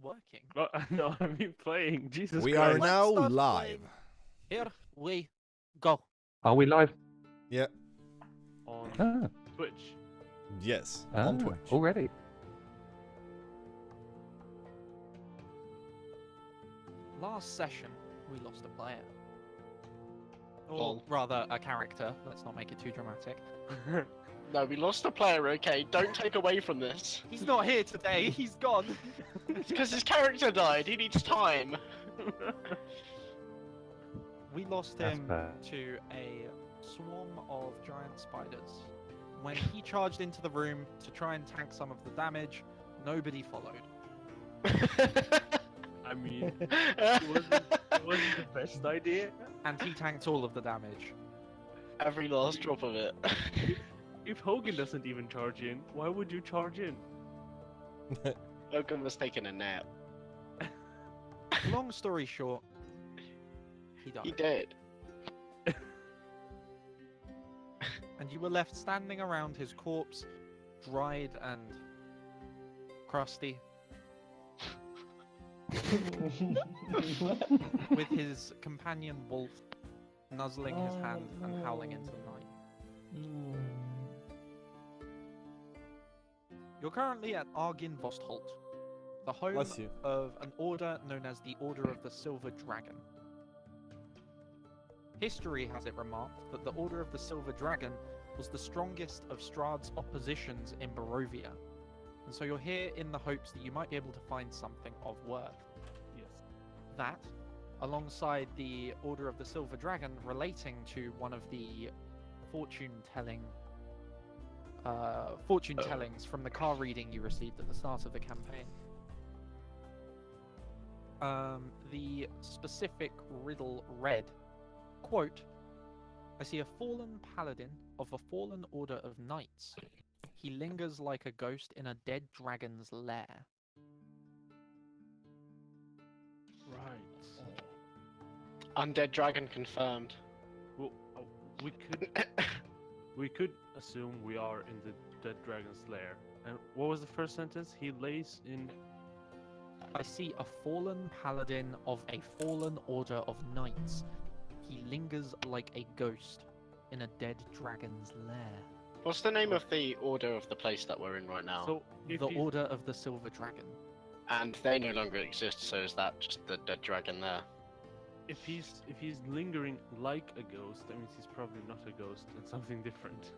working. No, I mean playing. Jesus We Christ. are now Let's start live. playing. Here we go. Are we live? Yeah. On Ah, Twitch. Yes. On Twitch. Already. Last session, we lost a player. Or Lol. rather, a character. Let's not make it too dramatic. No, we lost a player, okay? Don't take away from this. He's not here today. He's gone. It's because his character died. He needs time. We lost That's him bad. to a swarm of giant spiders. When he charged into the room to try and tank some of the damage, nobody followed. I mean, it wasn't the best idea. And he tanked all of the damage. Every last drop of it. If Hogan doesn't even charge in, why would you charge in? Logan was taking a nap. Long story short, he died. He did. And you were left standing around his corpse, dried and crusty, with his companion wolf nuzzling his hand and howling into the night. You're currently at Argin Vostholt, the home Bless you. of an order known as the Order of the Silver Dragon. History has it remarked that the Order of the Silver Dragon was the strongest of Strahd's oppositions in Barovia, and so you're here in the hopes that you might be able to find something of worth. Yes. That, alongside the Order of the Silver Dragon relating to one of the fortune-tellings from the car reading you received at the start of the campaign. The specific riddle read, quote, I see a fallen paladin of a fallen order of knights. He lingers like a ghost in a dead dragon's lair. Right. Undead dragon confirmed. Well, we could assume we are in the dead dragon's lair. And what was the first sentence? He lays in. I see a fallen paladin of a fallen order of knights. He lingers like a ghost in a dead dragon's lair. What's the name of the order of the place that we're in right now? So if The he's- Order of the Silver Dragon. And they no longer exist, so is that just the dead dragon there? if he's lingering like a ghost, that means he's probably not a ghost and something different.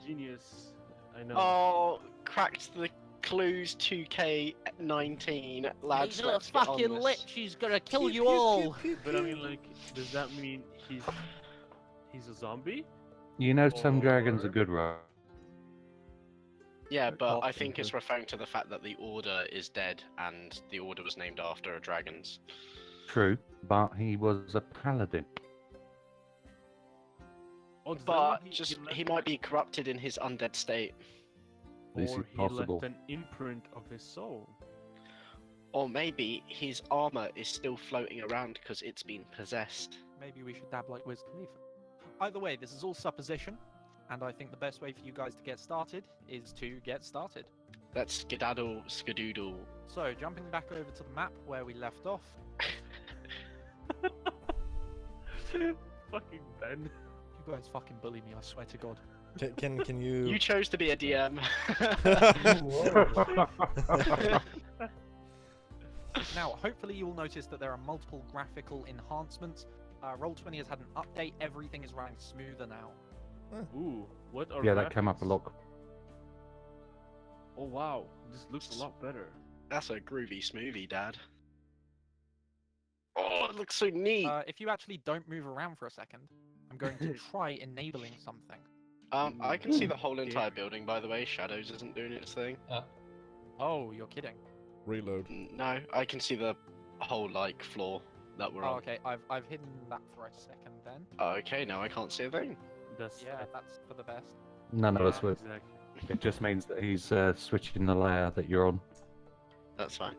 Genius. I know. Oh, cracked the clues 2K19. Lads, He's a let's get on fucking this. lich. He's gonna kill you all. But I mean, like, does that mean he's a zombie? You know some dragons Or- are good, right? Yeah, but I Often think it's good. referring to the fact that the order is dead and the order was named after a dragon's. True, but he was a paladin. Or does that But mean just left- he might be corrupted in his undead state. This or is he possible. left an imprint of his soul. Or maybe his armor is still floating around because it's been possessed. Maybe we should dab like Wiz Khalifa. Either way, this is all supposition, and I think the best way for you guys to get started is to get started. Let's skedaddle, skadoodle. So, jumping back over to the map where we left off, Fucking Ben. you guys fucking bully me, I swear to God. Can you? You chose to be a DM. Now, hopefully you will notice that there are multiple graphical enhancements. Roll20 has had an update, everything is running smoother now. Ooh, what are Yeah, that came up a graphics? lot. Oh wow, this looks a lot better. That's a groovy smoothie, Dad. Oh, it looks so neat. If you actually don't move around for a second, I'm going to try enabling something. I can see the whole entire building, by the way. Shadows isn't doing its thing. Oh, you're kidding. Reload. No, I can see the whole, like, floor that we're Oh, on. okay, I've hidden that for a second then. Okay, now I can't see a thing. That's Yeah, that's for the best. None of us yeah, would. exactly. It just means that he's switching the layer that you're on. That's fine.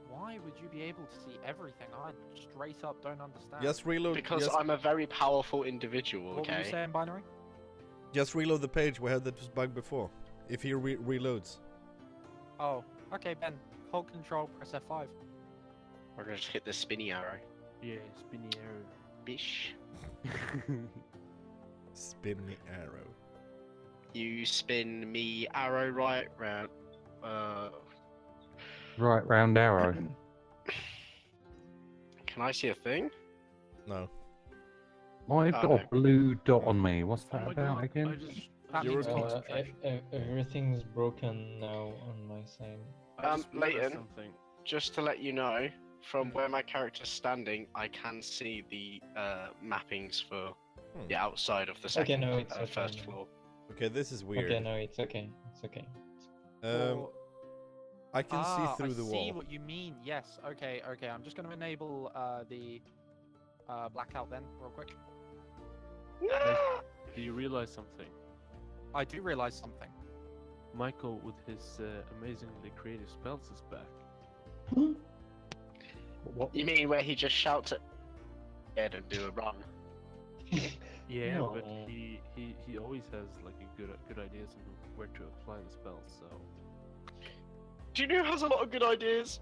Why would you be able to see everything? I straight up don't understand. Just reload. Because just, I'm a very powerful individual, What were you okay? saying, Binary? just reload the page. We had that was bugged before. If he reloads. Oh, okay, Ben. hold control, press F5. Or just hit the spinny arrow. Yeah, spinny arrow. Bish. Spin the arrow. You spin me arrow right round. Right round arrow. Can I see a thing? No. I've got a blue dot on me. What's Oh that my about God, again? That You means were- concentration. Everything's broken now on my side. I just realized Leighton. something. Just to let you know, from where my character's standing, I can see the mappings for the outside of the second, no, it's okay first now. floor. Okay, this is weird. Okay, no, it's okay. It's okay. Or- I can see through the I see wall. what you mean. Yes. Okay. Okay. I'm just going to enable the blackout then, real quick. Do you realize something? I do realize something. Michael, with his amazingly creative spells, is back. What? You mean where he just shouts at head and do a run? Yeah, but No. he always has like a good ideas on where to apply the spells. So Do you know who has a lot of good ideas?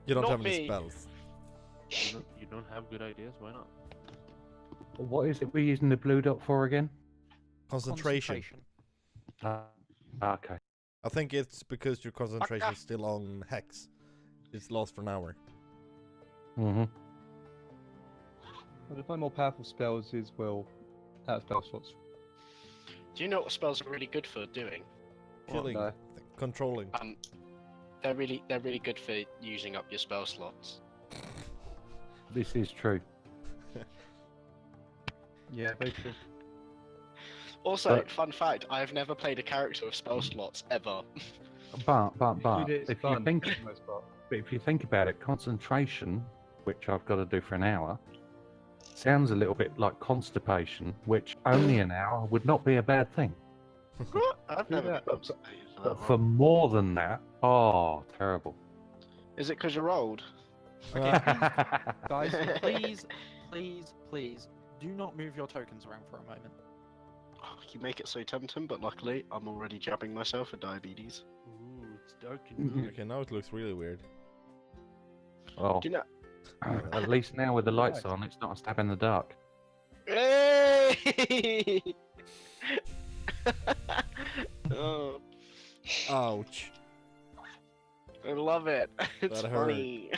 You don't Not have any me. spells. you don't have good ideas. Why not? What is it we're using the blue dot for again? Concentration. Okay. I think it's because your concentration is still on hex. It's lost for an hour. Mm-hmm. Well, to find more powerful spells is, well, out of spell slots. Do you know what spells are really good for doing? Killing. no. Controlling. They're really good for using up your spell slots. This is true. Yeah, very true. Also, But- fun fact, I've never played a character with spell slots ever. But It's if fun you think for the most part. but if you think about it, concentration, which I've got to do for an hour, sounds a little bit like constipation, which only an hour would not be a bad thing. I've Do never that. been constipated for that But for long. more than that, oh, terrible. Is it because you're old? Okay, guys, please, do not move your tokens around for a moment. Oh, you make it so tempting, but luckily I'm already jabbing myself for diabetes. Ooh, it's dark and moody. Okay, now it looks really weird. Well, Do you know? at least now with the lights on, it's not a stab in the dark. Hey! Oh, Ouch. I love it. It's That hurt. funny.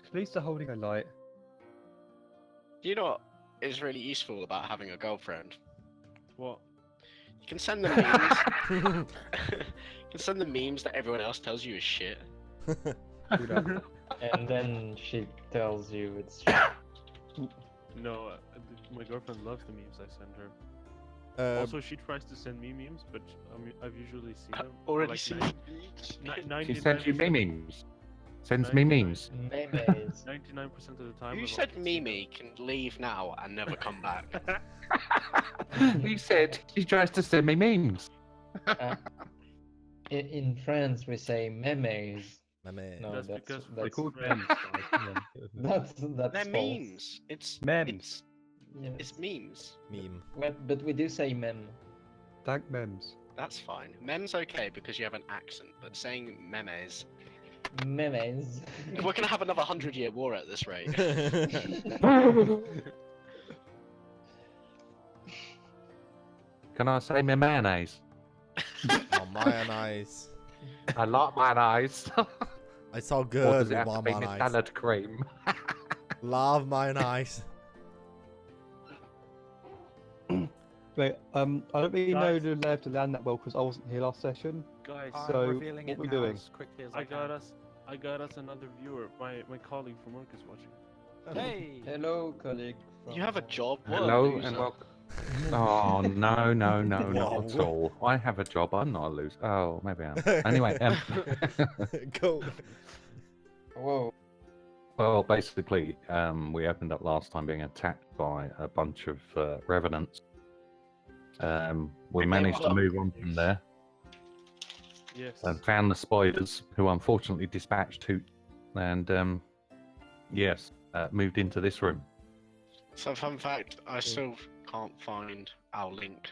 At least they're holding a light. Do you know what is really useful about having a girlfriend? What? You can send them memes. You can send them memes that everyone else tells you is shit. Do that. And then she tells you it's No, my girlfriend loves the memes I send her. Also, she tries to send me memes, but I've usually seen them. Already like seen. 99% She sends you memes. Sends me memes. memes. 99% of the time. Who I've said also seen Mimi can leave now and never come back? He said she tries to send me memes. In France, we say memes. My man. No, That's that's because They're that's called friends. memes, guys. Come on. that's They're false. memes. It's Memes. Yes. It's memes. Meme. But we do say mem. Dank memes. That's fine. Mem's okay because you have an accent, but saying memes. Memes. We're gonna have another 100-year war at this rate. Can I say my mayonnaise? Oh, mayonnaise. I like mayonnaise. I saw Or good does it with have to be my mayonnaise. salad cream? Love mayonnaise. Wait, I don't really know Guys. the lay of the land that well because I wasn't here last session. Guys, I'm So, revealing what it we now doing? as quickly as I got can. us another viewer. My colleague from work is watching. Hey! Hello, colleague. You have a job. What a Hello loser. and welcome. Oh no, not at Whoa. all. I have a job. I'm not a loser. Oh, maybe I am. Anyway, Go. Whoa. well, basically, we opened up last time being attacked by a bunch of revenants. We managed to move on from there Yes. and found the spiders, who unfortunately dispatched Hoot, and yes, moved into this room. So, fun fact, I still can't find our link.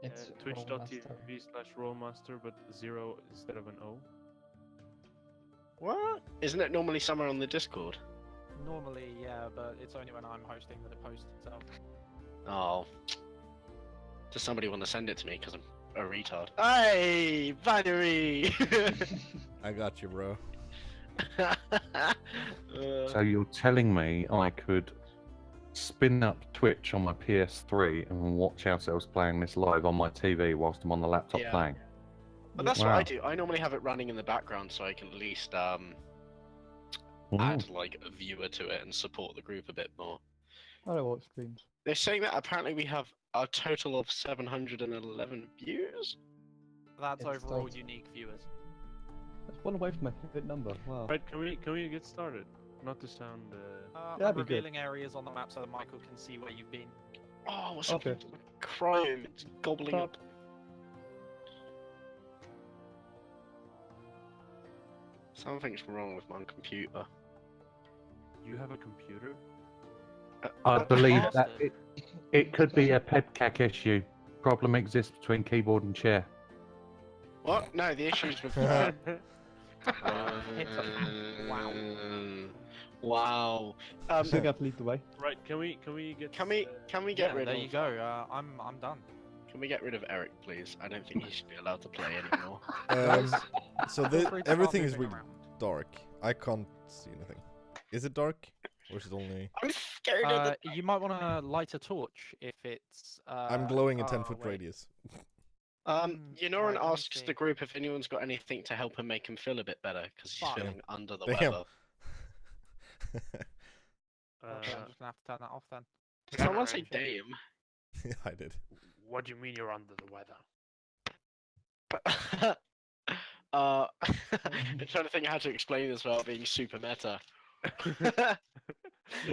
It's Twitch.tv/rollmaster, but 0 instead of an O. What? Isn't it normally somewhere on the Discord? Normally, yeah, but it's only when I'm hosting that it posts itself. Oh. Does somebody want to send it to me? Because I'm a retard. Hey, binary! I got you, bro. So you're telling me I could spin up Twitch on my PS3 and watch ourselves playing this live on my TV whilst I'm on the laptop Yeah. playing? But that's Wow. what I do. I normally have it running in the background so I can at least add like a viewer to it and support the group a bit more. I don't watch streams. They're saying that apparently we have a total of 711 views. That's It's overall tight. unique viewers. That's one away from my favorite number. Wow. Right, can we get started? Not to sound. I'm That'd be good. revealing areas on the map so that Michael can see where you've been. Oh, what's Okay. up? Crying. It's gobbling Stop. up. Something's wrong with my computer. You have a computer? I believe Lost that it. it could be a PEDCAC issue. Problem exists between keyboard and chair. What? No, the issue's with. Wow. Wow. I think I have to lead the way. Right, can we get? Can we get Yeah, rid there of? you go. I'm done. Can we get rid of Eric, please? I don't think he should be allowed to play anymore. So Feel free to start everything is moving really around. dark. I can't see anything. Is it dark? Or is it only... I'm scared of the. You might want to light a torch if it's. I'm glowing a oh, 10-foot wait. radius. Yonoran right, let me asks see. the group if anyone's got anything to help him make him feel a bit better because he's Fuck. feeling under the Damn. weather. Okay, I'm just gonna have to turn that off then. Did someone say damn? I did. What do you mean you're under the weather? I'm trying to think how to explain this without being super meta.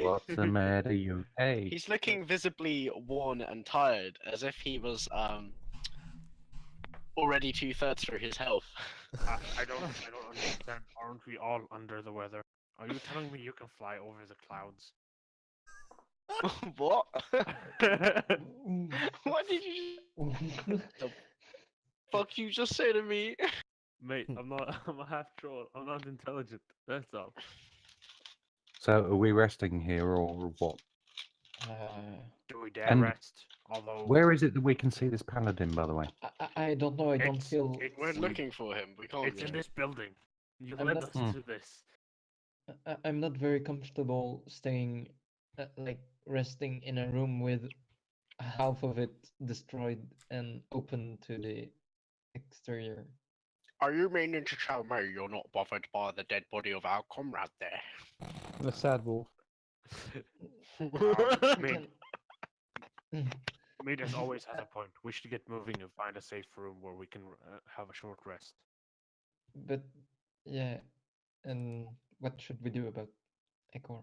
What's the matter, you? Hey. He's looking visibly worn and tired, as if he was already 2/3 through his health. I don't understand. Aren't we all under the weather? Are you telling me you can fly over the clouds? What? What did you fuck you just say to me? Mate, I'm a half troll. I'm not intelligent. That's all. So are we resting here or what? Do we dare And rest? Although Where is it that we can see this paladin, by the way? I don't know. I don't It's- feel. We're looking for him. We can't. it's in this building. You I'm led not- us Hmm. to this. I'm not very comfortable staying, like resting in a room with half of it destroyed and open to the exterior. Are you meaning to tell me you're not bothered by the dead body of our comrade there? I'm a sad wolf. Mate, Midas always has a point. We should get moving and find a safe room where we can have a short rest. But yeah, and what should we do about Ekor?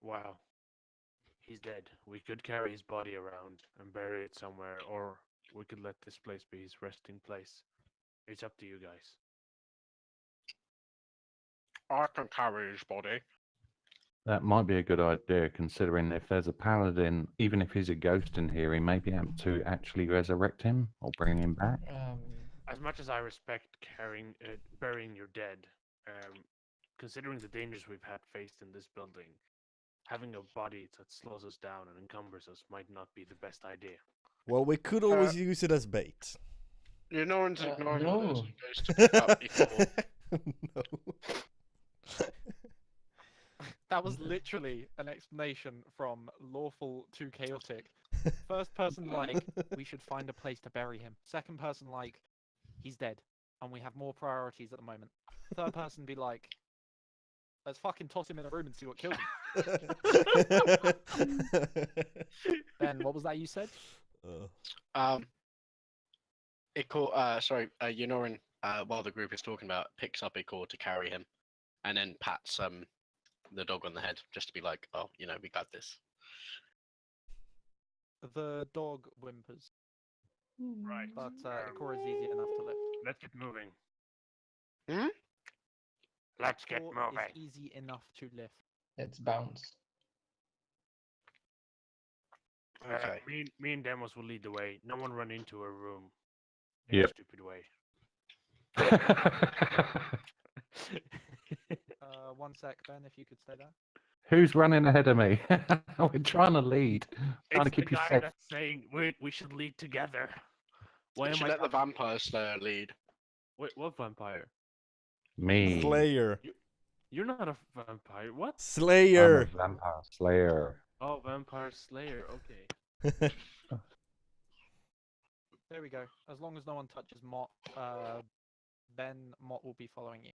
Wow. He's dead. We could carry his body around and bury it somewhere, or we could let this place be his resting place. It's up to you guys. I can carry his body. That might be a good idea, considering if there's a paladin, even if he's a ghost in here, he may be able to actually resurrect him or bring him back. As much as I respect burying your dead, considering the dangers we've had faced in this building, having a body that slows us down and encumbers us might not be the best idea. Well, we could always use it as bait. You know, one's ignoring no. all this goes to pick up before. No. That was literally an explanation from lawful to chaotic. First person like, we should find a place to bury him. Second person like, he's dead, and we have more priorities at the moment. Third person be like, let's fucking toss him in a room and see what kills him. Ben, what was that you said? Yonoran, while the group is talking about, picks up Ikor to carry him, and then pats the dog on the head, just to be like, oh, you know, we got this. The dog whimpers, Right. but Ikor is easy enough to lift. Let's get moving. Hmm? Let's get Ikor moving. is easy enough to lift. Let's bounce. Okay. Me and Demos will lead the way. No one run into a room in Yep. a stupid way. 1 sec, Ben, if you could stay there. Who's running ahead of me? We're trying to lead. Trying to It's the keep you guy safe. that's saying we should lead together. Why You am should I let the talking- vampire slayer lead. Wait, what vampire? Me. Slayer. You're not a vampire. What? I'm a Slayer. vampire slayer. Oh, vampire slayer. Okay. There we go. As long as no one touches Mott, Ben, Mott will be following you.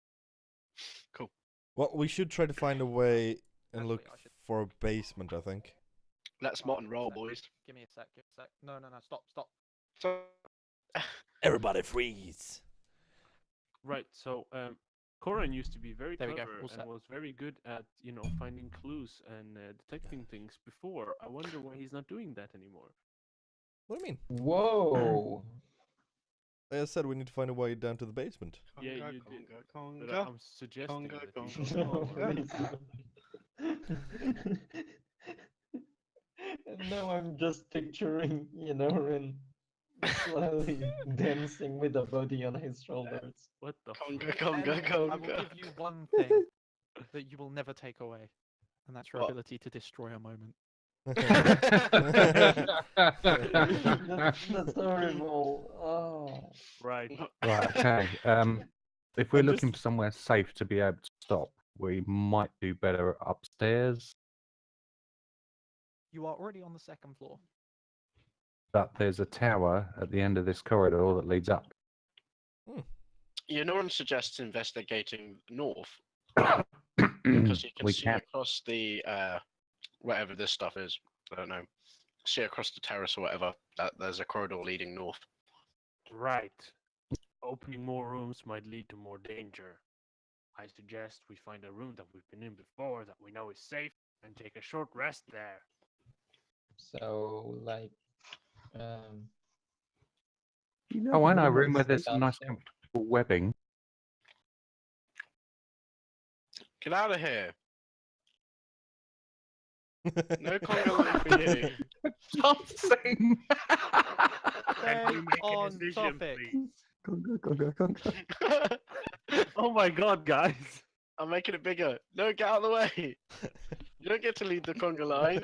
Well, we should try to find a way and Actually, look I should- for a basement, I think. Let's Oh, mot and roll, sec. boys. Give me a sec. Give me a sec. No, stop. So, Everybody freeze. Right. So, Corin used to be very There we go, clever all and set. was very good at, finding clues and detecting things before. I wonder why he's not doing that anymore. What do you mean? Whoa! Like I said, we need to find a way down to the basement. Yeah, conga, you did. conga, But conga. I'm suggesting Conga, that you conga, go No, somewhere. please. And now I'm just picturing, Ren slowly dancing with a body on his shoulders. What the Conga, fuck? conga, Ben, I will conga. give you one thing that you will never take away, and that's your What? ability to destroy a moment. That's horrible. Oh. Right. Right, okay. If we're I'm looking just- for somewhere safe to be able to stop, we might do better upstairs. You are already on the 2nd floor. But there's a tower at the end of this corridor that leads up. No one suggests investigating north because you can we see can. across the whatever this stuff is. I don't know. See across the terrace or whatever. That there's a corridor leading north. Right. Opening more rooms might lead to more danger. I suggest we find a room that we've been in before that we know is safe and take a short rest there. So, like, Oh, I know a room room where that's there's some nice downstairs. comfortable webbing. Get out of here. No conga line for you. Dancing! Can you Stay make a on decision, topic. please? Conga, conga. Oh my god, guys! I'm making it bigger. No, get out of the way. You don't get to lead the conga line.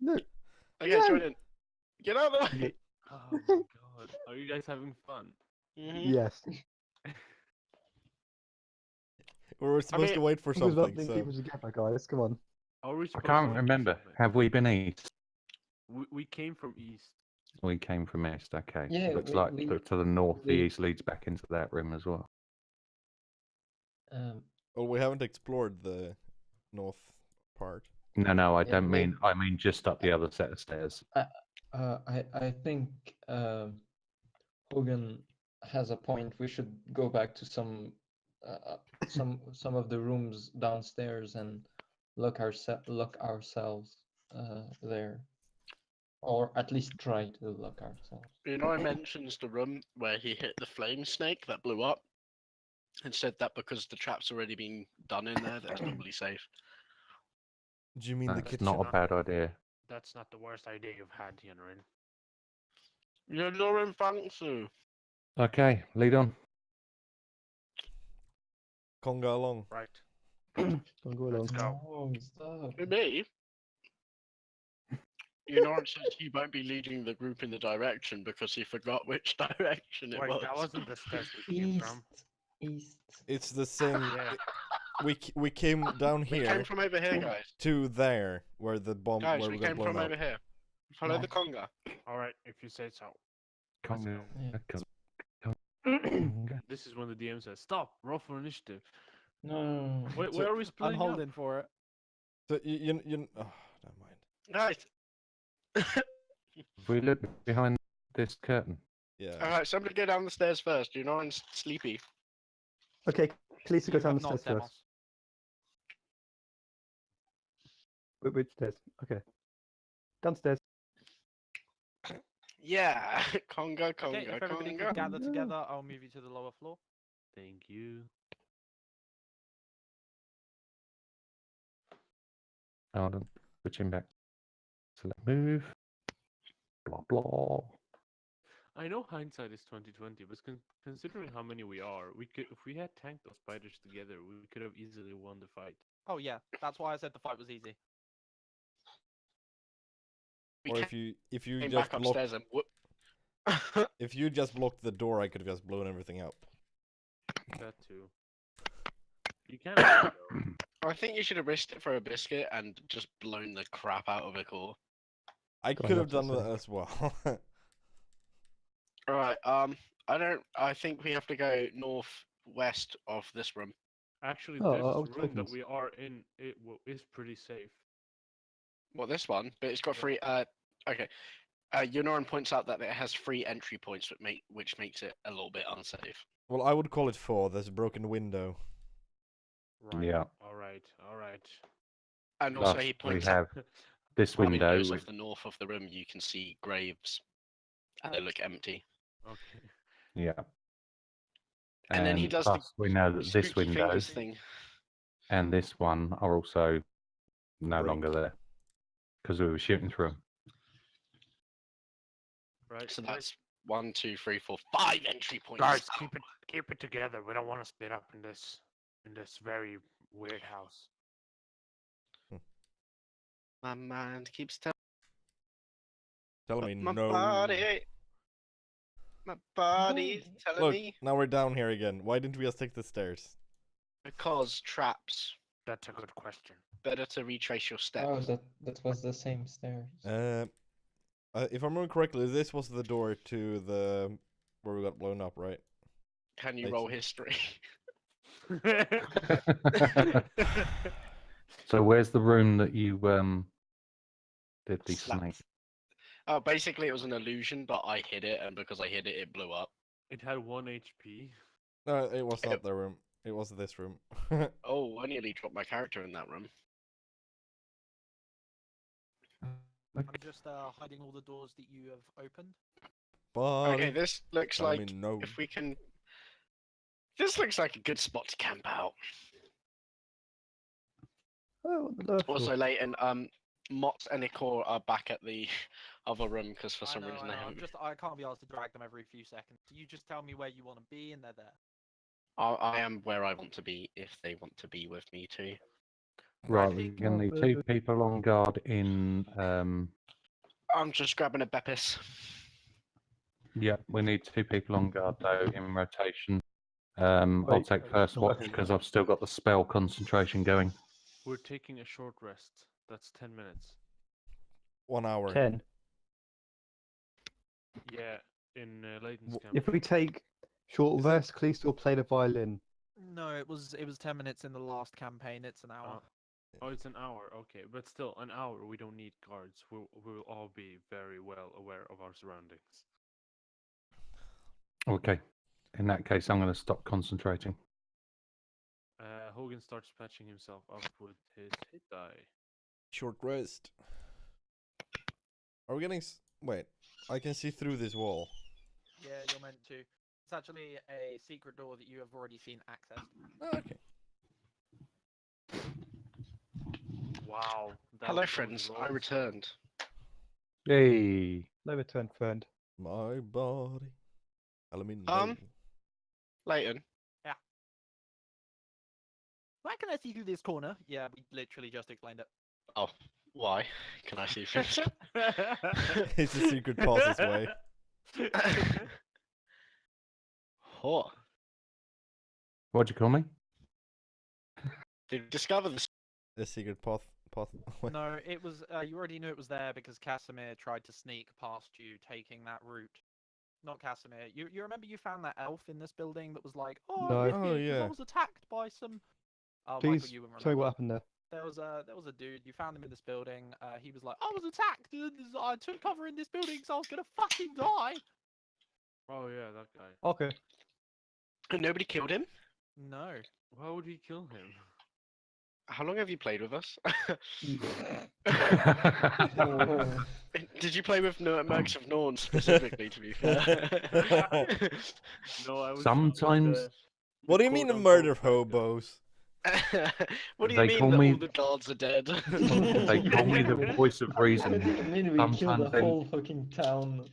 No. Okay, No. join in. Get out of the way. Oh my god. Are you guys having fun? Mhm. Yes. We're supposed to mean, wait for Conga's about something, being so... people together, guys. Come on. Are we I supposed can't to do remember. something? Have we been east? We came from east. We came from east, okay. Yeah, Looks we- like we- look to the north, the we- east leads back into that room as well. Well, we haven't explored the north part. No, I Yeah, don't we- mean. I mean just up the other set of stairs. I think Hogan has a point. We should go back to some of the rooms downstairs and look ourselves there, or at least try to look ourselves. He mentions the room where he hit the flame snake that blew up and said that because the trap's already been done in there, that it's normally safe. Do you mean the That's kitchen? not a bad idea. That's not the worst idea you've had, Yenrin. You're in fancy. Okay, lead on. Conga along. Right. Conga along. Let's go. Oh, stop. For me, says he won't be leading the group in the direction because he forgot which direction it Wait, was. that wasn't the stairs we came East, from. east. It's the same... Yeah. We came down We here came from over here, guys. to there, where the bomb... Guys, where we we got came blown from up. over here. Follow the conga. Alright, if you say so. Let's Conga, go. Conga. This is when the DM says, stop, roll for initiative. No. Wait, So, where are we I'm splitting up? holding for it. So you oh, never mind. Guys. If we look behind this curtain. Yeah. Alright, somebody go down the stairs first. I'm sleepy. Okay, Kalisa, go You down have the not, stairs Demos. first. Which stairs? Okay. Downstairs. Yeah, conga, Okay, conga, if everybody conga. could gather No. together, I'll move you to the lower floor. Thank you. Hold on. Switching back. Select move. Blah blah. I know hindsight is 2020, but considering how many we are, we could, if we had tanked those spiders together, we could have easily won the fight. Oh yeah, that's why I said the fight was easy. We Or came if you just back blocked upstairs and whoop. if you just blocked the door, I could have just blown everything up. That too. You can't. though. I think you should have risked it for a biscuit and just blown the crap out of a core. I Try could not have to done that say. as well. Alright, I think we have to go northwest of this room. Actually, Oh, this I was room that thinking- we are in is pretty safe. Well, this one, but it's got Yeah. three. Okay. Yonoran points out that it has 3 entry points, which makes it a little bit unsafe. Well, I would call it 4. There's a broken window. Right. Yeah. All right. All right. And Plus, also, he we points out have this the window. windows With, off the north of the room. You can see graves, and they look empty. Okay. yeah. And then he does the plus, we know that this Spooky window fingers thing. and this one are also no Break. longer there because we were shooting through 'em. Right. So guys- that's 1, 2, 3, 4, 5 entry points. Guys, keep it together. We don't want to split up in this very weird house. My mind keeps Tell me my no. body. My body's telling Look, me now we're down here again. Why didn't we just take the stairs? because traps. That's a good question. Better to retrace your steps. Oh, that was the same stairs. If I remember correctly, this was the door to the where we got blown up, right? Can you I roll see. history? So where's the room that you did the Slap. snake? Basically, it was an illusion, but I hid it, and because I hid it, it blew up. It had 1 HP. No, it was not the room. It was this room. Oh, I nearly dropped my character in that room. I'm just hiding all the doors that you have opened. Body. Okay, this looks Tell me like no. if we can. This looks like a good spot to camp out. Oh, what the earth Also, for? Leighton, Mott and Ikor are back at the other room because for I some know, reason I they know. haven't. I can't be asked to drag them every few seconds. You just tell me where you want to be, and they're there. I am where I want to be if they want to be with me too. Right, Ready? we're going to need 2 people on guard in. I'm just grabbing a Beppis. Yeah, we need 2 people on guard though in rotation. I'll Wait, take first no, watch okay. because I've still got the spell concentration going. We're taking a short rest. That's 10 minutes. 1 hour. 10. Yeah, in Leighton's camp. If we take short Is it- rest, Cleese will play the violin. No, it was 10 minutes in the last campaign. It's an hour. Oh, it's an hour. Okay, but still, an hour. We don't need guards. We'll all be very well aware of our surroundings. Okay. In that case, I'm going to stop concentrating. Hogan starts patching himself up with his hit die. Short rest. Are we getting? Wait, I can see through this wall. Yeah, you're meant to. It's actually a secret door that you have already seen accessed. Oh, okay. Wow. that Hello, was friends. I rolls. returned. Hey. No return, friend. My body. Tell me Um, no. Leighton, Why can I see through this corner? Yeah, we literally just explained it. why? Can I see first? It's a secret passageway. Oh, What'd you call me? they discovered this. The secret path. No, it was. You already knew it was there because Casimir tried to sneak past you, taking that route. Not Casimir. You remember you found that elf in this building that was like, "Oh, No. I'm Oh, here 'cause yeah. I was attacked by some." Oh, Michael, Please, you wouldn't tell me what remember. happened there. There was a dude. You found him in this building. He was like, "I was attacked. And I took cover in this building, so I was gonna fucking die." Oh yeah, that guy. Okay. And nobody killed him. No. Why would he kill him? How long have you played with us? Oh, Did you play with Mercs of Norn specifically? To be fair. No, I was. Sometimes- What do you mean, a murder hobos? What do you They mean call that me- all the guards are dead? They call me the voice of I reason. mean, we killed a Sometimes they- whole fucking town.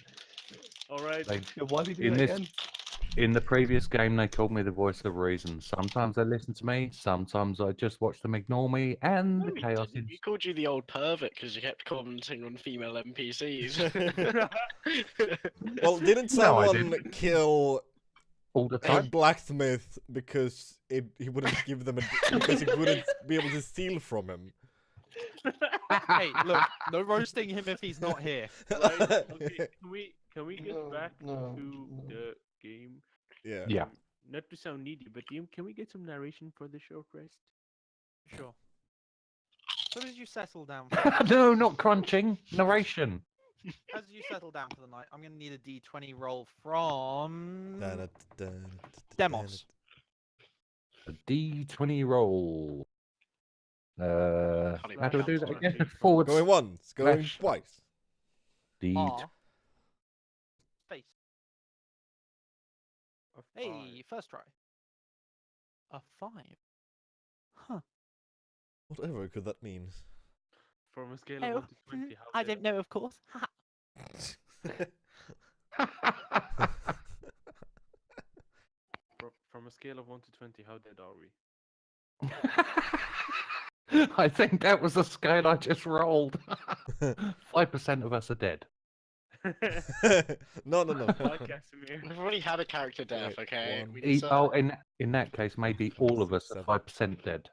All right. They, Yeah, why did you in do that this, again? in the previous game, they called me the voice of reason. Sometimes they listen to me. Sometimes I just watch them ignore me, and No, the we chaos didn't. is. We called you the old pervert because you kept commenting on female NPCs. Well, didn't No, I someone didn't. kill All the a time. blacksmith because he wouldn't give them because he wouldn't be able to steal from him? Hey, look, no roasting him if he's not here. Right. Okay. Can we get No, back no, to no. the game? Yeah. Yeah. Not to sound needy, but can we get some narration for the short rest? Sure. So as you settle down for the night, No, not crunching. Narration. as you settle down for the night, I'm gonna need a D20 roll from Demos. A D20 roll. Can't How do I do imagine. that Slash again? R8. Forward. Going once, going Slash- twice. D. R space. A Hey, first try. A 5. Huh. Whatever could that mean? From a scale of 1 to 20, how dead know, of course. From a scale of 1 to 20, how dead are we? I think that was the scale I just rolled. 5% of us are dead. No. Like Casimir. We've already had a character death, Wait, okay? one. We need to- Oh, in that case, maybe all of us are 5% dead.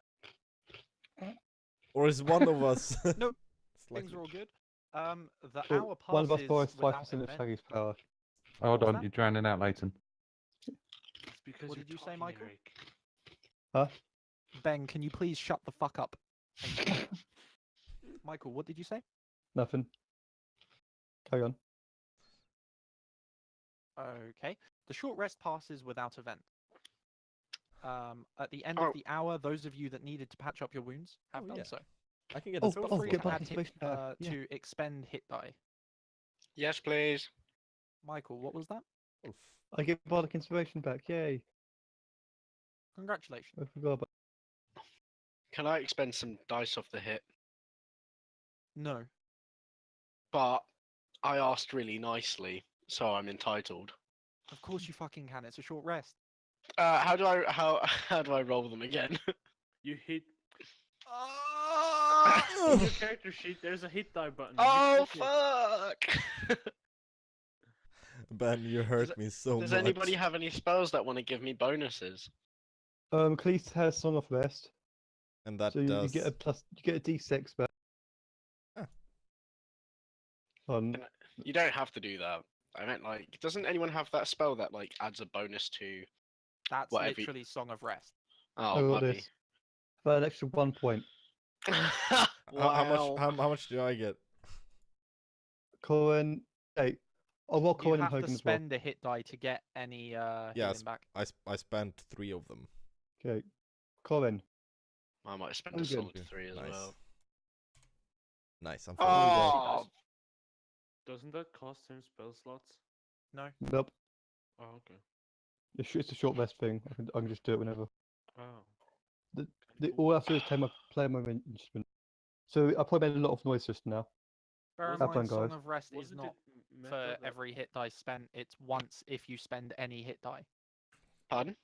Or is one of us? No, slightly- Things are all good. The So hour one of us passes borrows without 5% of event. Shaggy's power. Hold was on, that? you're drowning out, Leighton. It's because What you're did you say, talking, Michael? Eric. Ben, can you please shut the fuck up? Thank you. Michael, what did you say? Nothing. Carry on. Okay. The short rest passes without event. At the end Oh. of the hour, those of you that needed to patch up your wounds have Oh, done yeah. so. I can get Oh, a Feel spell free for get to that. back add hit, information back, yeah. to expend hit die. Yes, please. Michael, what was that? Oof. I get bardic inspiration back. Yay! Congratulations. I forgot about. Can I expend some dice off the hit? No. But I asked really nicely, so I'm entitled. Of course you fucking can. It's a short rest. How do I how do I roll them again? You hit. Ah! In your character sheet, there's a hit die button. You Oh click it. fuck! Ben, you hurt me so Does much. anybody have any spells that want to give me bonuses? Cleese has Song of Rest, And that so you does. get a plus. You get a D6 back. Ah. On You don't have to do that. I meant like, doesn't anyone have that spell that like adds a bonus to? That's Whatever you- literally Song of Rest. Oh, I got lovely. this. For an extra 1 point. How Wow. much do I get? Cohen. Hey. Oh, well, You Cohen and have to Hogan as well. spend a hit die to get any Yeah, healing back. I spent 3 of them. Okay. Cohen. I might spend a Hogan. solid 3 as Nice. well. Nice. I'm Oh, Doesn't that cost him spell slots? No. Nope. Oh, okay. It's a short rest thing. I can just do it whenever. Oh. All I have to do is play my instrument. So I probably made a lot of noise just now. Bear in Have mind, fun, Song guys. of Rest is Wasn't not it for meta that- every hit die spent. It's once if you spend any hit die. pardon?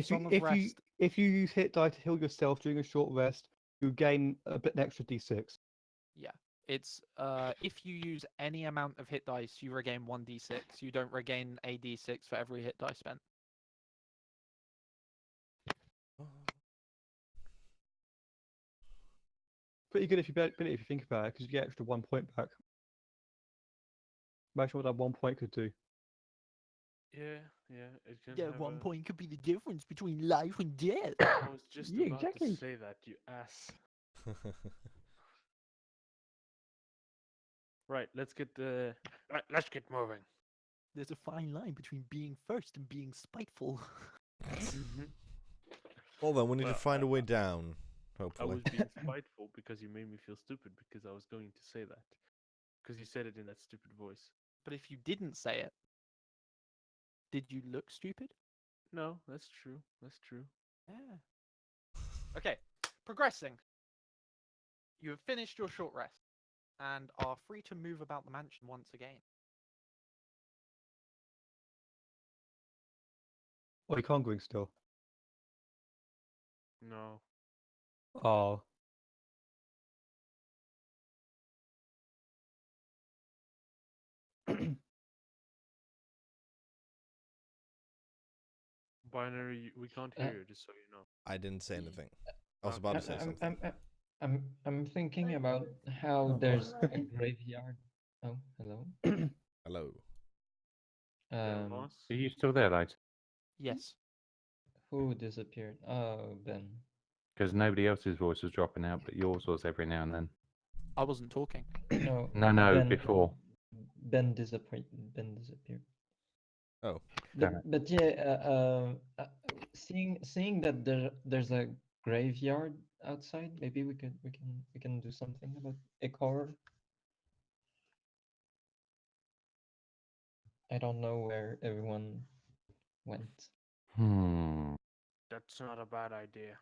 Song of Rest. If you use hit die to heal yourself during a short rest, you gain an extra D6. It's if you use any amount of hit dice, you regain 1d6. You don't regain a d6 for every hit die spent. Pretty good if you think about it, because you get extra 1 point back. Imagine what that 1 point could do. Yeah, it can have a- point could be the difference between life and death. I was just Yeah, about exactly. to say that, you ass. Right, let's get let's get moving. There's a fine line between being first and being spiteful. Hold on, we need to Well, find a way I- down. I Hopefully. was being spiteful because you made me feel stupid because I was going to say that. Because you said it in that stupid voice. But if you didn't say it, did you look stupid? No, that's true. That's true. Yeah. Okay, progressing. You have finished your short rest and are free to move about the mansion once again. Oh, you can't go in still. No. Oh. Binary, we can't Uh, hear you, just so you know. I didn't say Y- anything. I was about to say something. I'm thinking about how Oh. there's a graveyard. Oh, hello. Hello. Yeah, Um, Moss? Are you still there, later? Yes. who disappeared? Oh, Ben. Because nobody else's voice was dropping out, but yours was every now and then. I wasn't talking. No, No, Ben. before. Ben disappeared. Ben disappeared. Oh. Damn it. But yeah, seeing that there's a graveyard outside, maybe we can do something about Ikor. I don't know where everyone went. That's not a bad idea.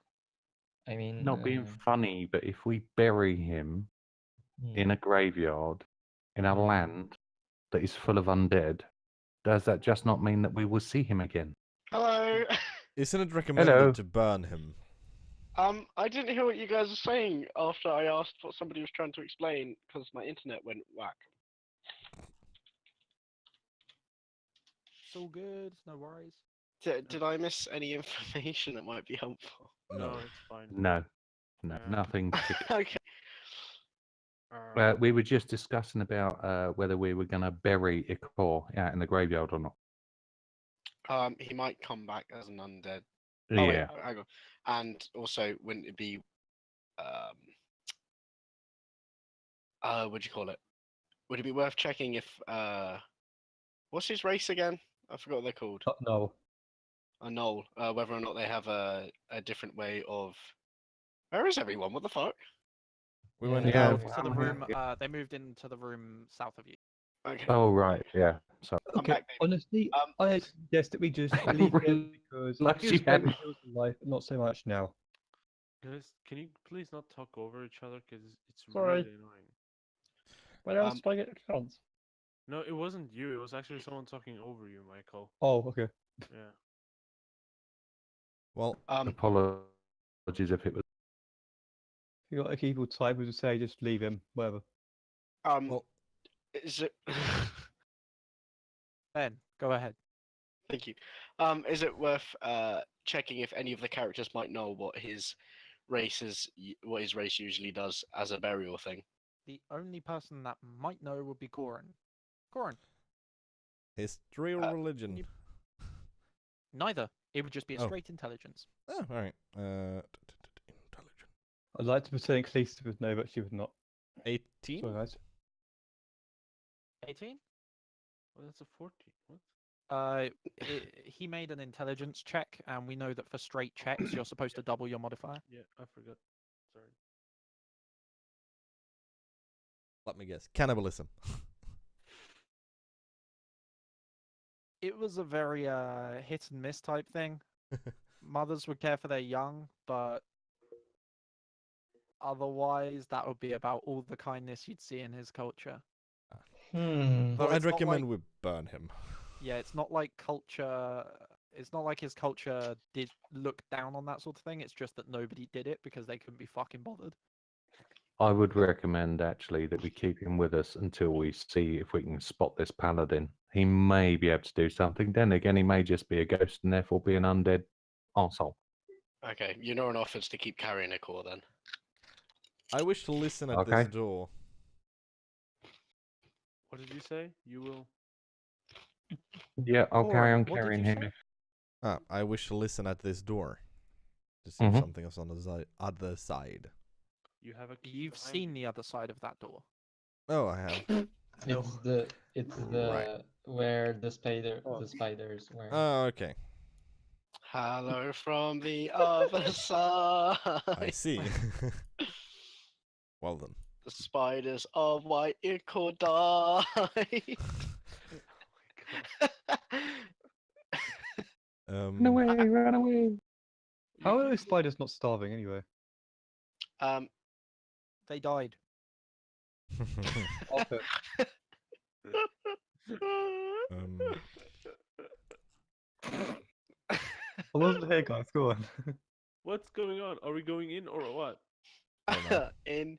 I mean, Not being funny, but if we bury him in a graveyard in a Hmm. land that is full of undead, does that just not mean that we will see him again? Hello. Isn't it recommended Hello. to burn him? I didn't hear what you guys were saying after I asked what somebody was trying to explain because my internet went whack. It's all good. No worries. Did I miss any information that might be helpful? No. It's fine. No, Yeah. nothing particular. Okay. We were just discussing about whether we were going to bury Ikor out in the graveyard or not. He might come back as an undead. Oh wait, Yeah. hang on. And also, wouldn't it be what do you call it? Would it be worth checking if what's his race again? I forgot what they're called. No. A knoll. Whether or not they have a different way of. Where is everyone? What the fuck? We went Yeah. out. To the room. They moved into the room south of you. Okay. Oh, right. Yeah. So I'm Okay, back, David. honestly, I suggest that we just leave him because Like he she was great hadn't. when he was alive, but not so much now. Guys, can you please not talk over each other? Because it's Sorry. really annoying. When else do I get a chance? No, it wasn't you. It was actually someone talking over you, Michael. Oh, okay. Yeah. Well, Apologies if it was. If you got a keyboard type, we just say just leave him, whatever. well, Is it? Ben, go ahead. Thank you. Is it worth checking if any of the characters might know what his race usually does as a burial thing? The only person that might know would be Goran. Goran, history or religion? you- neither. It would just be a Oh. straight intelligence. Oh, all right. Intelligent. I'd like to pretend Cleese would know, but she would not. 18. Sorry, guys. 18? Well, that's a 14. What? He made an intelligence check, and we know that for straight checks, you're supposed to double your modifier. Yeah, I forgot. Sorry. Let me guess. Cannibalism. It was a very hit and miss type thing. Mothers would care for their young, but otherwise, that would be about all the kindness you'd see in his culture. Hmm. Well, Though I'd it's not recommend like- we burn him. Yeah, it's not like culture. It's not like his culture did look down on that sort of thing. It's just that nobody did it because they couldn't be fucking bothered. I would recommend actually that we keep him with us until we see if we can spot this paladin. He may be able to do something. Then again, he may just be a ghost and therefore be an undead arsehole. Okay, you're not an offense to keep carrying a core then. I wish to listen at Okay. this door. What did you say? You will. Yeah, I'll carry Goran, on what did carrying you him. say? I wish to listen at this door. To see if Mhm. something is on the other side. You have a key You've behind seen you. the other side of that door. Oh, I have. It's the Right. where the spiders were. Oh, okay. Hello from the other side. I see. Well then. The spiders of white ichor die. Oh my god. Run away! Run away! How are those spiders not starving anyway? They died. Okay. um, I wasn't here, guys. Go on. What's going on? Are we going in or what? In,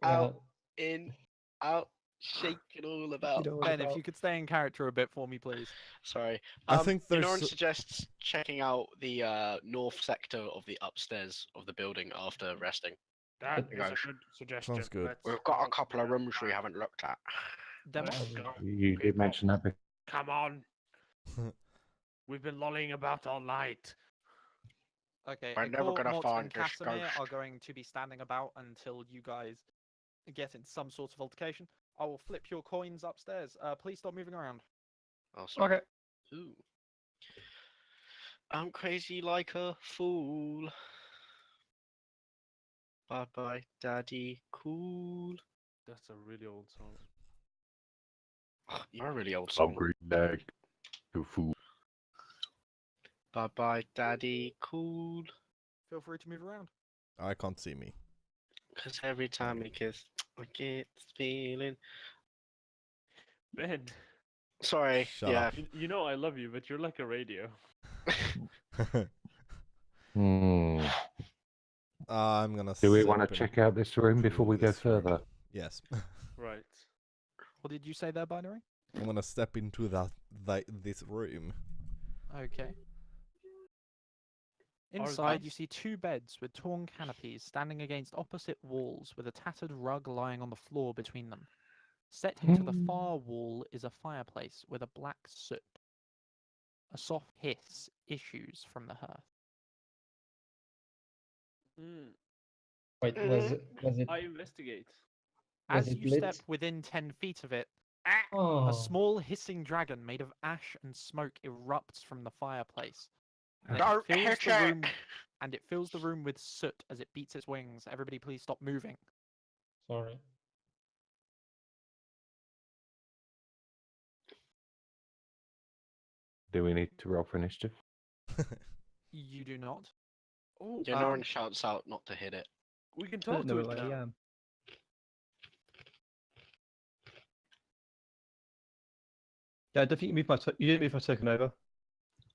Well, out, in, out, shake it all about. know what Ben, if about- you could stay in character a bit for me, please. Sorry. I think there's Noran s- suggests checking out the north sector of the upstairs of the building after resting. That is Guys, a good suggestion. sounds good. Let's We've got go a couple of to that rooms we plan. haven't looked at. Demo. Let's go. You did mention that before. Come on. We've been lolling about all night. Okay, We're never Igor, gonna Mort, find and this Casimir are ghost. going to be standing about until you guys get in some sort of altercation. I will flip your coins upstairs. Please stop moving around. Oh, sorry. Okay. Ooh. I'm crazy like a fool. Bye bye, daddy. Cool. That's a really old song. You're a really old song. Hungry leg. You fool. Bye bye, daddy. Cool. Feel free to move around. I can't see me. Cause every time we kiss, I get this feeling. Ben, Sorry. Shut yeah. up. you know I love you, but you're like a radio. Hmm. I'm gonna. Do we step want to in check out this room before to we go this room. further? Yes. Right. What did you say there, Binary? I'm gonna step into this room. Okay. Inside, you see two beds with torn canopies standing against opposite walls with a tattered rug lying on the floor between them. Set into the far wall is a fireplace with a black soot. A soft hiss issues from the hearth. Mm, wait, was it I investigate. was As it you lit? step within 10 feet of it, Oh, a small hissing dragon made of ash and smoke erupts from the fireplace. And it Don't fills hit the it! room and it fills the room with soot as it beats its wings. Everybody please stop moving. sorry. Do we need to roll for initiative? You do not. Oh, Yeah, Noran shouts out not to hit it. we can I talk don't know to it where now. I am. Yeah, I don't think you moved you didn't move my token over.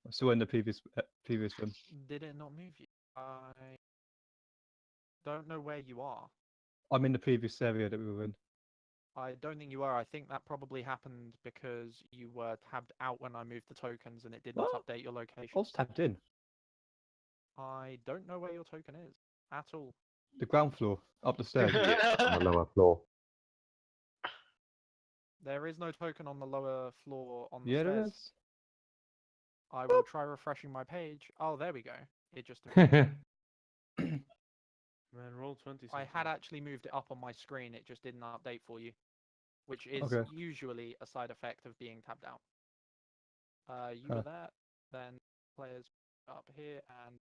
I'm still in the previous room. Did it not move you? I don't know where you are. I'm in the previous area that we were in. I don't think you are. I think that probably happened because you were tabbed out when I moved the tokens and it did not What? update your I location. was tapped in. I don't know where your token is at all. The ground floor, up the stairs. On the lower floor. There is no token on the lower floor on the Yeah, there stairs. is. I will try refreshing my page. Oh, there we go. It just. Man, roll 20. I had actually moved it up on my screen. It just didn't update for you, which is Okay. usually a side effect of being tabbed out. You Huh. were there, then players up here, and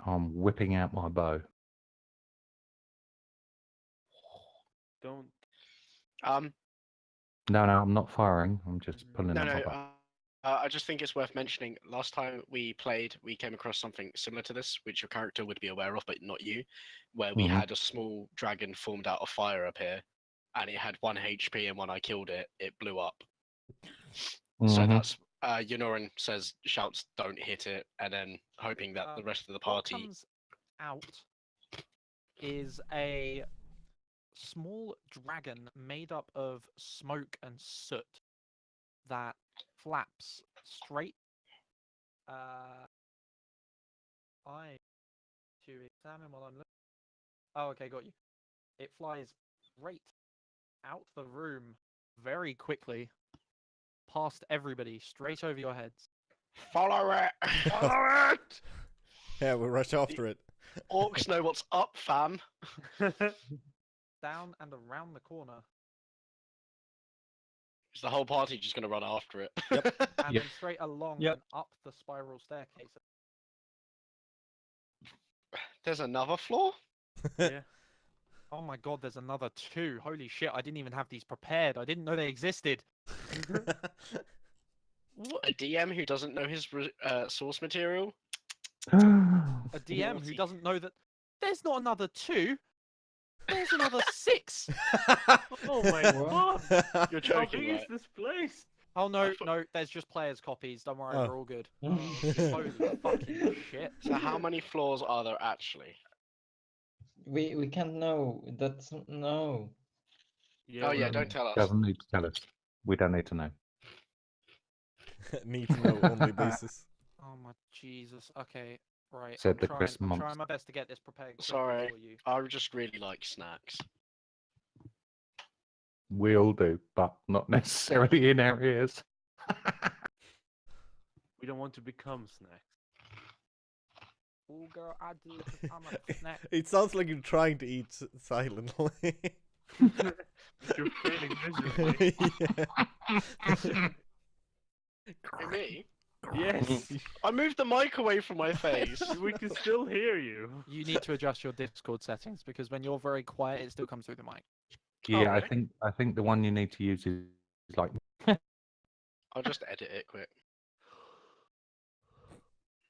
I'm whipping out my bow. Don't. No, I'm not firing. I'm just pulling No, out no. my bow. I just think it's worth mentioning. Last time we played, we came across something similar to this, which your character would be aware of, but not you, where we Mhm. had a small dragon formed out of fire up here, and it had 1 HP, and when I killed it, it blew up. So Mhm. that's Yunoran says shouts don't hit it, and then hoping that the rest of the what party. comes out is a small dragon made up of smoke and soot that flaps straight. I to examine while I'm looking. Oh, okay, got you. It flies straight out the room very quickly, past everybody, straight over your heads. Follow it! Follow it! Yeah, we'll rush after it. Orcs know what's up, fam. Down and around the corner, Is the whole party just gonna run after it? Yep. and Yep. then straight along Yep. and up the spiral staircase. There's another floor? Yeah. Oh my god, there's another 2. Holy shit, I didn't even have these prepared. I didn't know they existed. A DM who doesn't know his source material. A DM who Naughty. doesn't know that there's not another 2. There's another 6. Oh my What? god! You're How joking, big right? is this place? Oh no, thought- no, there's just players' copies. Don't worry, Oh. we're all good. okay. Holy fucking shit. So how many floors are there actually? We can't know. That's no. Oh yeah, well, don't tell us. Doesn't need to tell us. We don't need to know. Need to know only basis. Oh my Jesus. Okay, right. Said I'm the trying, Chris I'm monster. trying my best to get this prepared quickly Sorry. for you. I just really like snacks. We all do, but not necessarily in our ears. we don't want to become snacks. Oh girl, I do. 'Cause I'm a snack. It sounds like you're trying to eat silently. You're failing miserably. Yeah. Hey, me? Yes, I moved the mic away from my face. we can still hear you. You need to adjust your Discord settings because when you're very quiet, it still comes through the mic. Yeah, really? I think the one you need to use is like I'll just edit it quick.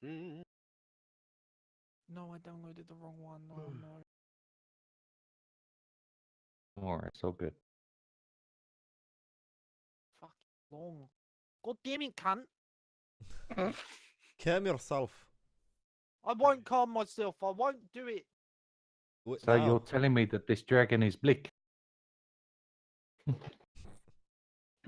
Mm. No, I downloaded the wrong one. No, no. Alright, it's all good. Fuck long. God damn it, cunt. Calm yourself. I won't calm myself. I won't do it. What So now? you're telling me that this dragon is Blick?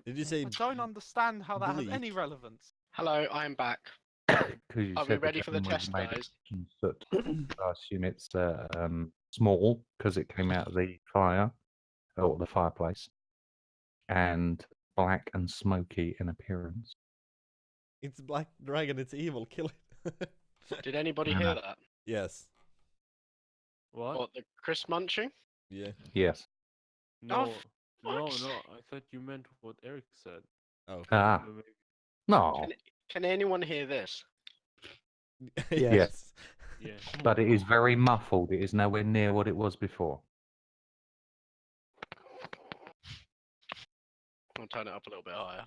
Did you say I don't understand how that has any bleak? relevance. Hello, I'm back. Because you Are we said ready for the dragon was test, made of guys? soot. I assume it's small because it came out of the fire or the fireplace, and black and smoky in appearance. it's Black Dragon, it's evil, kill it. Did anybody No, hear no. that? Yes. What? What, the Chris munching? Yeah. Yes. No, no, fuck's no. sake. I thought you meant what Eric said. Oh. Ah, Maybe- no, Can anyone hear this? Yes. Yeah. but it is very muffled. It is nowhere near what it was before. I'll turn it up a little bit higher.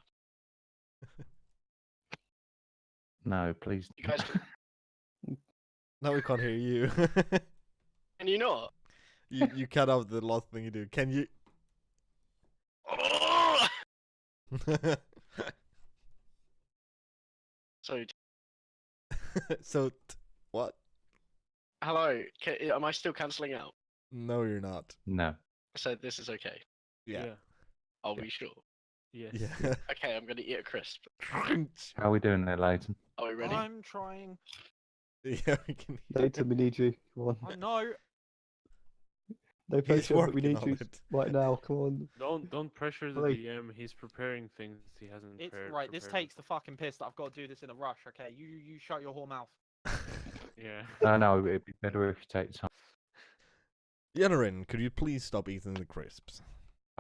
No, please. You guys Now we can't hear you. can you not? you cut out the last thing you do. Can you? Oh! So, So what? hello. Am I still cancelling out? No, you're not. No. So this is okay. Yeah. Are we sure? Yes. Yeah. Okay, I'm gonna eat a crisp. How are we doing there, Leighton? Are we ready? I'm trying. Yeah, we can. Nathan, we need you. Come on. I know. No He's pressure, but we working need on you it. right now. Come on. Don't pressure the Oi. DM. He's preparing things he hasn't It's prepared. right. This prepared takes the fucking piss that I've got to do this in a rush. Okay, you shut your whole mouth. Yeah. No, it'd be better if you take time. Yanarin, could you please stop eating the crisps?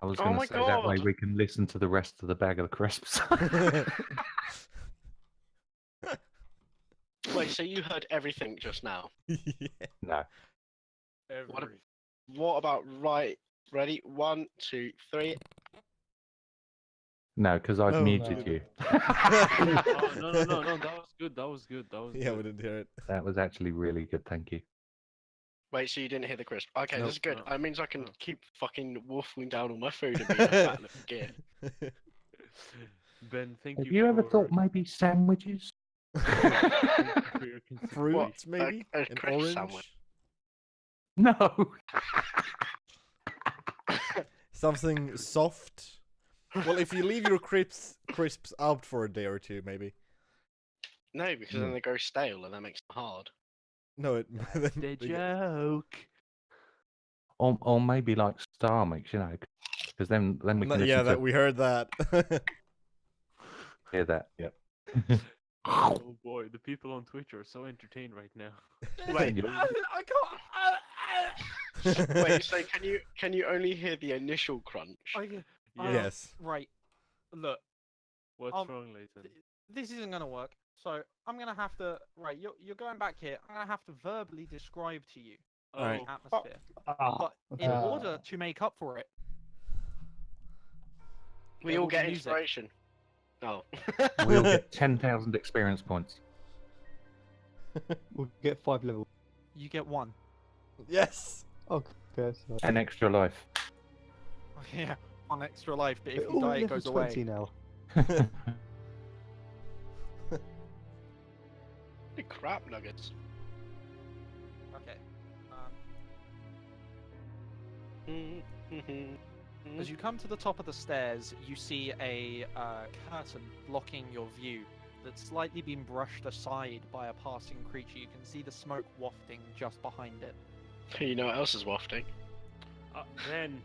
I was Oh going my to say that way God. we can listen to the rest of the bag of the crisps. Wait, so you heard everything just now? Yeah. No. Every... What about right? Ready? 1, 2, 3. No, because I've No, muted no. you. Oh, no. That was good. That was good. That was Yeah, good. we didn't hear it. That was actually really good, thank you. Wait, so you didn't hear the crisp? Okay, Nope. this is good. No. That means I can No. keep fucking wolfing down on my food and being a fat little git. Ben, thank Have you. you ever for- thought maybe sandwiches? thank you for your Fruit, consideration. maybe? a An crisp orange? sandwich. No. Something soft? Well, if you leave your crisps out for a day or two, maybe. No, because then they go stale and that makes it hard. No, it. then The they get- joke. Or maybe like Star Mix, you know, because then we No, can yeah, listen that to we heard that. hear that. Yep. Oh boy, the people on Twitch are so entertained right now. Wait, I can't. wait. So can you only hear the initial crunch? Yeah. Yes. Right. Look, What's Um, wrong, Leighton? this isn't gonna work. So I'm gonna have to. Right, you're going back here. I'm gonna have to verbally describe to you Alright. atmosphere. Ah, But in okay. order to make up for it, We there all will be get music. inspiration. Oh. We'll get 10,000 experience points. we'll get 5 levels. You get 1. Yes. Okay, so An extra life. Yeah, 1 extra life, but if we're you all die, it level goes 20 away. now. The crap nuggets. Okay. As you come to the top of the stairs, you see a curtain blocking your view that's slightly been brushed aside by a passing creature. You can see the smoke wafting just behind it. You know what else is wafting? Then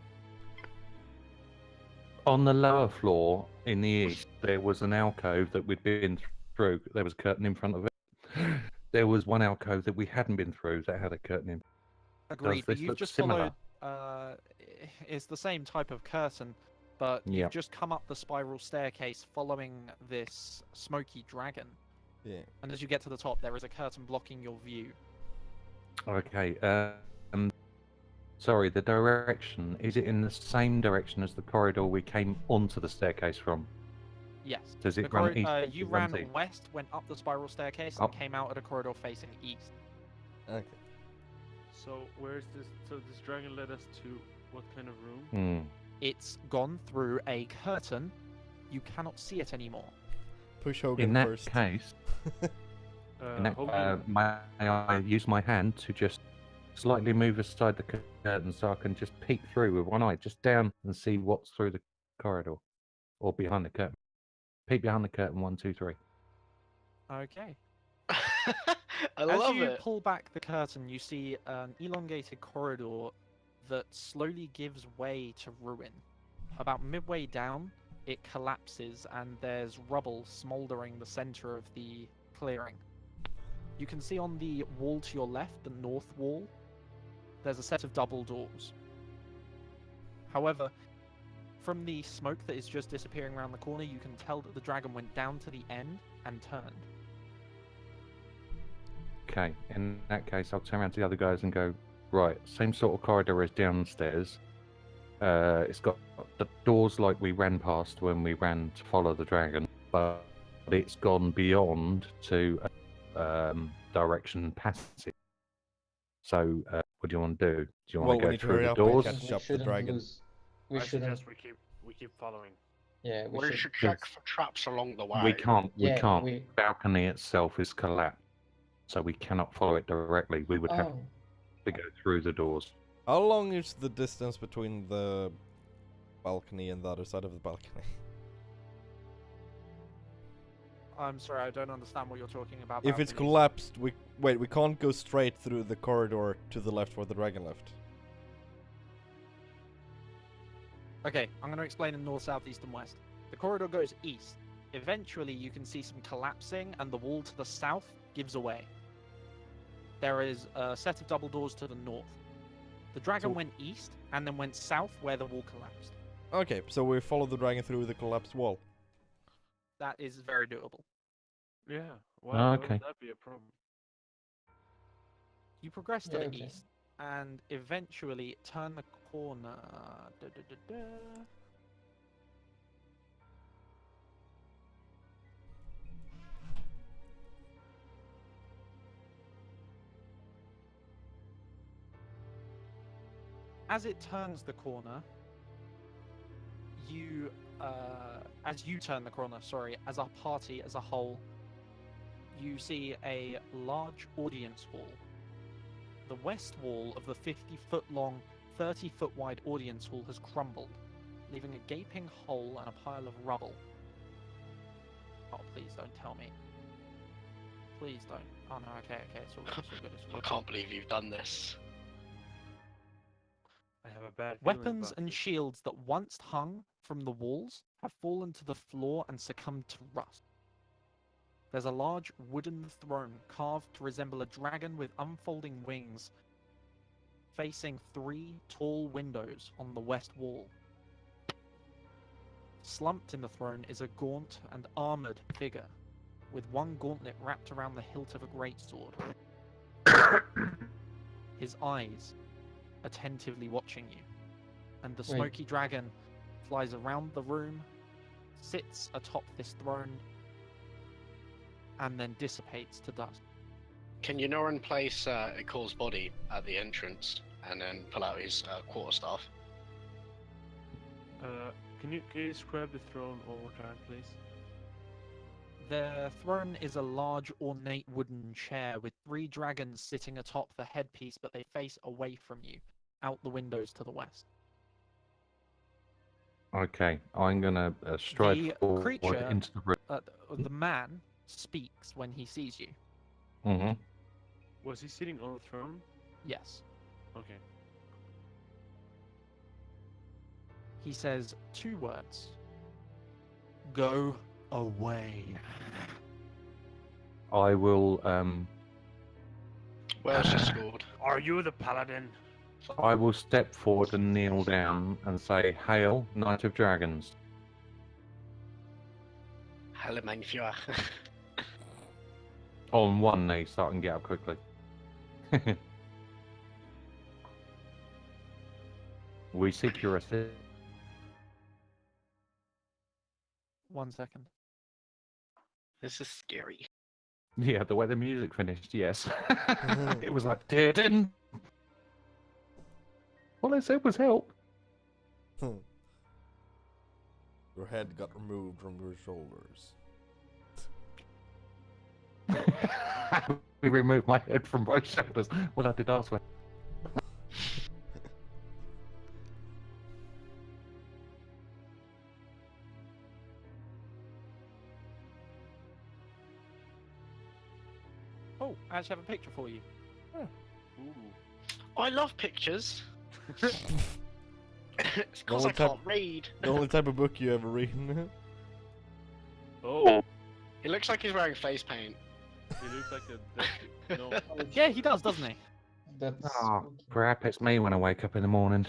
On the lower floor in the east, there was an alcove that we'd been through. There was a curtain in front of it. There was one alcove that we hadn't been through that had a curtain in. Agreed, but this you've look just similar? followed. It's the same type of curtain, but you've Yep. just come up the spiral staircase following this smoky dragon. Yeah. And as you get to the top, there is a curtain blocking your view. Okay. Sorry, the direction, is it in the same direction as the corridor we came onto the staircase from? Yes. Does The it run east? you It runs ran east. west, went up the spiral staircase, Up. and came out at a corridor facing east. Okay. so where's this? So this dragon led us to what kind of room? Hmm. It's gone through a curtain. You cannot see it anymore. Push Hogan In that first. case, Hogan, may I use my hand to just slightly move aside the curtain so I can just peek through with one eye, just down and see what's through the corridor or behind the curtain. Peek behind the curtain, 1, 2, 3. Okay. I As love you it. pull back the curtain, you see an elongated corridor that slowly gives way to ruin. About midway down, it collapses and there's rubble smoldering the center of the clearing. You can see on the wall to your left, the north wall, there's a set of double doors. However, from the smoke that is just disappearing around the corner, you can tell that the dragon went down to the end and turned. Okay, in that case, I'll turn around to the other guys and go, right, same sort of corridor as downstairs. It's got the doors like we ran past when we ran to follow the dragon, but it's gone beyond to direction passage. So, what do you want to do? Do you Well, want we to go need to through hurry the up and doors? catch We up the shouldn't dragon. lose. We I shouldn't. suggest we keep following. Yeah, we We should. should check for traps along the way. We can't. We Yeah, can't. we. Balcony itself is collapsed, so we cannot follow it directly. We would have Oh, to go through the doors. How long is the distance between the balcony and the other side of the balcony? I'm sorry, I don't understand what you're talking about. If it's balconies. collapsed, we can't go straight through the corridor to the left where the dragon left. Okay, I'm going to explain in north, south, east, and west. The corridor goes east. Eventually, you can see some collapsing, and the wall to the south gives away. There is a set of double doors to the north. The dragon So- went east, and then went south where the wall collapsed. Okay, so we follow the dragon through the collapsed wall. That is very doable. Yeah. Why Okay. would that be a problem? You progress to Yeah, the okay. east, and eventually turn the corner. Da, da, da, da. As it turns the corner, as you turn the corner, sorry, as a party as a whole, you see a large audience hall. The west wall of the 50-foot long, 30-foot wide audience hall has crumbled, leaving a gaping hole and a pile of rubble. Oh, please don't tell me. Please don't. Oh no, okay, it's all good, it's all good, it's all I good. can't believe you've done this. I have a bad feeling Weapons about and this. shields that once hung from the walls have fallen to the floor and succumbed to rust. There's a large wooden throne carved to resemble a dragon with unfolding wings, facing 3 tall windows on the west wall. Slumped in the throne is a gaunt and armored figure, with one gauntlet wrapped around the hilt of a greatsword. his eyes attentively watching you. And the Wait. smoky dragon flies around the room, sits atop this throne, and then dissipates to dust. Can Unoran place Ikor's body at the entrance and then pull out his quarterstaff? Can you describe the throne one more time, please? The throne is a large, ornate wooden chair with 3 dragons sitting atop the headpiece, but they face away from you, out the windows to the west. Okay, I'm gonna stride The forward creature- into the room. The man speaks when he sees you. Hmm. Was he sitting on the throne? Yes. Okay. He says 2 words. Go away. I will. Where's your sword? Are you the paladin? I will step forward and kneel down and say, "Hail, Knight of Dragons." Hello, Mangfjord. On one knee, so I can get up quickly. We seek your assistance. 1 second. This is scary. Yeah, the way the music finished, yes. It was like, didn't. All I said was help. Your head got removed from your shoulders. We removed my head from both shoulders. Well, I did ask when. Oh, I actually have a picture for you. Ooh. I love pictures. It's because Well, I can't read. The only type of book you ever read. Oh, He looks like he's wearing face paint. he looks like a no. Yeah, he does, doesn't he? That's Oh, spooky. perhaps it's me when I wake up in the morning.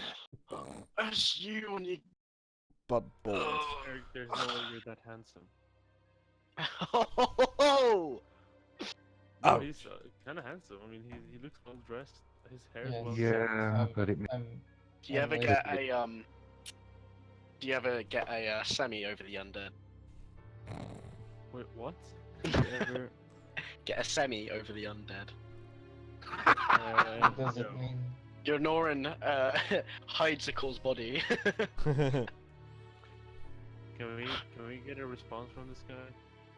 That's you on your. But bold. There's no way you're that handsome. Oh! No, Ouch. he's kind of handsome. I mean, he looks well dressed. His hair is Yes. well Yeah, I'm- but it. I'm Do you ever I'm get lazy. a Do you ever get a semi over the undead? Wait, what? Did you ever? Get a semi over the undead. What does it no. mean? Your Norin hides Ikor's body. Can we get a response from this guy,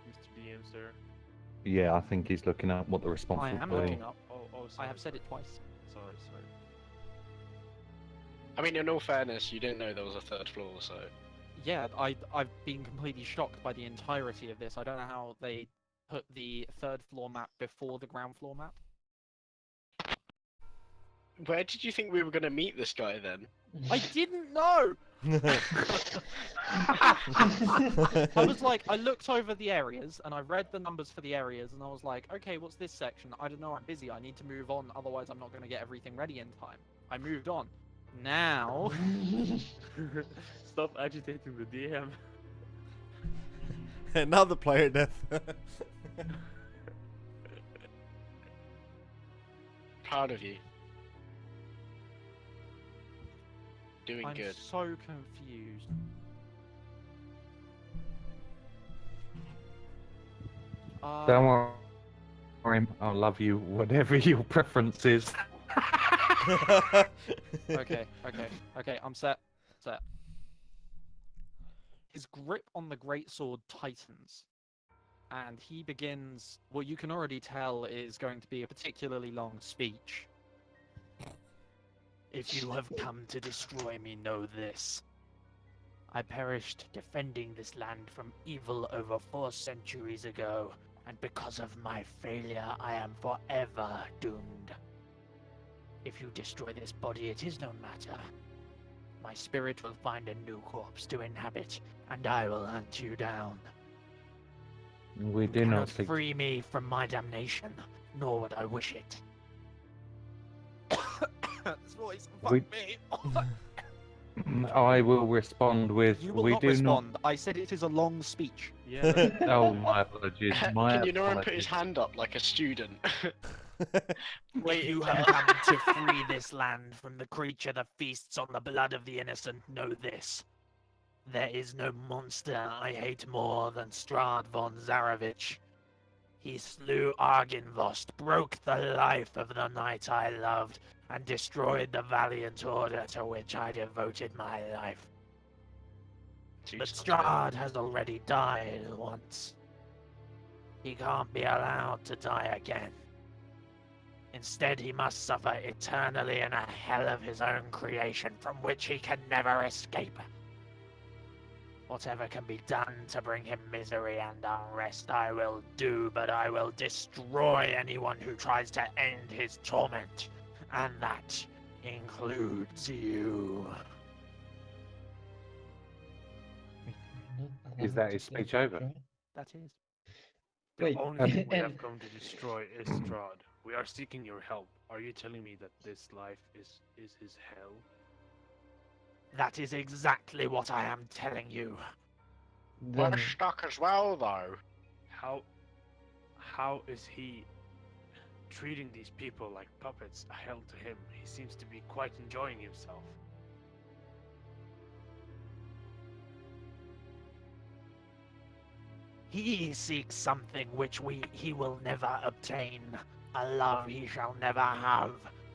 Mr. DM, sir? Yeah, I think he's looking up what the response I will am be. looking up. Oh, I sorry. have said it twice. Sorry. I mean, in all fairness, you didn't know there was a 3rd floor, so. Yeah, I've been completely shocked by the entirety of this. I don't know how they put the 3rd floor map before the ground floor map. Where did you think we were going to meet this guy then? I didn't know! I was like, I looked over the areas and I read the numbers for the areas and I was like, okay, what's this section? I don't know, I'm busy. I need to move on, otherwise I'm not going to get everything ready in time. I moved on. Now, Stop agitating the DM. Another player death. Proud of you. Doing I'm good. so confused. Don't worry, I'll love you, whatever your preference is. Okay, I'm set. His grip on the greatsword tightens, and he begins what you can already tell is going to be a particularly long speech. If you have come to destroy me, know this. I perished defending this land from evil over 4 centuries ago, and because of my failure, I am forever doomed. If you destroy this body, it is no matter. My spirit will find a new corpse to inhabit, and I will hunt you down. We You do cannot not seek. free me from my damnation, nor would I wish it. This voice, fuck We- me. I will respond with. You will We not do respond. I said it is a long speech. Yeah. not. Oh, my apologies. My Can you know him put his apologies. hand up like a student? Wait, If you have come to free this land from the creature that feasts on the blood of the innocent, know this. There is no monster I hate more than Strahd von Zarovich. He slew Argynvost, broke the life of the knight I loved, and destroyed the valiant order to which I devoted my life. But Strahd has already died once. He can't be allowed to die again. Instead, he must suffer eternally in a hell of his own creation from which he can never escape. Whatever can be done to bring him misery and unrest, I will do, but I will destroy anyone who tries to end his torment. And that includes you. Wait, we're not Is allowed that to his kill speech over? Strahd? That is. The Wait, only thing we have and come to destroy is Strahd. We are seeking your help. Are you telling me that this life is his hell? That is exactly what I am telling you. We're then stuck as well, though. How is he treating these people like puppets? A hell to him. He seems to be quite enjoying himself. He seeks something which he will never obtain, a love he shall never have,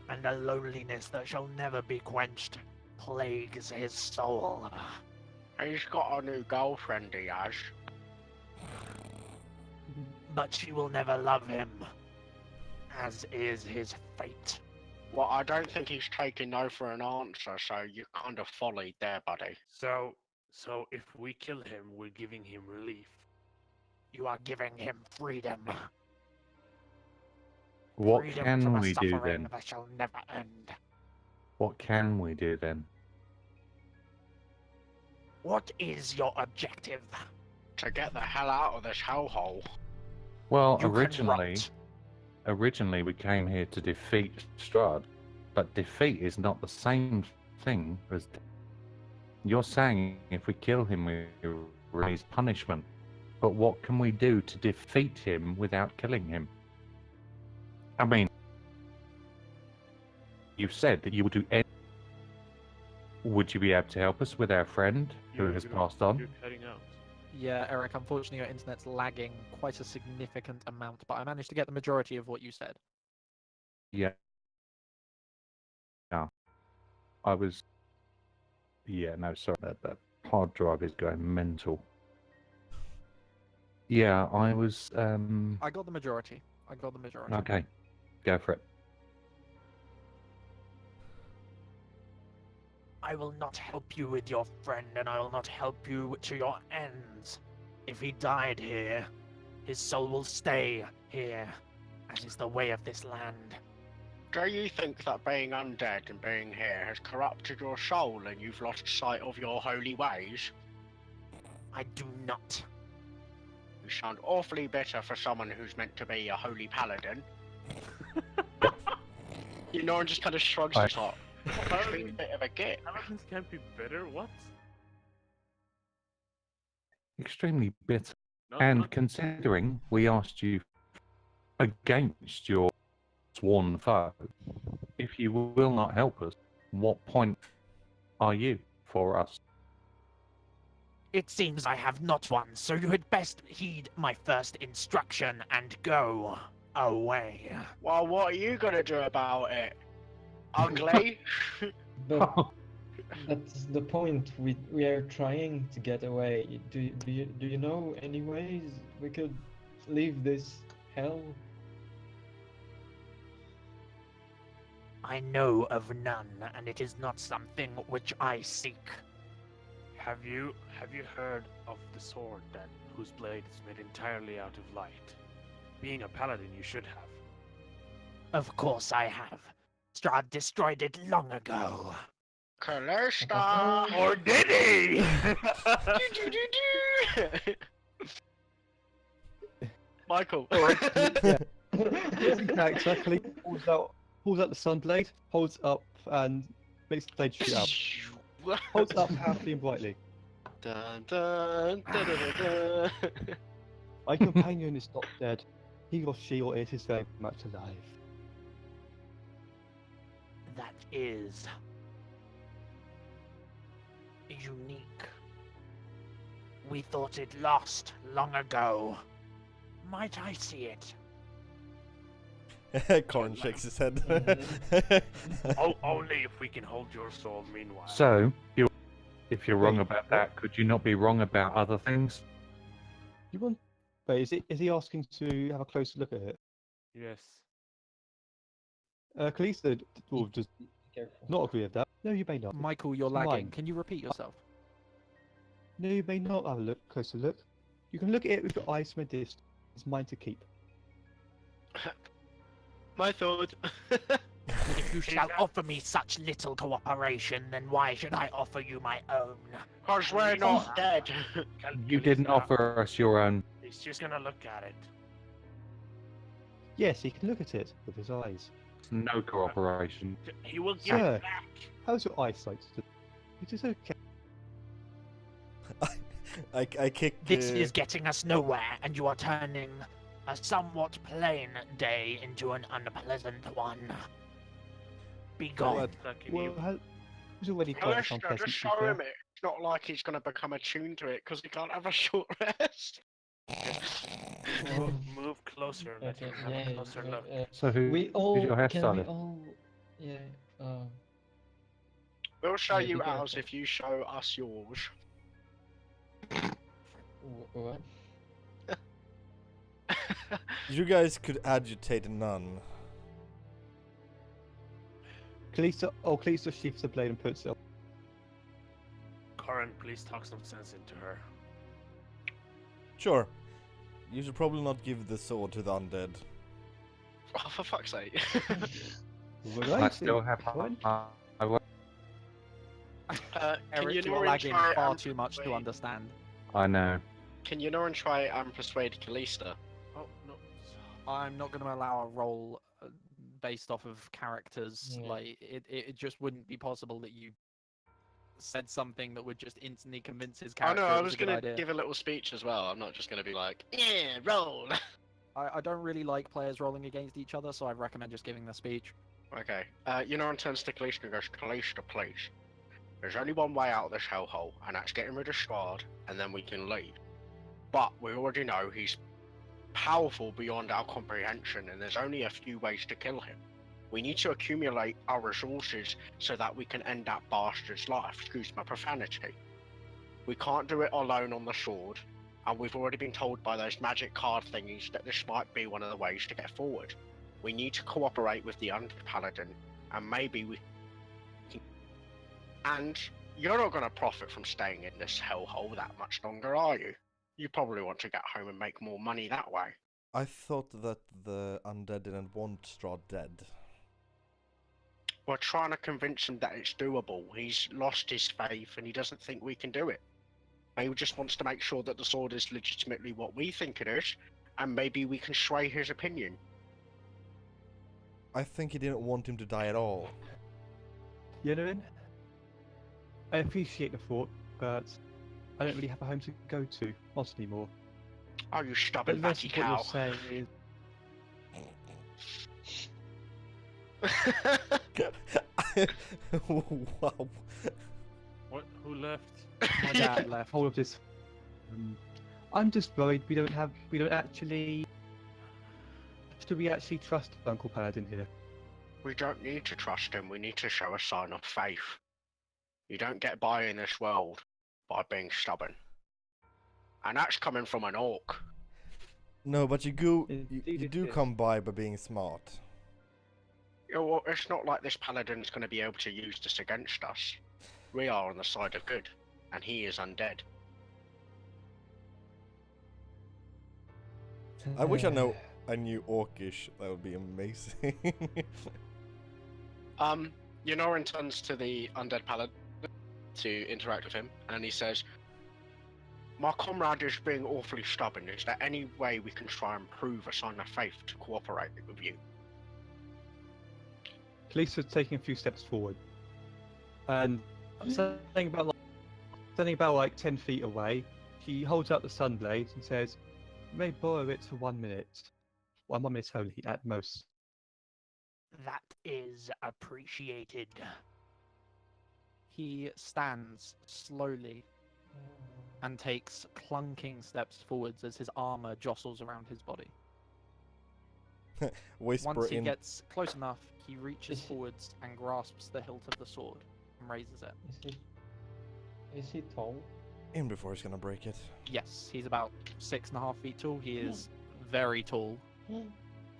and a loneliness that shall never be quenched, plagues his soul. He's got a new girlfriend, he has. But she will never love him, as is his fate. Well, I don't think he's taking no for an answer, so you kind of follied there, buddy. So if we kill him, we're giving him relief. You are giving him freedom. What Freedom can from a we do suffering then? that shall never end. What can we do then? What is your objective? To get the hell out of this hellhole. Well, You can rot. originally we came here to defeat Strahd, but defeat is not the same thing as. You're saying if we kill him, we raise punishment. But what can we do to defeat him without killing him? I mean, you've said that you would do anything. Would you be able to help us with our friend who has passed on? You're cutting out. Yeah, Eric, unfortunately your internet's lagging quite a significant amount, but I managed to get the majority of what you said. Yeah. Yeah. I was. Yeah, no, sorry. That hard drive is going mental. Yeah, I was. I got the majority. Okay, go for it. I will not help you with your friend, and I will not help you to your ends. If he died here, his soul will stay here, as is the way of this land. Do you think that being undead and being here has corrupted your soul and you've lost sight of your holy ways? I do not. You sound awfully bitter for someone who's meant to be a holy paladin. You know, and just kind of shrugs his heart. He's been a bit of a git. Paladins can't be better. What? Extremely bitter. Not, And not- considering we asked you against your sworn foe, if you will not help us, what point are you for us? It seems I have not one, so you had best heed my first instruction and go away. Well, what are you gonna do about it? Ugly? but that's the point. We are trying to get away. Do you know any ways we could leave this hell? I know of none, and it is not something which I seek. Have you heard of the sword that whose blade is made entirely out of light? Being a paladin, you should have. Of course I have. Strahd destroyed it long ago. Callista! Or did he? Michael. Here's a character, actually pulls out the sunblade, holds up and makes the blade shoot out. Holds up powerfully and brightly. Dun, dun, dun, dun, dun, dun. My companion is not dead. He or she or it is very much alive. that is unique. We thought it lost long ago. Might I see it? Corn shakes his head. Oh, only if we can hold your soul meanwhile. So, if you're wrong Wait, about what? that, could you not be wrong about other things? You want? Wait, is he asking to have a closer look at it? Yes. Kalista will just Be careful. not agree with that. No, you may not. Michael, you're It's lagging. mine. Can you repeat yourself? No, you may not have a closer look. You can look at it with your eyes from a distance. It's mine to keep. My thought. If you shall offer me such little cooperation, then why should I offer you my own? Cause we're not dead. You didn't offer us your own. He's just gonna look at it. Yes, he can look at it with his eyes. No cooperation. He will give Sir. it back. How's your eyesight? It is okay. I kick. This is getting us nowhere, and you are turning a somewhat plain day into an unpleasant one. Be gone. Sucking Well, you. he's already quite Calista, unpleasant. just to be show fair. him it. It's not like he's gonna become attuned to it because he can't have a short rest. Move closer. Let Okay, him have yeah, a closer look. So who? we all your can we hairstylist? all yeah We'll show Yeah, you be ours careful. if you show us yours. what? You guys could agitate none. Kalista shifts the blade and puts it up. Corin, please talk some sense into her. Sure. You should probably not give the sword to the undead. Oh, for fuck's sake. Right, I still have. fine. Eric, Can you you're lagging far too much to understand. I know. Can you and try and persuade Kalista? Oh no. I'm not going to allow a roll based off of characters. Yeah. Like it just wouldn't be possible that you said something that would just instantly convince his I character. know, it I was was a good gonna idea. give a little speech as well. I'm not just gonna be like, yeah, roll. I don't really like players rolling against each other, so I recommend just giving the speech. Okay. Turns to Kalista and goes, Kalista, please. There's only one way out of this hellhole, and that's getting rid of Strahd, and then we can leave. But we already know he's powerful beyond our comprehension, and there's only a few ways to kill him. We need to accumulate our resources so that we can end that bastard's life. Excuse my profanity. We can't do it alone on the sword, and we've already been told by those magic card thingies that this might be one of the ways to get forward. We need to cooperate with the Paladin, and maybe we can... And you're not going to profit from staying in this hellhole that much longer, are you? You probably want to get home and make more money that way. I thought that the undead didn't want Strahd dead. We're trying to convince him that it's doable. He's lost his faith and he doesn't think we can do it. He just wants to make sure that the sword is legitimately what we think it is, and maybe we can sway his opinion. I think he didn't want him to die at all. I appreciate the thought, but I don't really have a home to go to, not anymore. Oh, you But stubborn most batty of what cow. you're saying is Wow. What? Who left? My dad left. whole of this. I'm just worried we don't actually. Do we actually trust Uncle Paladin here? We don't need to trust him, we need to show a sign of faith. You don't get by in this world by being stubborn. And that's coming from an orc. No, but you Indeed you it do is. come by being smart. Well, it's not like this paladin's going to be able to use this against us. We are on the side of good, and he is undead. I wish I knew Orcish. That would be amazing. Yonoran turns to the undead paladin to interact with him, and he says, my comrade is being awfully stubborn. Is there any way we can try and prove a sign of faith to cooperate with you? Kalisa's taking a few steps forward, and standing about like 10 feet away, she holds out the sunblade and says, "You may borrow it for 1 minute. Well, 1 minute only at most." That is appreciated. He stands slowly and takes clunking steps forwards as his armor jostles around his body. Whisper Once he in. gets close enough, he reaches Is he- forwards and grasps the hilt of the sword and raises it. Is he tall? In before he's gonna break it. Yes, he's about 6.5 feet tall. He is very tall.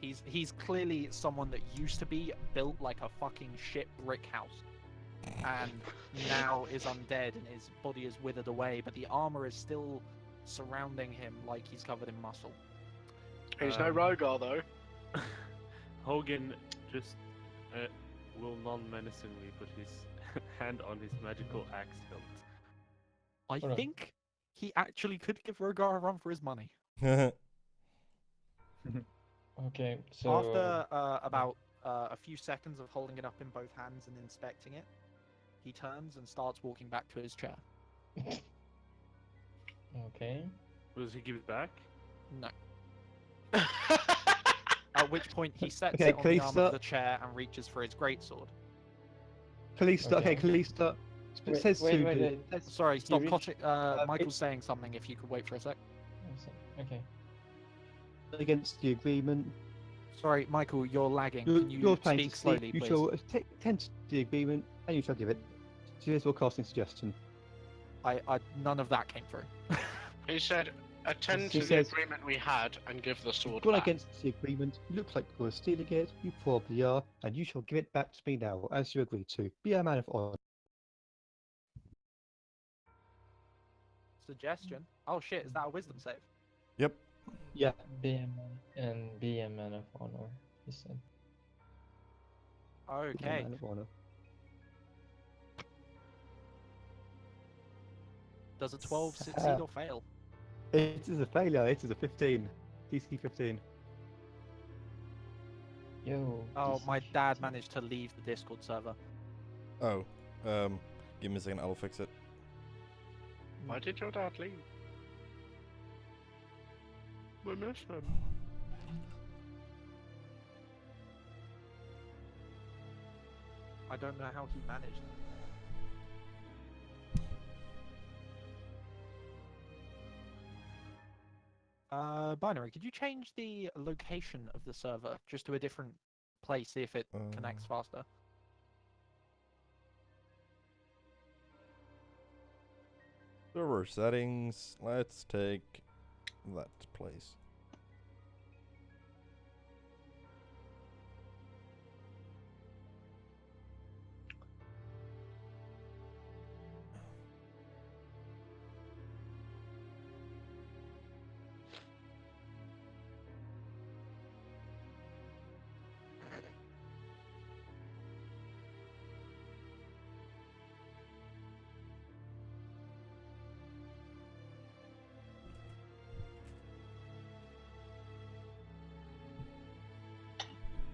He's clearly someone that used to be built like a fucking shit brick house, and now is undead and his body is withered away, but the armor is still surrounding him like he's covered in muscle. He's no Rogar though. Hogan just will non-menacingly put his hand on his magical axe hilt. I Hold on. think he actually could give Rogar a run for his money. Okay, so After about a few seconds of holding it up in both hands and inspecting it, he turns and starts walking back to his chair. okay. Does he give it back? No. At which point he sets Okay, it on the arm of Kalista. the chair and reaches for his greatsword. Kalista, okay, Okay. Kalista. It Wait, says wait, to wait, do- wait. says- Sorry, stop. reach- Michael's saying something. If you could wait for a sec. Okay. against the agreement. Sorry, Michael, you're lagging. Your Can you your plan speak to slowly, speak. You please? shall attend to the agreement, and you shall give it. Here's your casting suggestion. None of that came through. He said, attend He to the says- agreement we had and give the sword Gone back. against the agreement. You look like you're stealing it. You probably are, and you shall give it back to me now, as you agreed to. Be a man of honor. Suggestion. Oh shit, is that a wisdom save? Yep. Yeah. Be a man and be a man of honor, he said. Be a Okay. man of honor. Does a 12 succeed or fail? It is a failure. It is a 15. DC 15. Yo. Oh, DC my dad 15. managed to leave the Discord server. Oh. Give me a second. I'll fix it. Why did your dad leave? We miss him. I don't know how he managed. Binary, could you change the location of the server just to a different place, see if it connects faster? Server settings. Let's take that place.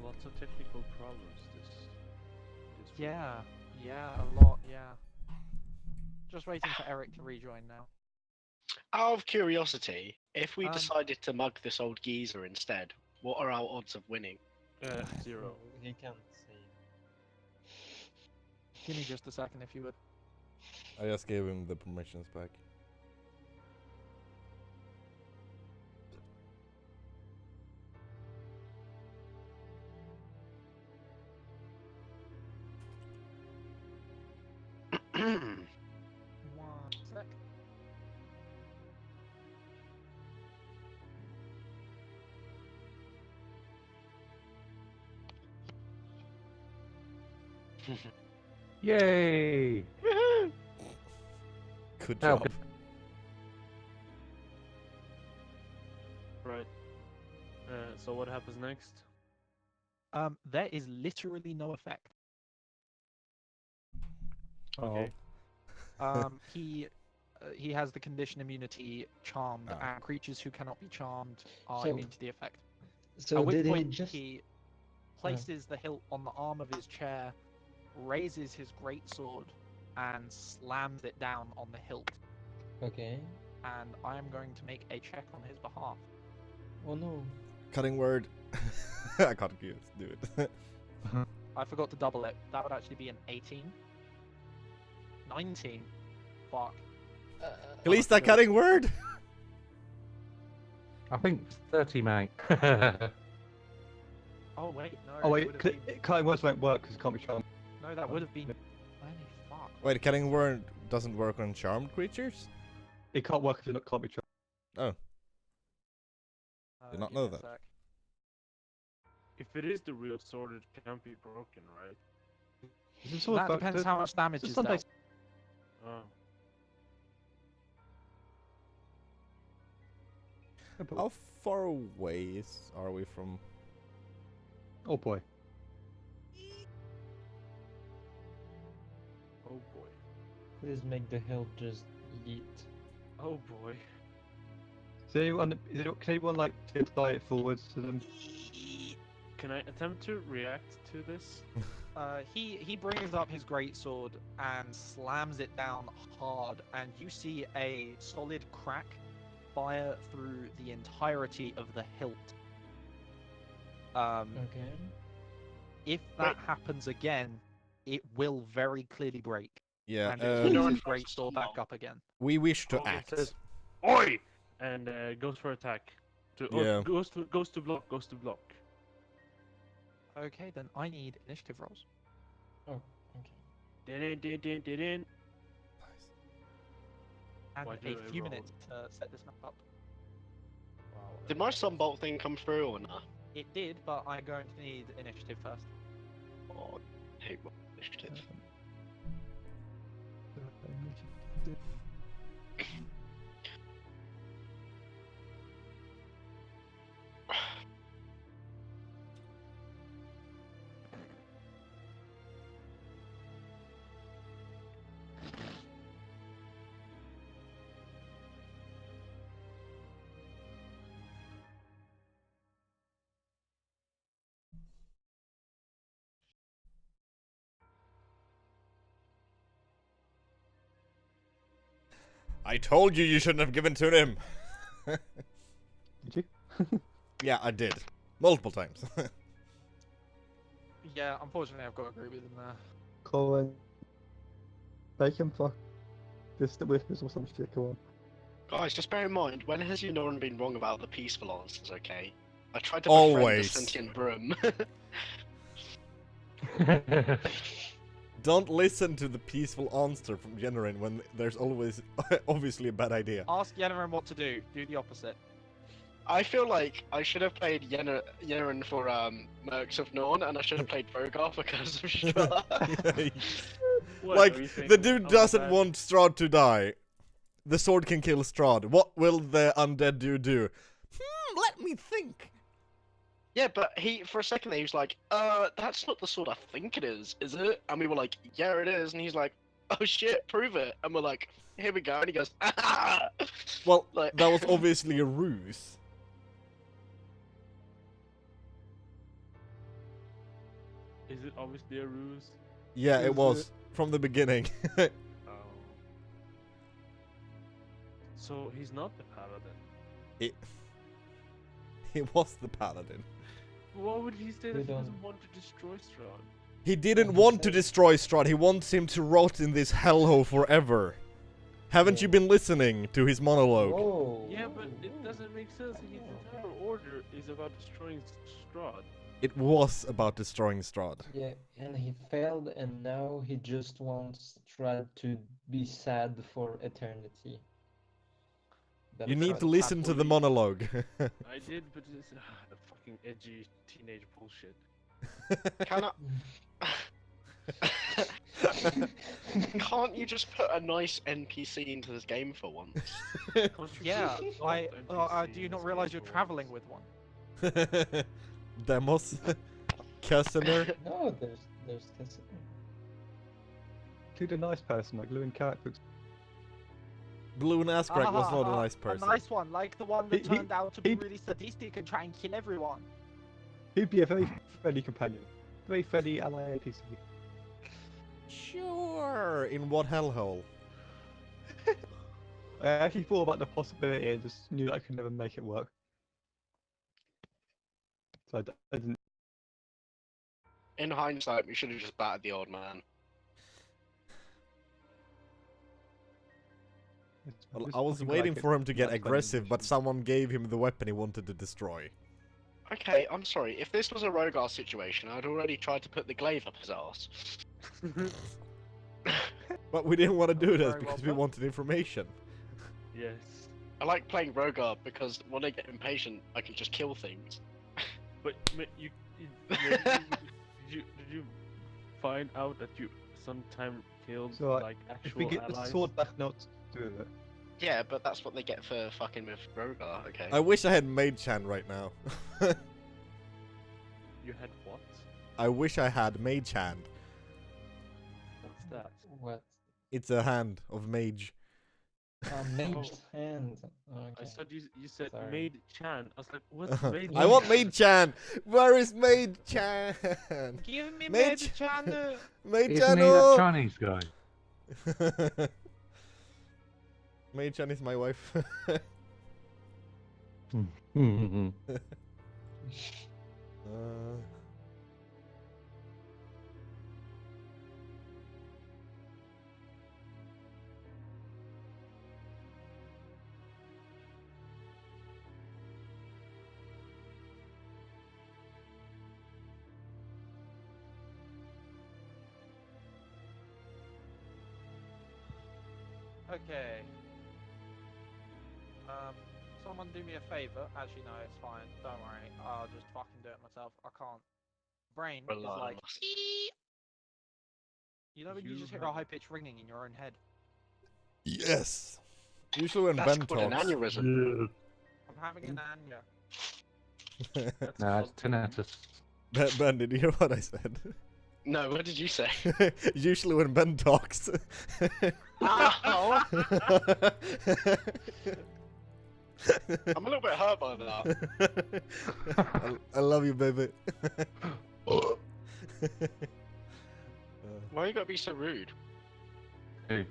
Lots of technical problems this week. Yeah, a lot, yeah. Just waiting for Eric to rejoin now. Out of curiosity, if we Um, decided to mug this old geezer instead, what are our odds of winning? 0. He can't see. Give me just a second if you would. I just gave him the permissions back. One sec. Yay! Good How job. good. Right. So what happens next? There is literally no effect. Okay. He has the condition immunity charmed, Oh. and creatures who cannot be charmed are So- immune to the effect. So At which did he point just? he places the hilt on the arm of his chair, raises his greatsword, and slams it down on the hilt. Okay. And I am going to make a check on his behalf. Oh no. Cutting word. I can't do it. I forgot to double it. That would actually be an 18. 19. Fuck. At least that cutting word. I think 30, mate. Oh wait, no. Oh it wait, would have been... cutting words won't work because it can't be charmed. No, that would have been... Holy fuck. Wait, cutting word doesn't work on charmed creatures? It can't work if it can't be charmed. Oh, did not give me know a that. sec. If it is the real sword, it can't be broken, right? Is it sort That of depends how much damage is Sunday. dealt. Oh. How far away are we from? Oh boy. Oh boy. Please make the hill just yeet. Oh boy. Can anyone like fly it forwards to them? Can I attempt to react to this? He brings up his greatsword and slams it down hard, and you see a solid crack fire through the entirety of the hilt. Okay. If that happens again, it will very clearly break. Yeah, And it pulls his greatsword back up again. we wish to Colin act. says, "Oi!" and goes for attack. Yeah. Goes to block. Goes to block. Okay, then I need initiative rolls. Oh, okay. Din-din-din-din-din-din. And Why do a I few roll? minutes to set this map up. Did my sunbolt thing come through or not? It did, but I'm going to need initiative first. Oh, I hate my initiative. I told you shouldn't have given to him. Did you? Yeah, I did. Multiple times. Yeah, unfortunately, I've got to agree with him there. Colin. Make him fuck. This with us or some shit, go on. Guys, just bear in mind, when has Unoran been wrong about the peaceful answers, okay? I tried to Always. befriend the sentient broom. Don't listen to the peaceful answer from Generin when there's always obviously a bad idea. Ask Yennerin what to do. Do the opposite. I feel like I should have played Yennerin for Mercs of Norn, and I should have played Vrogar for Curse of Strahd. What, Like, are you the thinking dude about doesn't that? want Strahd to die. The sword can kill Strahd. What will the undead dude do? Let me think. Yeah, but he, for a second there, he was like, that's not the sword I think it is it? And we were like, yeah, it is. And he's like, oh shit, prove it. And we're like, here we go. And he goes, ah! Well, Like- that was obviously a ruse. Is it obviously a ruse? Yeah, Is it was from the beginning. Oh. So he's not the paladin. He was the paladin. Why would he say that he don't- doesn't want to destroy Strahd? He didn't he want to said- destroy Strahd. He wants him to rot in this hellhole forever. Haven't you Yeah. been listening to his monologue? Whoa. Yeah, but it doesn't make sense. His entire order is about destroying Strahd. It was about destroying Strahd. Yeah, and he failed, and now he just wants Strahd to be sad for eternity. You That's need what- to listen to the Happily. monologue. I did, but it's the fucking edgy teenage bullshit. Can Can't you just put a nice NPC into this game for once? Can't you Yeah, just I. stop NPC Do you in not this realize game you're for traveling once? with one? Demos. Casimir. No, there's Casimir. Include a nice person like Lewin character. Blue and Askrag was not a Ah, nice person. A nice one, like the one that He- turned out to be he- really sadistic and try and kill everyone. He'd be a very friendly companion. Very friendly ally NPC. Sure. In what hellhole? I actually thought about the possibility and just knew that I could never make it work. So I didn't. In hindsight, we should have just battered the old man. Well, Just I was fucking waiting like it. for him to get That's funny aggressive, but animation. someone gave him the weapon he wanted to destroy. Okay, I'm sorry. If this was a Rogar situation, I'd already tried to put the glaive up his ass. But we didn't want to do this Very well because we put. wanted information. Yes. I like playing Rogar because when I get impatient, I can just kill things. But did you find out that you sometimes killed So, like If we actual get the allies? sword back, not do it. Yeah, but that's what they get for fucking with Rogar, okay? I wish I had Mage Hand right now. You had what? I wish I had Mage Hand. What's that? What? It's a hand of mage. Mage's hand. I Okay. said you said Sorry. Maid Chan. I was like, what's Maid I want Chan? Mage Chan. Where is Mage Chan? Give me Mage- Chan. Mage Isn't Chan. he that Chinese guy? Mage Chan is my wife. Okay. Someone do me a favor. Actually, no, it's fine. Don't worry. I'll just fucking do it myself. I can't. Brain is Rely on like. us. "Ee." You know when you You just hear a have- high pitched ringing in your own head? Yes. Usually when That's Ben called an talks. aneurysm. I'm having an anya. That's No, it's called- tinnitus. Ben, did you hear what I said? No, what did you say? Usually when Ben talks. Ow! I'm a little bit hurt by that. I love you, baby. Why you gotta be so rude?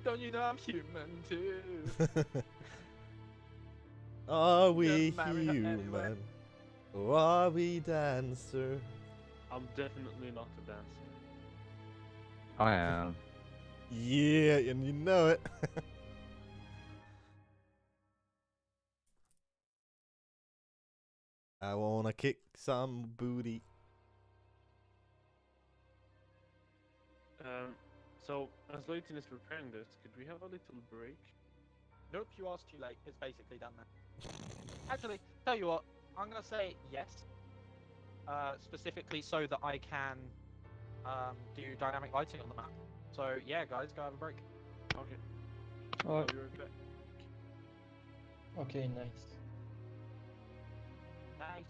Don't you know I'm human too? Are we Gonna marry her anyway. human? Or are we dancer? I'm definitely not a dancer. I am. Yeah, and you know it. I wanna kick some booty. So as Leighton is preparing this, could we have a little break? Nope, you asked too late. It's basically done now. Actually, tell you what, I'm gonna say yes. Specifically so that I can do dynamic lighting on the map. So yeah, guys, go have a break. Okay. Alright. I'll be right back. Okay, nice. Nice.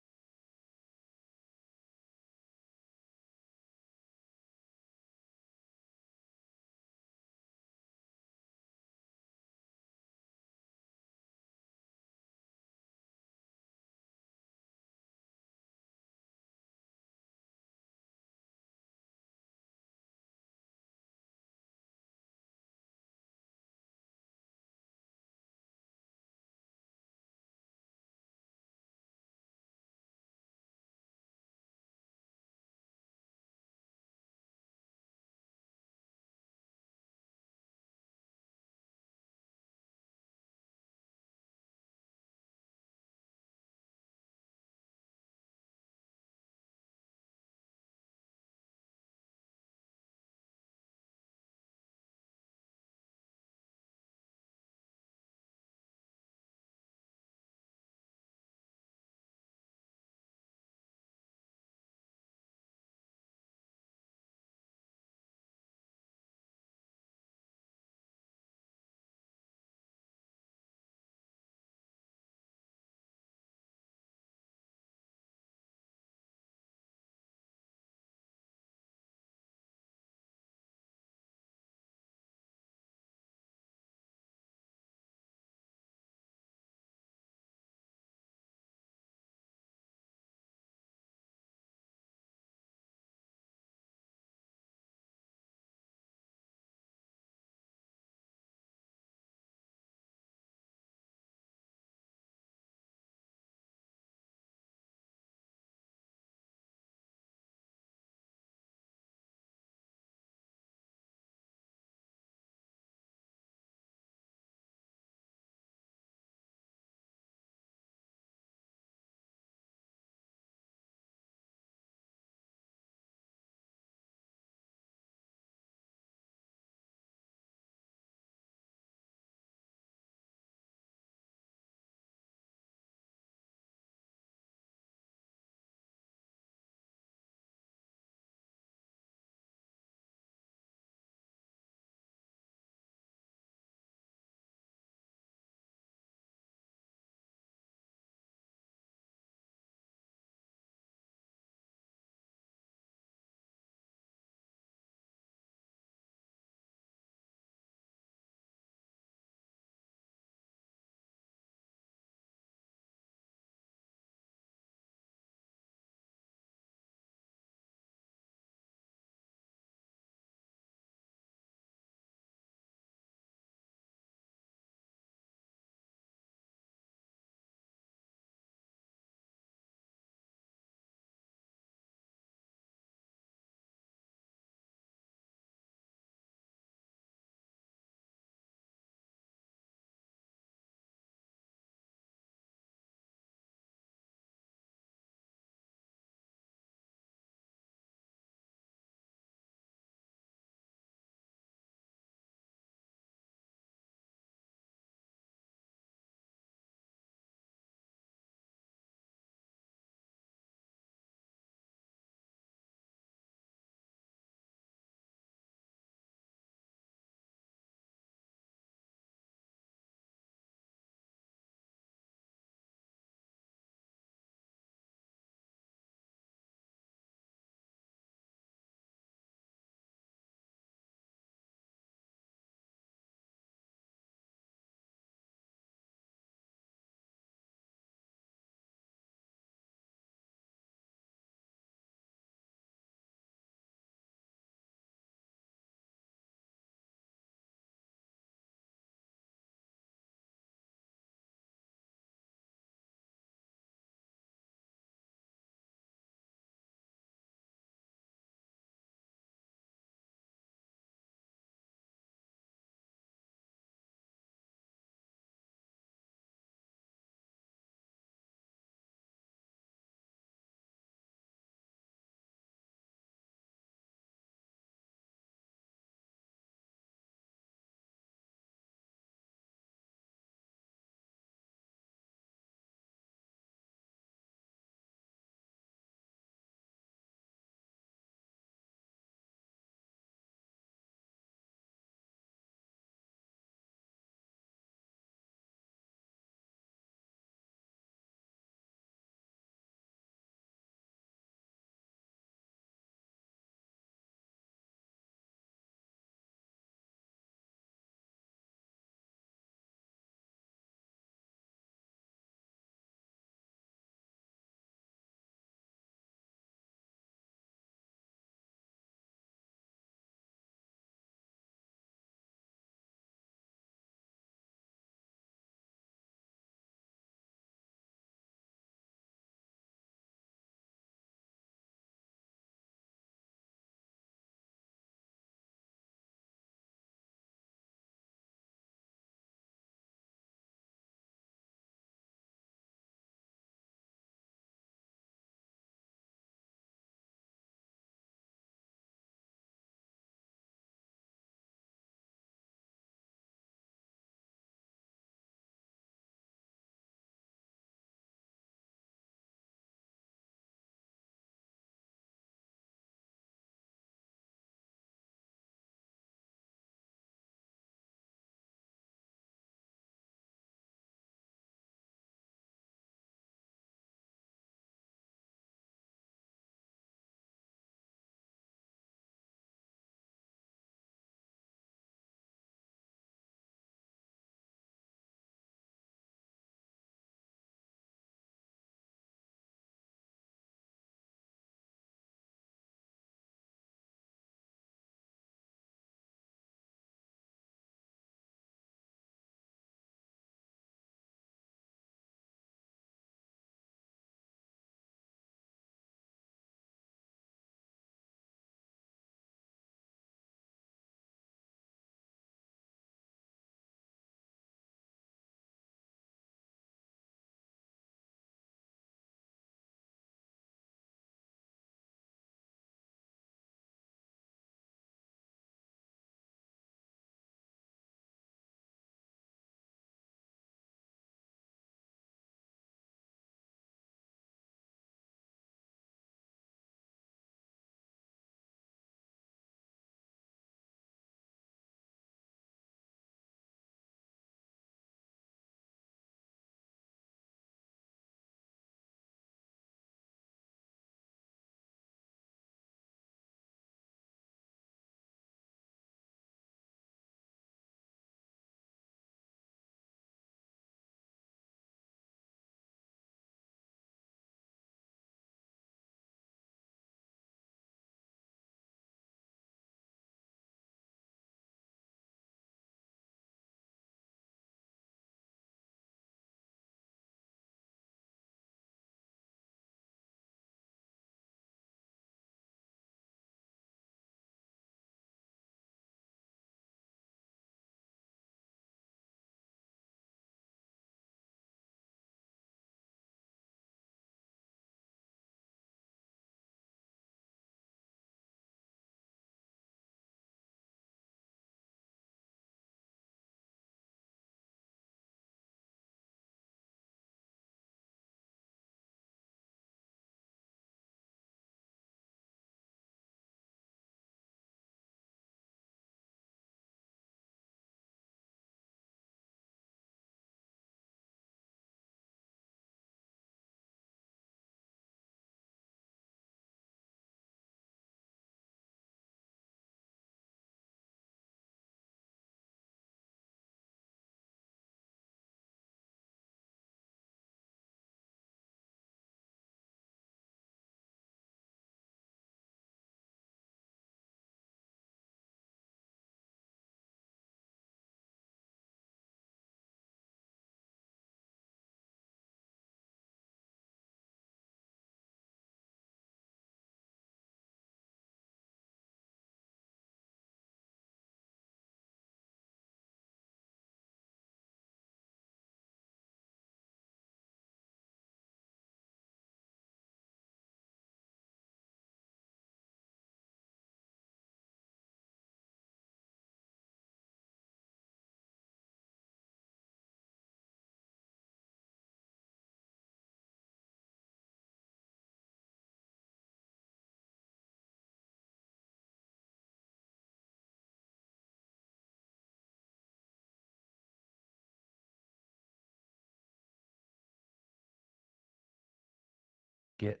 get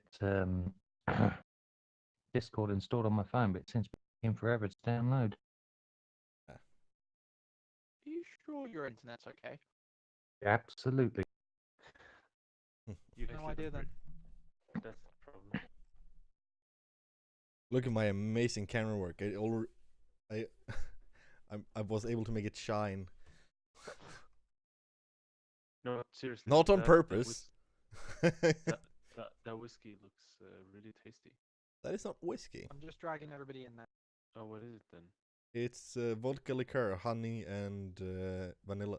Discord installed on my phone, but it seems to be taking forever to download. Are you sure your internet's okay? Absolutely. You No actually idea look then. great. That's the problem. Look at my amazing camera work. I I was able to make it shine. No, seriously. Not on that purpose. That whiskey looks really tasty. That is not whiskey. I'm just dragging everybody in there. Oh, what is it then? It's vodka liqueur, honey, and vanilla.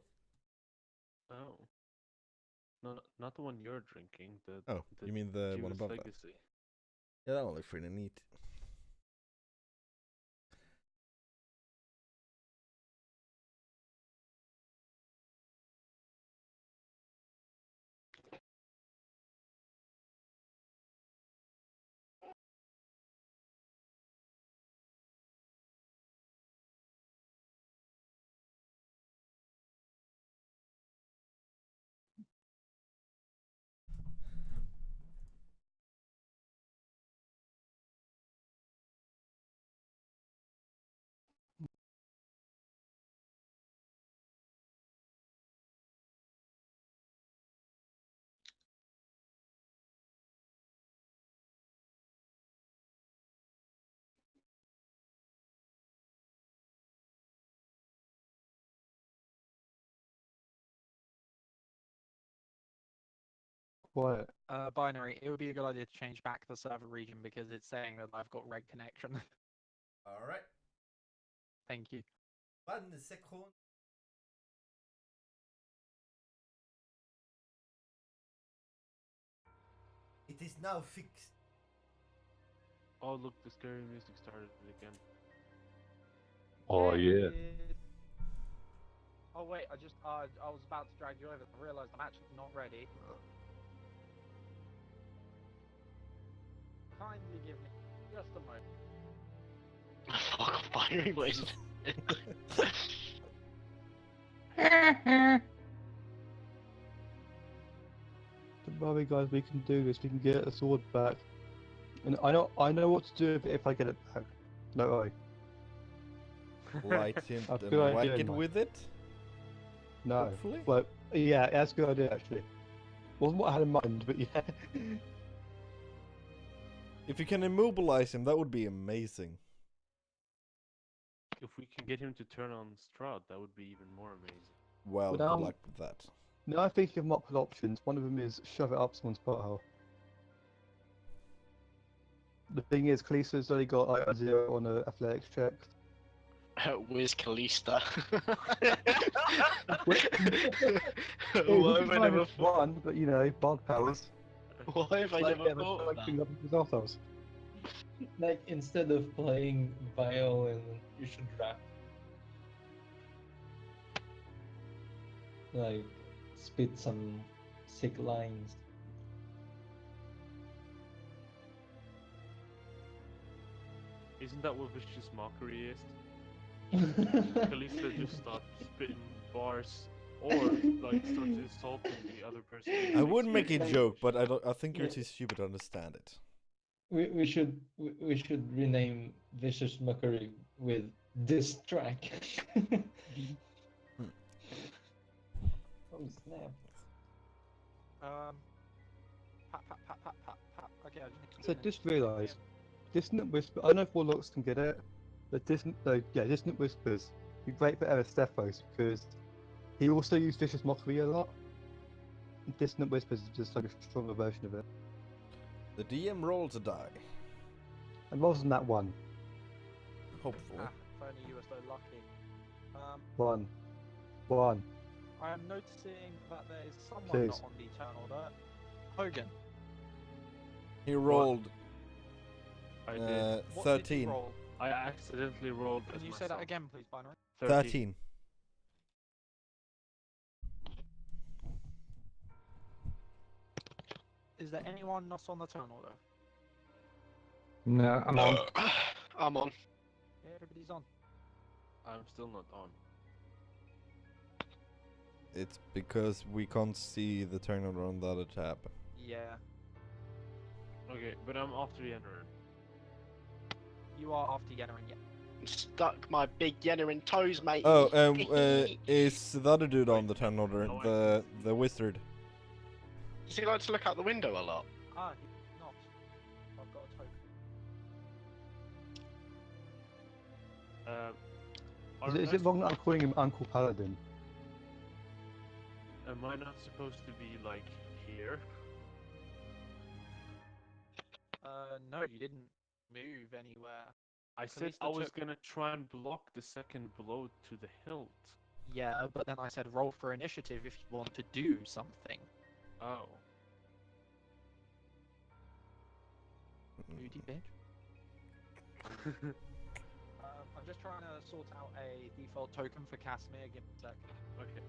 Oh. No, not the one you're drinking. Oh, you mean the one Jewish above that? Legacy. Yeah, that one looks pretty neat. Quiet. Binary, it would be a good idea to change back the server region because it's saying that I've got red connection. Alright. Thank you. 1 second. It is now fixed. Oh, look, the scary music started again. Oh yeah. Oh wait, I was about to drag you over. I realised I'm actually not ready. Kindly give me just a moment. Fuck off, Binary, what is it? Don't worry, guys. We can do this. We can get a sword back. And I know what to do if I get it back. Don't worry. Light him I've and got an whack idea in it mind. with it. No. Hopefully. But yeah, that's a good idea actually. Wasn't what I had in mind, but yeah. If you can immobilize him, that would be amazing. If we can get him to turn on Strahd, that would be even more amazing. Well, Well, good luck with that. Now I think of multiple options. One of them is shove it up someone's butthole. The thing is, Kalisa's only got like a 0 on a athletics check. Where's Kalista? It Why was have I never one, but you know, bard powers. Why have I Like, never yeah, thought like of being that? up with ourselves. Like, instead of playing violin, you should rap. Like, spit some sick lines. Isn't that what vicious mockery is? Kalista just starts spitting bars, or like starts insulting the other person. I would make a Like- joke, but I think you're Yeah. too stupid to understand it. we should rename Vicious Mockery with Diss Track. Oh snap. Pat, pat, pat, pat, pat, pat. Okay, I just need to So do an just instant realised, check Dissonant Whisper. I don't know if Warlocks can get it, but Dissonant Whispers be great for Aristephos because he also used Vicious Mockery a lot. And Dissonant Whispers is just like a stronger version of it. The DM rolls a die. And rather than that one, Hopefully. Ah, if only you were so lucky. one. I am noticing that there is someone Please. not on the turn order. Hogan. He rolled I did. What did you 13. roll? I accidentally rolled. Can as you say that myself. again, please, Binary? 13. Is there anyone not on the turn order? No, I'm on. I'm on. Yeah, everybody's on. I'm still not on. It's because we can't see the turn order on the other tab. Yeah. Okay, but I'm after Yennerin. You are after Yennerin, yeah. Stuck my big Yenner in toes, mate. Oh, is the other dude on Wait, the turn order? no, I The wizard. Does he like to look out the window a lot? Ah, he's not. I've got a token. Is it wrong that I'm calling him Uncle Paladin? Am I not supposed to be like here? No, you didn't move anywhere. I said Kalista I was took- gonna try and block the second blow to the hilt. Yeah, but then I said roll for initiative if you want to do something. Oh. Moody bitch. I'm just trying to sort out a default token for Casimir. Give me a sec. Okay.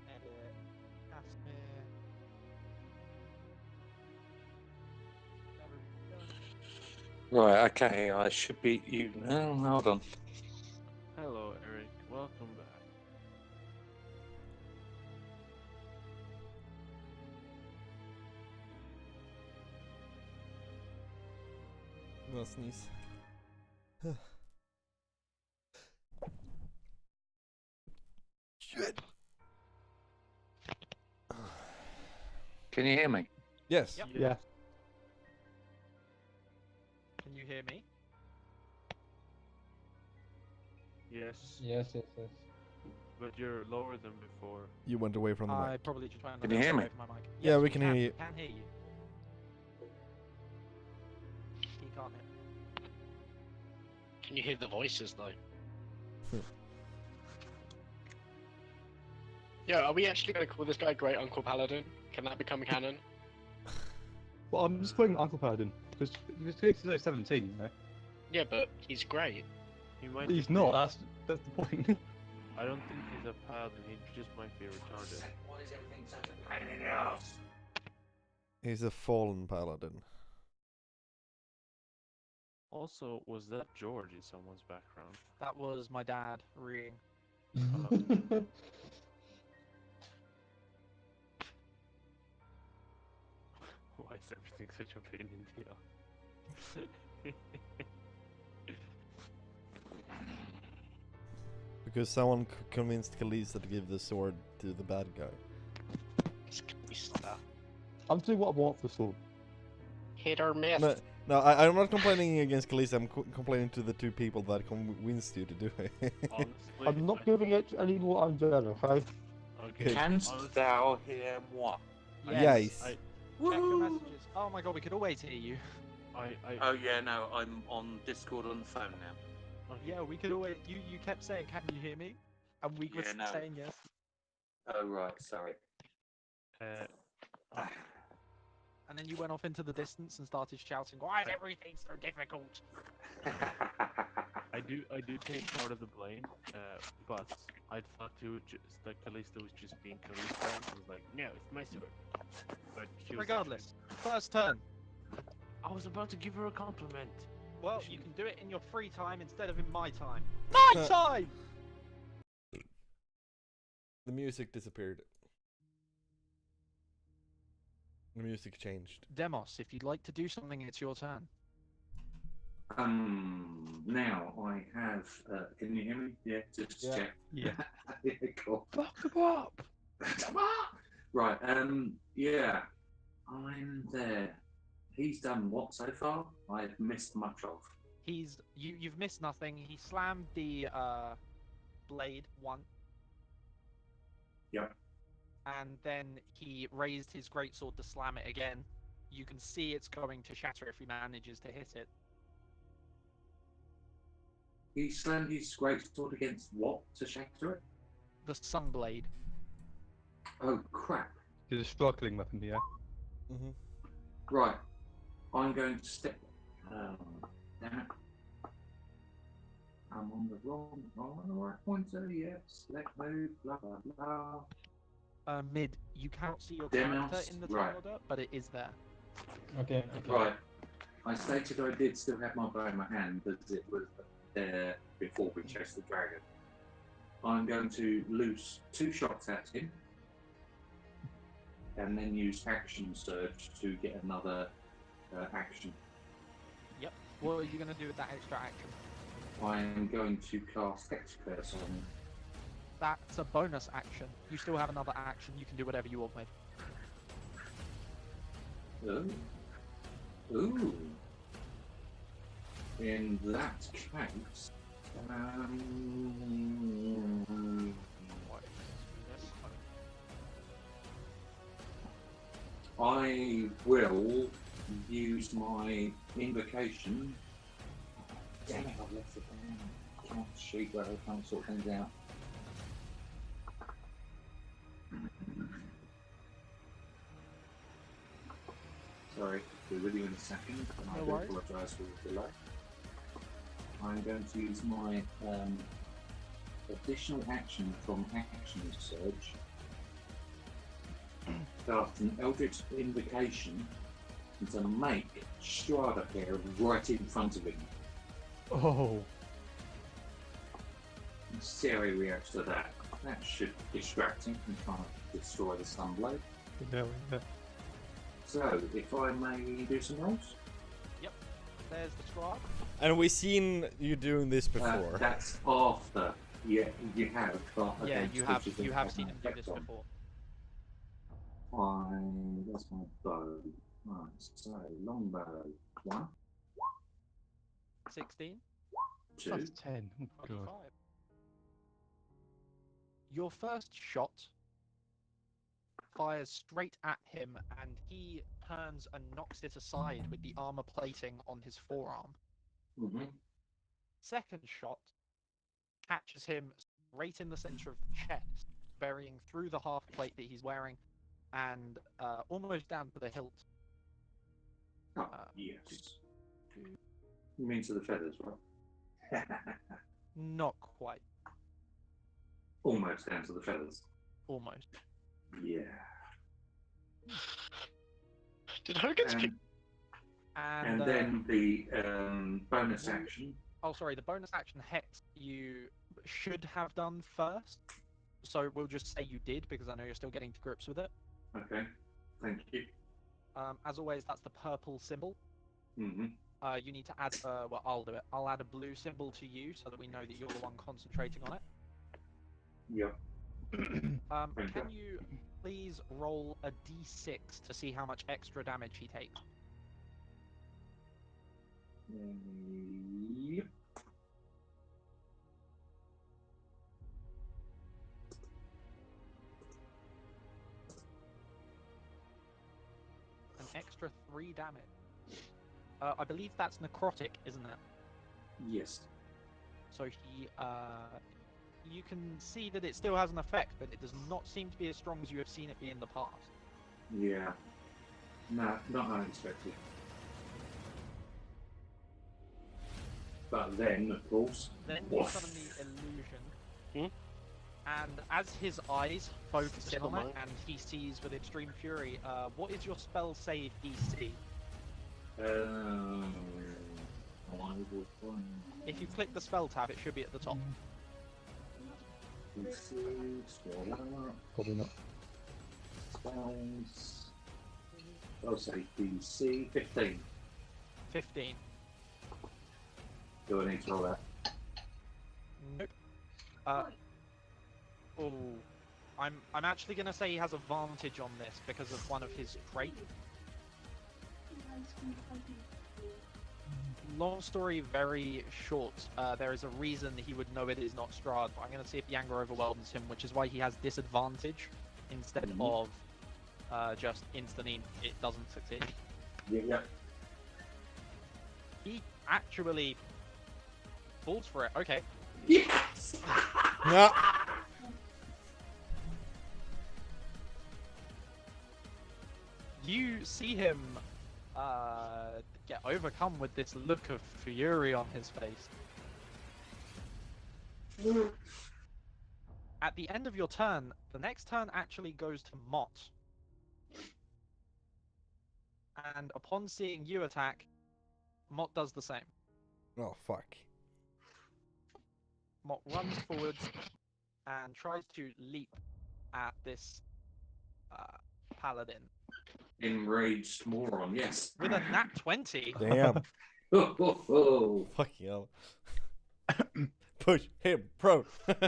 Edit Casimir. Never done. Right, okay, I should beat you now. Hold on. Hello, Eric. Welcome back. No sneeze. Shit. Can you hear me? Yes. Yep. Yeah. Can you hear me? Yes, Yes, yes, yes. but you're lower than before. You went away from the I mic. probably just went Can you hear me? away from my mic. Yeah, Yes, we can hear you. Can hear you. He can't hear. Can you hear the voices though? Yeah, are we actually going to call this guy Great Uncle Paladin? Can that become canon? Well, I'm just calling him Uncle Paladin because he's like 17, you know. Yeah, but he's great. He might. He's just be- not. That's the point. I don't think he's a paladin. He just might be retarded. He's a fallen paladin. Also, was that George in someone's background? That was my dad reading. Why is everything such a pain in the ass? Because someone convinced Kalista to give the sword to the bad guy. I'm doing what I want for sword. Hit or miss. No, I'm not complaining against Kalista. I'm complaining to the two people that convinced you to do it. Honestly, I'm not giving it any more undead, okay? Okay. Canst honest- thou hear moi? Yes. I, Check your messages. Oh my god, we could always hear you. I, Oh yeah, no, I'm on Discord on the phone now. okay. Yeah, we could always. You kept saying, "Can you hear me?" And we were Yeah, no. saying yes. Oh right, sorry. And then you went off into the distance and started shouting, "Why is everything so difficult?" I do take part of the blame, but I thought that Calista was just being Calista. And was like, no, it's my sword. But she was Regardless, first turn. I was about to give her a compliment. Well, you can do it in your free time instead of in my time. My time! The music disappeared. The music changed. Demos, if you'd like to do something, it's your turn. Now I have. Can you hear me? Yeah, just Yeah. check. Yeah. Yeah, cool. Fuck them up! Come on! Right. Yeah, I'm there. He's done what so far? I've missed much of. You've missed nothing. He slammed the blade once. Yep. And then he raised his greatsword to slam it again. You can see it's going to shatter if he manages to hit it. He slammed his greatsword against what to shatter it? The Sunblade. Oh crap! He's a struggling weapon, yeah. Mm-hmm. Right. I'm going to step. Damn it. I'm on the right pointer. Yes. Select move. Blah blah blah. Mid. You cannot see your Demos, character in the right. turn order, but it is there. Okay. Right. I stated I did still have my bow in my hand because it was there before we chased the dragon. I'm going to loose 2 shots at him, and then use action surge to get another action. Yep. What are you going to do with that extra action? I am going to cast Hex Curse on him. That's a bonus action. You still have another action. You can do whatever you want with. Ooh. In that case, I will use my invocation. Damn it, I've left it down. Come on, sheet where I can't sort things out. Sorry, be with you in a second, and I No do worries. apologise for the delay. I'm going to use my additional action from Action Surge. Cast an Eldritch Invocation and to make Strahd appear right in front of him. Oh. And see how he reacts to that. That should distract him from trying to destroy the Sunblade. Yeah. So, if I may do some rolls? There's the Strahd. And we've seen you doing this before. That's after. Yeah, you have. But Yeah, against you have. which is You have an seen him do effect this on. before. That's my bow. Right, so longbow. 1, 16. 2, That's 10. Oh, God. 25. Your first shot fires straight at him, and he turns and knocks it aside with the armor plating on his forearm. mm-hmm. Second shot catches him right in the center of the chest, burying through the half plate that he's wearing, and almost down to the hilt. Oh, yes. You mean to the feathers, right? Not quite. Almost down to the feathers. Almost. Yeah. Did Hogan's kick? And then the bonus action. Oh, sorry. The bonus action Hex you should have done first. So we'll just say you did, because I know you're still getting to grips with it. Okay, thank you. As always, that's the purple symbol. Mm-hmm. You need to add, well, I'll do it. I'll add a blue symbol to you so that we know that you're the one concentrating on it. Yep. Can you please roll a d6 to see how much extra damage he takes? Yep. An extra 3 damage. I believe that's necrotic, isn't it? Yes. So he, you can see that it still has an effect, but it does not seem to be as strong as you have seen it be in the past. Yeah. No, not unexpected. But then, of course, Then you woof. summon the illusion, and as his eyes focus in on it, and he sees with extreme fury, what is your spell save DC? If you click the spell tab, it should be at the top. Probably not. Spells. I'll say DC 15. 15. Do I need to roll that? Nope. Oh, I'm actually gonna say he has advantage on this because of one of his traits. Long story very short. There is a reason he would know it is not Strahd, but I'm gonna see if the anger overwhelms him, which is why he has disadvantage instead of just instantly it doesn't succeed. Yeah. He actually falls for it. Okay. Yes! Yeah. You see him get overcome with this look of fury on his face. At the end of your turn, the next turn actually goes to Mott. And upon seeing you attack, Mott does the same. Oh fuck. Mott runs forwards and tries to leap at this paladin Enraged moron, yes. with a nat 20. Damn. Ho, ho, ho. Fuck hell. Push him, bro. And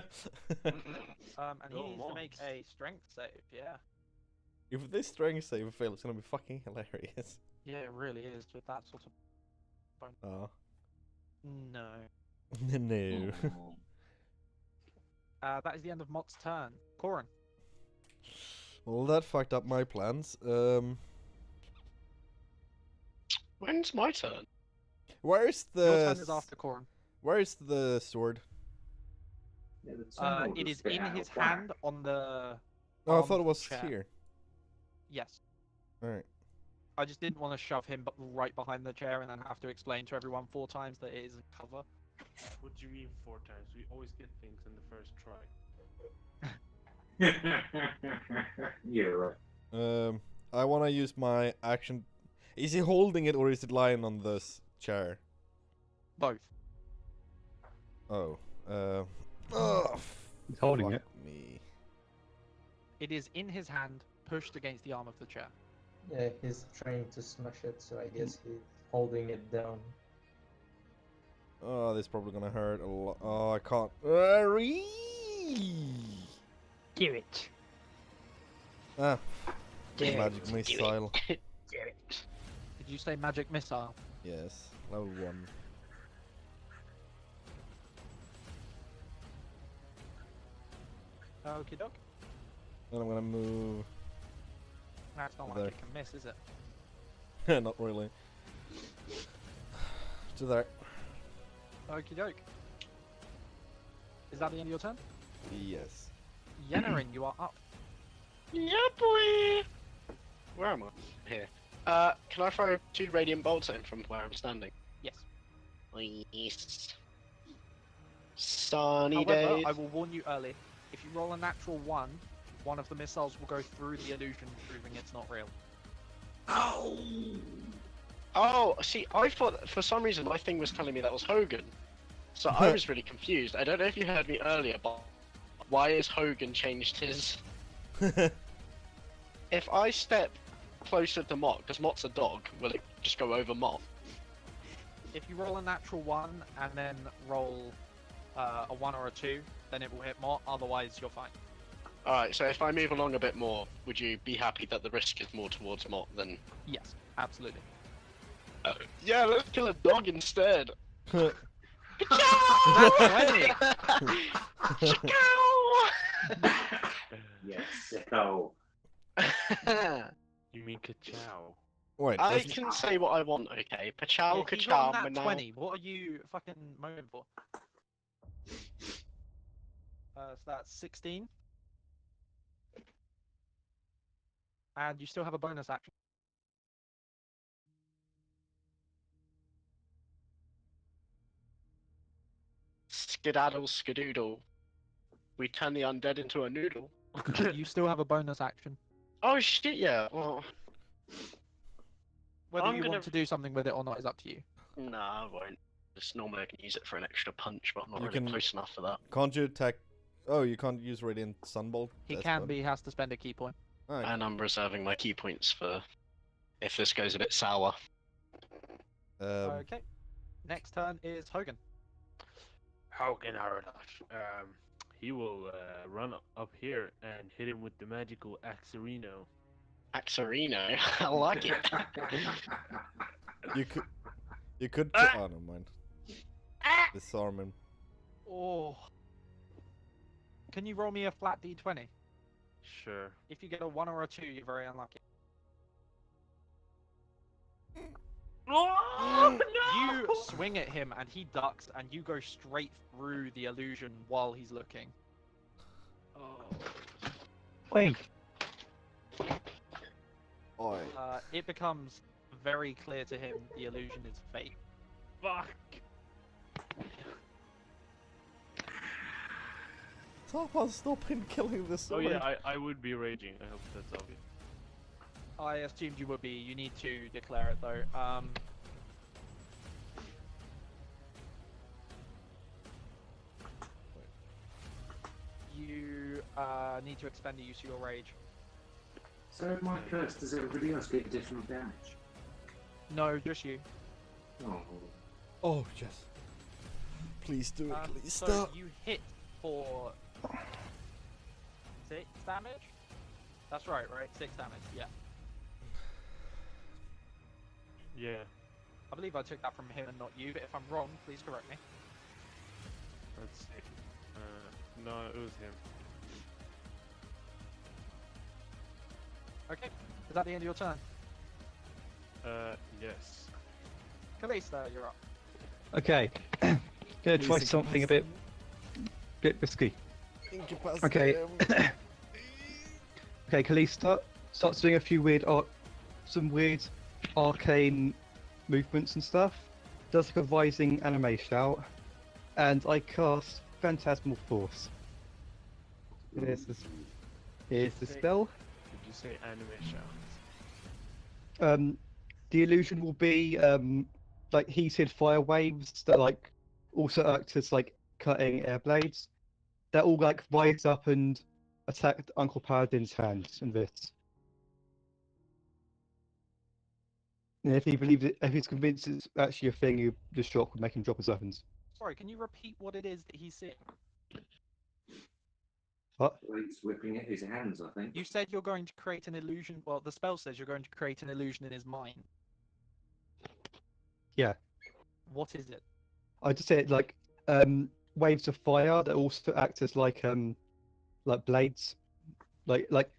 he Go needs to on. make a strength save. Yeah. If this strength save fails, it's gonna be fucking hilarious. Yeah, it really is with that sort of. Oh. No. No. Oh. That is the end of Mott's turn. Corin. Well, that fucked up my plans. When's my turn? Where's Your the turn is after Corin. where's the sword? Yeah, the tunnel It just is been in out his of whack. hand on the. Oh, I arm thought it of the was chair. here. Yes. Alright. I just didn't want to shove him right behind the chair and then have to explain to everyone 4 times that it is a cover. What do you mean 4 times? We always get things in the first try. You're right. I wanna use my action. Is he holding it or is it lying on this chair? Both. Oh. Oh. He's holding fuck it. me. It is in his hand, pushed against the arm of the chair. Yeah, he's trying to smash it, so I guess he's holding it down. Oh, this is probably gonna hurt a lot. Oh, I can't. Do it. Ah, Do it. magic Do missile. it. Do it. Did you say magic missile? Yes, level 1. Okie doke. And I'm gonna move. That's not There. like it can miss, is it? Not really. To there. Okie doke. Is that the end of your turn? Yes. Yennerin, you are up. Yeah, boy. Where am I? Here. Can I throw 2 radiant bolts in from where I'm standing? Yes. Please. Sunny However, days. I will warn you early. If you roll a natural 1, one of the missiles will go through the illusion, proving it's not real. Ow! Oh, see, I thought for some reason my thing was telling me that was Hogan. So I was really confused. I don't know if you heard me earlier, but why has Hogan changed his... If I step closer to Mott, because Mott's a dog, will it just go over Mott? If you roll a natural 1 and then roll a 1 or a 2, then it will hit more, otherwise you're fine. Alright, so if I move along a bit more, would you be happy that the risk is more towards Mott than... Yes, absolutely. Yeah, let's kill a dog instead! That's 20! Yes, oh. You mean ka-chow? Wait, I doesn't- can say what I want, okay? Pachow, Yeah, he ka-chow, got a nat manao. 20. What are you fucking moaning for? So that's 16. And you still have a bonus action. Skedaddle, skedoodle. We turn the undead into a noodle. You still have a bonus action. Oh shit, yeah. Well, Whether I'm you gonna- want to do something with it or not is up to you. no, I won't. Just normally I can use it for an extra punch, but I'm not You really can- close enough for that. Can't you attack? Oh, you can't use Radiant Sunbolt? He That's can bad. be, has to spend a key point. Alright. And I'm reserving my key points for if this goes a bit sour. Okay. Next turn is Hogan. Hogan Haradash. He will run up here and hit him with the magical Axarino. Axarino, I like it. You could. Oh, no mind. Disarm him. Oh. Can you roll me a flat d20? Sure. If you get a 1 or a 2, you're very unlucky. Oh, You swing at him and he ducks and you go straight through the illusion while he's looking. Wait. Oi. It becomes very clear to him the illusion is fake. Fuck. Someone stop him killing the Oh sword. yeah, I would be raging. I hope that's obvious. I assumed you would be. You need to declare it though. you need to expend the use of your rage. So my curse, does everybody else get additional damage? No, just you. Oh. Oh, yes. Please do it, please So stop. you hit for 6 damage? That's right? 6 damage, yeah. Yeah. I believe I took that from him and not you, but if I'm wrong, please correct me. Let's see. No, it was him. Okay, is that the end of your turn? Yes. Kalista, you're up. Okay. Gonna try Please something a bit risky. Incapacitate Okay. him. Okay, Kalista starts doing a few some weird arcane movements and stuff. Does like a rising anime shout, and I cast Phantasmal Force. Here's the spell. Did you say anime shout? The illusion will be like heated fire waves that like also act as like cutting air blades that all like rise up and attack Uncle Paladin's hands and wrists. And if he believes it, if he's convinced it's actually a thing, the shock would make him drop his weapons. Sorry, can you repeat what it is that he's seeing? What? Well, he's whipping at his hands, I think. You said you're going to create an illusion. Well, the spell says you're going to create an illusion in his mind. Yeah. What is it? I just said like waves of fire that also act as like blades, like like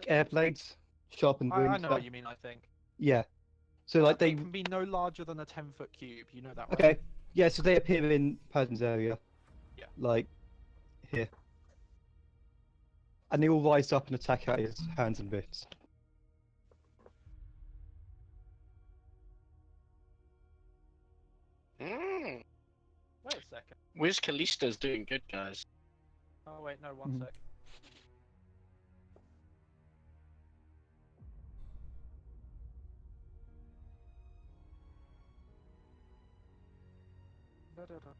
air blades, sharpened I wounds. know Like, what you mean, I think. yeah. So like they It can be no larger than a 10-foot cube. You know that, right? okay. Yeah. So they appear in Paladin's area. Yeah. Like here. And they all rise up and attack at his hands and wrists. Mm. Wait a second. Wiz Callista's doing good, guys. Oh wait, no, one sec. Da-da-da.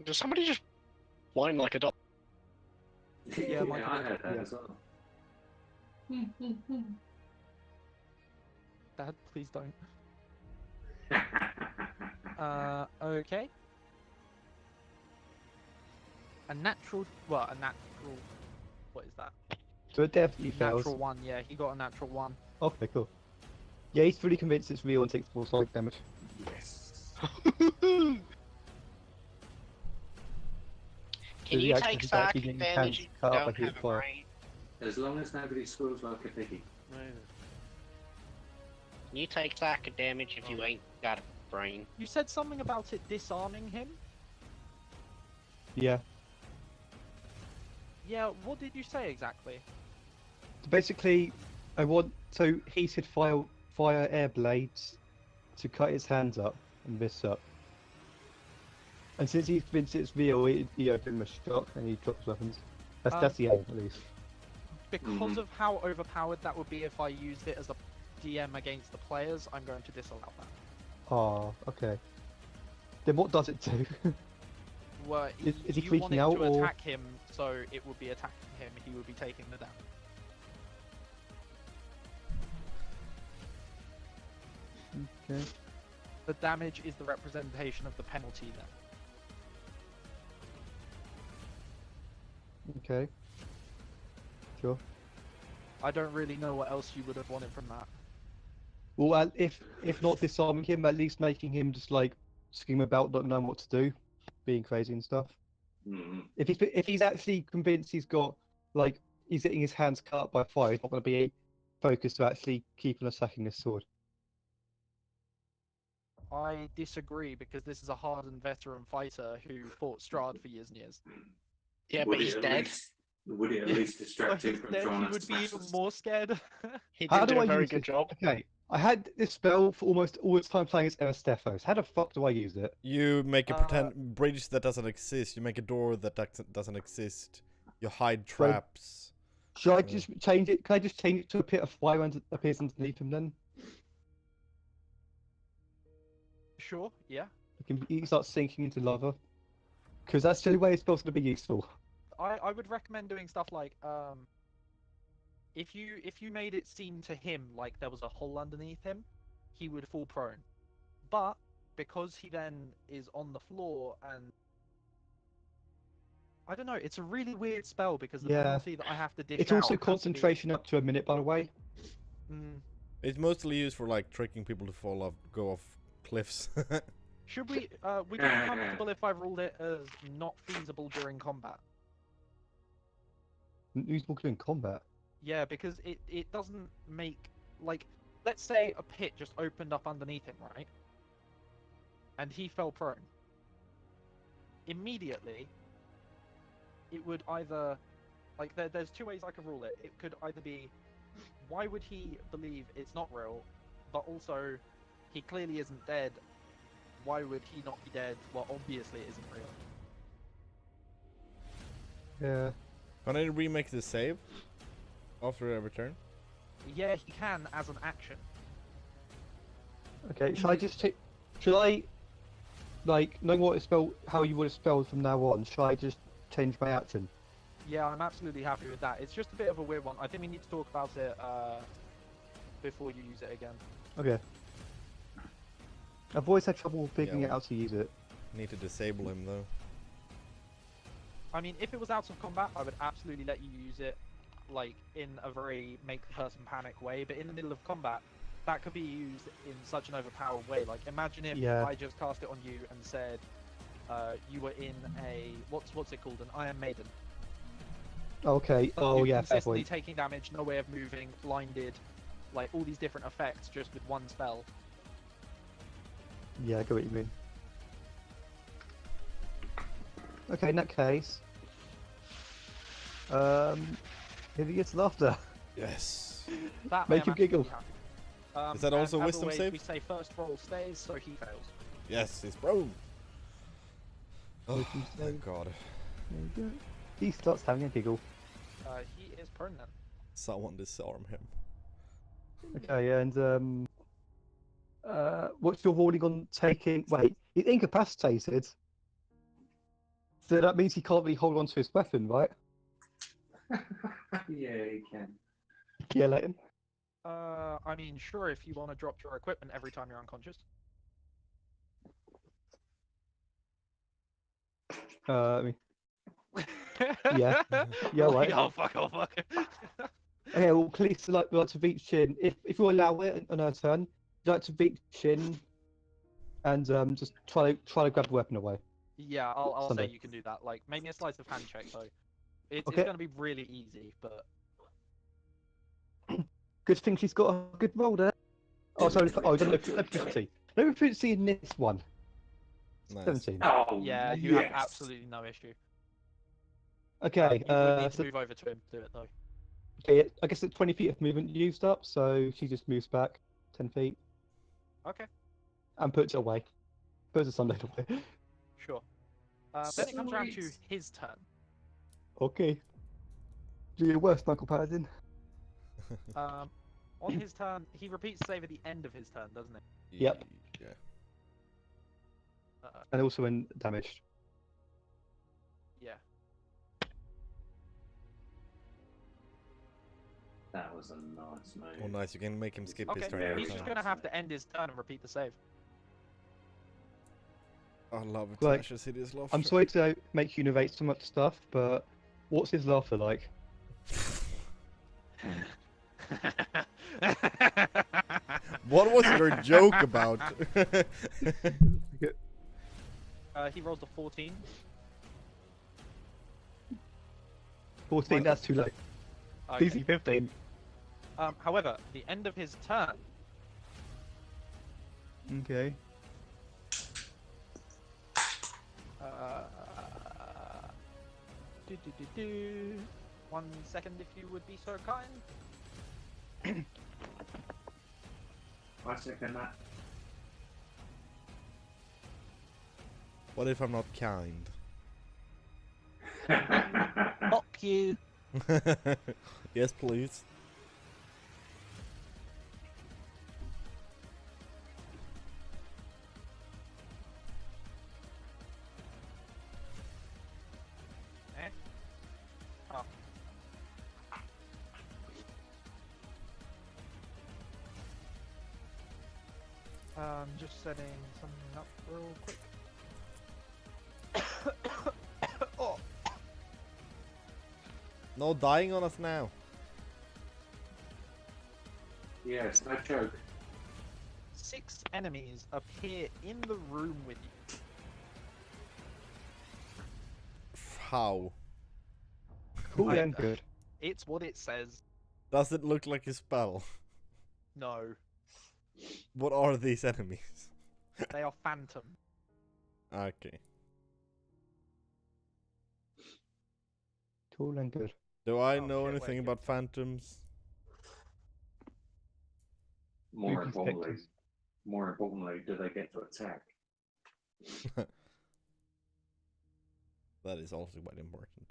Does somebody just whine like a dog? Yeah, Mike I did. heard that Yeah. as well. Dad, please don't. Okay. A natural. What is that? So it definitely fails. Natural 1. Yeah, he got a natural 1. Okay, cool. Yeah, he's fully convinced it's real and takes full psychic damage. Yes. Can the you action take is actually psychic getting damage hands if you cut up don't by heat have a fire. brain? As long as nobody squeals like a piggy. Can you take psychic damage if you ain't got a brain? You said something about it disarming him? Yeah. Yeah, what did you say exactly? So basically, I want heated fire air blades to cut his hands up and wrists up. And since he's convinced it's real, he gives him a shock and he drops weapons. That's the aim, at least. Because of how overpowered that would be if I used it as a DM against the players, I'm going to disallow that. Oh, okay. Then what does it do? Well, Is he you want freaking it out, to or- attack him, so it would be attacking him. He would be taking the damage. Okay. The damage is the representation of the penalty then. Okay. Sure. I don't really know what else you would have wanted from that. Well, if not disarming him, at least making him just like scream about not knowing what to do, being crazy and stuff. Mm. If he's actually convinced he's got like he's getting his hands cut by fire, he's not going to be focused to actually keep on attacking this sword. I disagree because this is a hardened veteran fighter who fought Strahd for years and years. Yeah, Would but it he's at dead. Would it at Yeah. least distract him from Then trying he to would be smash even us? more scared. He How did do do I a very use good this? job. Okay, I had this spell for almost all the time playing as Erastethos. How the fuck do I use it? You make a pretend bridge that doesn't exist. You make a door that doesn't exist. You hide traps. Should I just change it? Can I just change it to a pit of fire and appears underneath him then? Sure, yeah. He starts sinking into lava. Because that's the only way it's supposed to be useful. I would recommend doing stuff like if you made it seem to him like there was a hole underneath him, he would fall prone. But because he then is on the floor and I don't know, it's a really weird spell because the Yeah. penalty that I have to dish It's out also has to be- concentration up to a minute, by the way. Mm. It's mostly used for like tricking people to fall off, go off cliffs. Should we? Would you be comfortable if I ruled it as not feasible during combat? Useful in combat. Yeah, because it doesn't make like let's say a pit just opened up underneath him, right? And he fell prone. Immediately, it would either like there's two ways I could rule it. It could either be why would he believe it's not real, but also he clearly isn't dead. Why would he not be dead? Well, obviously it isn't real. Yeah. Can I remake the save after every turn? Yeah, he can as an action. Okay, should I just take... Should I... Like, knowing what it's spelled, how you would have spelled from now on, should I just change my action? Yeah, I'm absolutely happy with that. It's just a bit of a weird one. I think we need to talk about it before you use it again. Okay. I've always had trouble figuring well- out how to use it. Need to disable him though. I mean, if it was out of combat, I would absolutely let you use it, like, in a very make the person panic way, but in the middle of combat, that could be used in such an overpowered way. Like, imagine if Yeah. I just cast it on you and said, you were in a, what's it called, an Iron Maiden. Okay, oh You're yeah, fair consistently point. taking damage, no way of moving, blinded, like, all these different effects just with one spell. Yeah, I get what you mean. Okay, in that case... Hideous laughter. Yes. That Make I am him giggle. absolutely happy. Is that and also as wisdom always, save? We say first roll stays, so he fails. Yes, he's prone. Oh, Wisdom thank save. God. There you go. He starts having a giggle. He is prone then. Someone disarm him. Okay, and what's your ruling on taking... Wait, he's incapacitated. So that means he can't really hold on to his weapon, right? Yeah, you can. Yeah, Leighton. I mean, sure, if you want to drop your equipment every time you're unconscious. I mean, yeah, yeah, right. Oh fuck! Oh fuck! Okay, well, please like to reach in. If you allow it on our turn, you'd like to reach in and just try to grab the weapon away. Yeah, I'll say Sunday. you can do that. Like, make me a sleight of hand check though. It's Okay. going to be really easy, but Good thing she's got a good roll there. Oh, sorry. Oh, no proficiency. No proficiency in this one. Nice. 17. Oh, yeah, you have yes. absolutely no issue. Okay. You would need to So, move over to him to do it though. okay, I guess it's 20 feet of movement used up, so she just moves back 10 feet Okay, and puts it away. Puts the sunlight away. sure. Then it comes around to Sweet. his turn. Okay. Do your worst, Michael Paladin. On his turn, he repeats save at the end of his turn, doesn't it? Yep. Yeah. And also when damaged. Yeah. That was a nice move. Oh, nice. You can make him skip his Okay, turn Yeah, every he's nice. just time. going to have to end his turn and repeat the save. I love it. Like, Tasha's hideous laughter. I'm sorry to make you narrate so much stuff, but what's his laughter like? What was your joke about? He rolls a 14. 14, that's too low. Okay. DC 15. However, the end of his turn, Okay. do. 1 second, if you would be so kind. I second that. What if I'm not kind? Fuck you. Yes, please. Eh? Oh. Just setting something up real quick. Oh. No dying on us now. Yes, no joke. 6 enemies appear in the room with you. How? Cool I- and good. It's what it says. Does it look like a spell? No, What are these enemies? they are phantom. Okay. Cool and good. Do I Oh, know shit, anything wait, about phantoms? More Spooky importantly, spectres. do they get to attack? That is also quite important.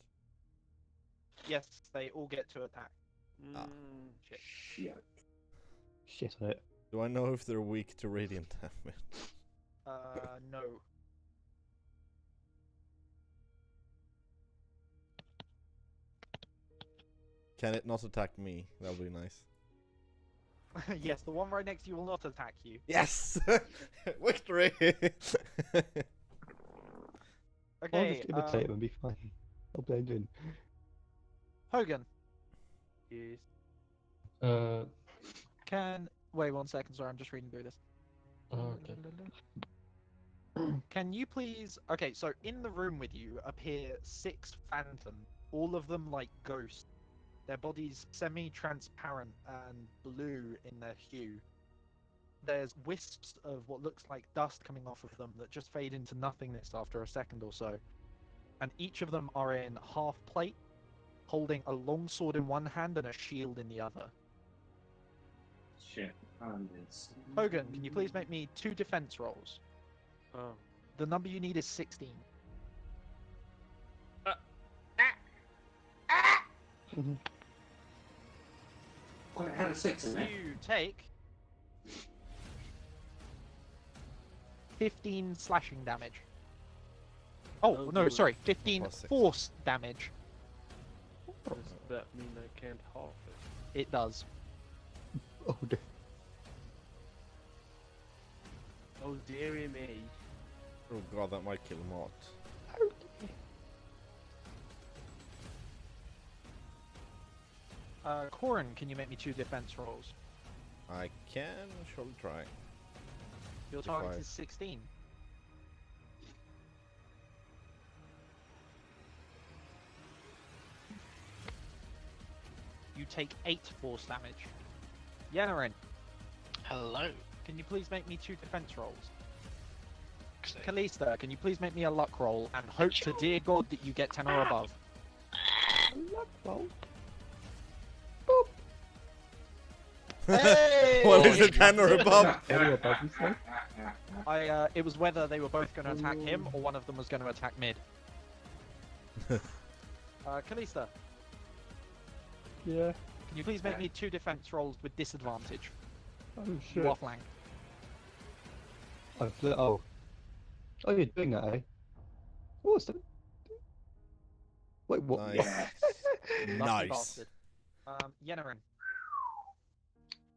Yes, they all get to attack. Ah. Shit. Yeah. Shit on it. Do I know if they're weak to radiant damage? No. Can it not attack me? That would be nice. Yes, the one right next to you will not attack you. Yes! Victory! I'll Okay, just imitate him and be fine. I'll blend in. Hogan. Yes. Uh, Wait 1 second, sorry, I'm just reading through this. okay. Can you please... Okay, so in the room with you appear 6 phantom, all of them like ghosts. Their bodies semi-transparent and blue in their hue. There's wisps of what looks like dust coming off of them that just fade into nothingness after a second or so. And each of them are in half plate, holding a long sword in one hand and a shield in the other. Shit. This. Hogan, can you please make me 2 defense rolls? Oh. The number you need is 16. Well, it had a 6 in it. You take 15 slashing damage. Oh, Oh, no, good. sorry, 15 Plus 6. force damage. Does that mean I can't half it? It does. Oh, dear. Oh, dearie me. Oh god, that might kill Mott. Corin, can you make me 2 defense rolls? I can surely try. Your target Five. is 16. You take 8 force damage. Yennerin, Hello. can you please make me 2 defense rolls? Kalista, can you please make me a luck roll and hope to dear God that you get 10 or above? Luck roll. What is it, 10 or above? Any above, you say? It was whether they were both going to attack him or one of them was going to attack mid. Kalista, Yeah. can you please make me 2 defense rolls with disadvantage? Oh, You shit. are flanked. Oh. Oh, you're doing that, eh? What's that? Wait, what? Nice. Lucky Nice. bastard. Yennerin,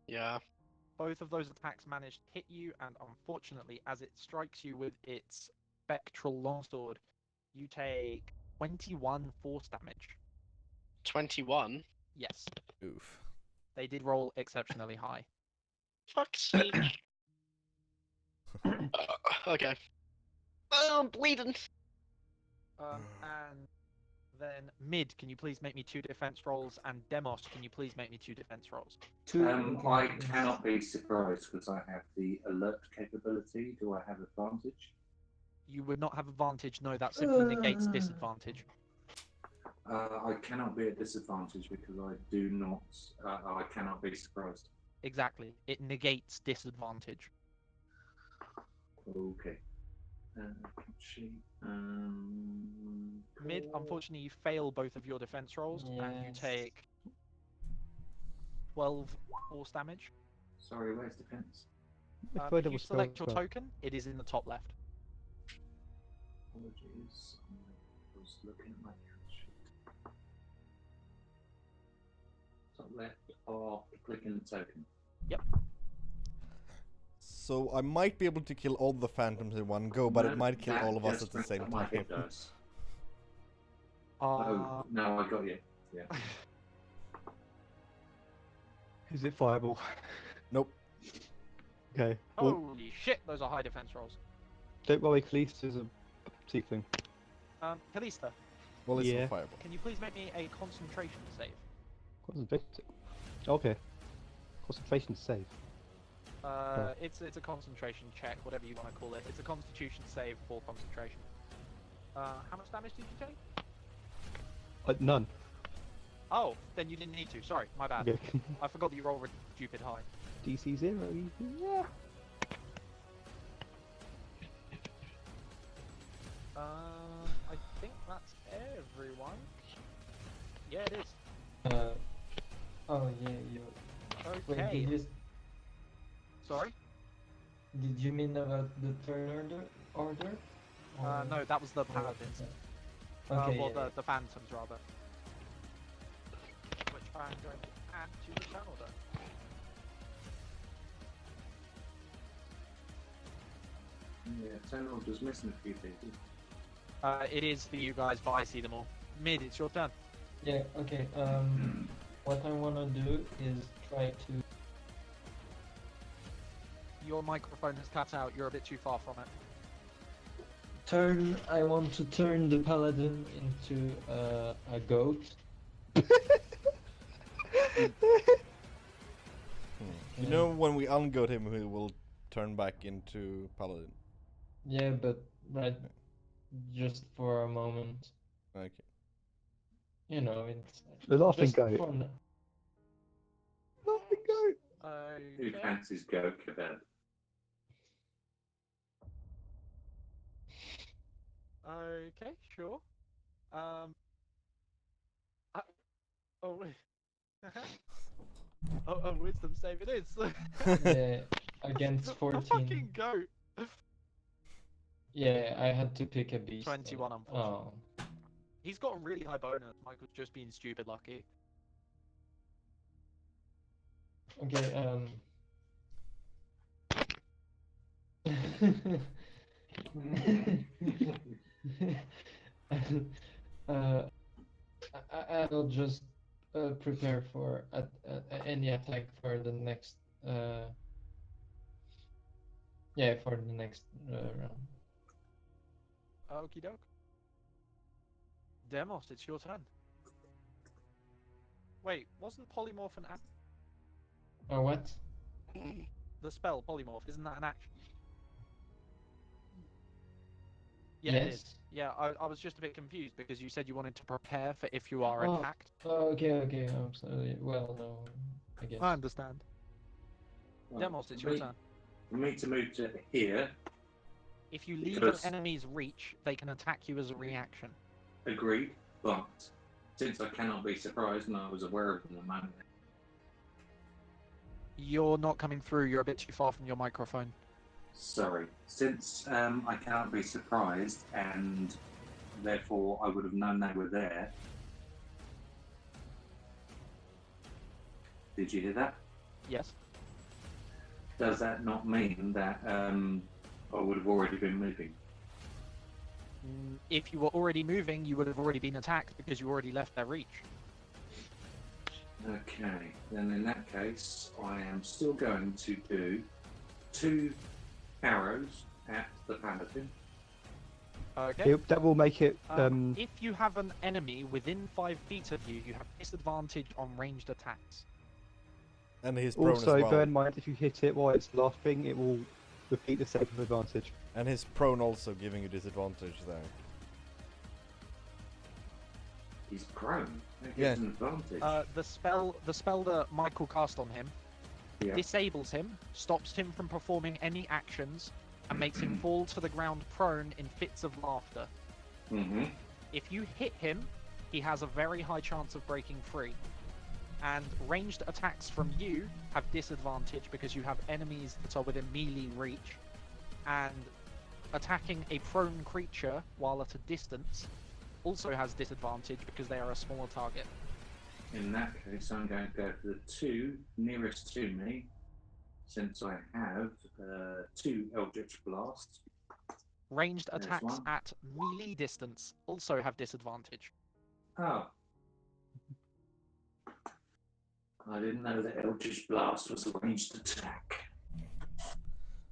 Yeah. both of those attacks managed to hit you, and unfortunately, as it strikes you with its spectral longsword, you take 21 force damage. 21. Yes, Oof. they did roll exceptionally high. Fuck's sake. Okay. Oh, I'm bleeding. And then mid, can you please make me 2 defense rolls? And Demos, can you please make me 2 defense rolls? I cannot be surprised because I have the alert capability. Do I have advantage? You would not have advantage. No, that simply negates disadvantage. I cannot be at disadvantage because I do not. I cannot be surprised. Exactly. It negates disadvantage. Okay. Sheet. Mid, unfortunately, you fail both of your defense rolls, and you Yes. take 12 force damage. Sorry, where's defense? If you select your token, it is in the top left. Apologies. I was looking at my count sheet. Top left after clicking the token. Yep. So I might be able to kill all the phantoms in one go, but it No, might kill that all of us just at the brings same up my time. hit dice. Oh, no, I got you. Yeah. Is it fireball? Nope. Okay. Well, Holy shit, those are high defense rolls. don't worry, Callista's a tiefling. Kalista, Well, it's Yeah. a fireball. can you please make me a concentration save? Concentration. Okay. Concentration save. It's a concentration check, whatever you want to call it. It's a constitution save for concentration. How much damage did you take? None. Oh, then you didn't need to. Sorry, my bad. Okay. I forgot that you rolled stupid high. DC 0. Yeah. I think that's everyone. Yeah, it is. Oh yeah, you. Wait, Okay. did you Sorry? did you mean about the turn order? Or- No, that was the paladins. Okay. Well, yeah, the phantoms rather. Which I'm going to add to the turn order. Yeah, turn order's missing a few people. It is for you guys, but I see them all. Mid, it's your turn. Yeah. Okay. What I wanna do is try to. Your microphone has cut out. You're a bit too far from it. I want to turn the paladin into a goat. You know, when we ungoat him, he will turn back into paladin. Yeah, but right, just for a moment. Okay. You know, it's The laughing just goat. fun. Laughing goat. Who Okay. fancies go kebab? Okay, sure. Oh, wait. oh, wisdom save it is. Yeah, against A 14. fucking goat. Yeah, I had to pick a beast. 21, Oh. unfortunately. He's got a really high bonus. Michael's just being stupid lucky. Okay, I'll just prepare for any attack for the next. Yeah, for the next round. Okie doke. Demos, it's your turn. Wait, wasn't polymorph an action? Or what? The spell polymorph, isn't that an action? Yeah, it is. Yes. Yeah, I was just a bit confused because you said you wanted to prepare for if you are Oh. attacked. Oh, okay. I'm sorry. Well, no, I guess. I understand. Right, Demos, it's your me- turn. For me to move to here, If you leave Because- an enemy's reach, they can attack you as a reaction. agreed, but since I cannot be surprised and I was aware of them the moment, You're not coming through, you're a bit too far from your microphone. sorry, since I cannot be surprised and therefore I would have known they were there. Did you hear that? Yes. Does that not mean that I would have already been moving? If you were already moving, you would have already been attacked because you already left their reach. Okay, then in that case, I am still going to do 2 arrows at the paladin. Okay. That will make it. If you have an enemy within 5 feet of you, you have disadvantage on ranged attacks. And his prone Also, as well. bear in mind, if you hit it while it's laughing, it will repeat the save of advantage. And his prone also giving you disadvantage there. He's prone. That Yeah. gives an advantage. The spell that Michael cast on him Yeah. disables him, stops him from performing any actions, and makes him fall to the ground prone in fits of laughter. Mm-hmm. If you hit him, he has a very high chance of breaking free. And ranged attacks from you have disadvantage because you have enemies that are within melee reach. And attacking a prone creature while at a distance also has disadvantage because they are a smaller target. In that case, I'm going to go for the two nearest to me, since I have two Eldritch Blasts. Ranged There's attacks one. at melee distance also have disadvantage. Oh. I didn't know that Eldritch Blast was a ranged attack.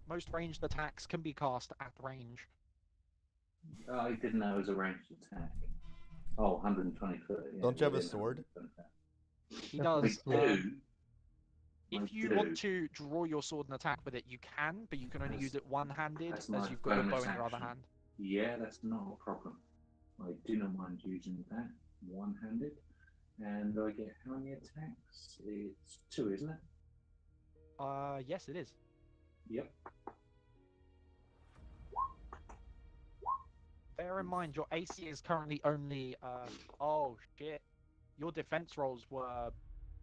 Most ranged attacks can be cast at range. I didn't know it was a ranged attack. Oh, 120 foot. Yeah, Don't you have a within sword? 120. He I does. do. If you want to draw your sword and attack with it, you can, but you can only use it one-handed, That's my as you've got your bow bonus in your other action. hand. Yeah, that's not a problem. I do not mind using that one-handed. And I get how many attacks? It's 2, isn't it? Yes, it is. Yep. Bear in mind, your AC is currently only, oh shit. Your defense rolls were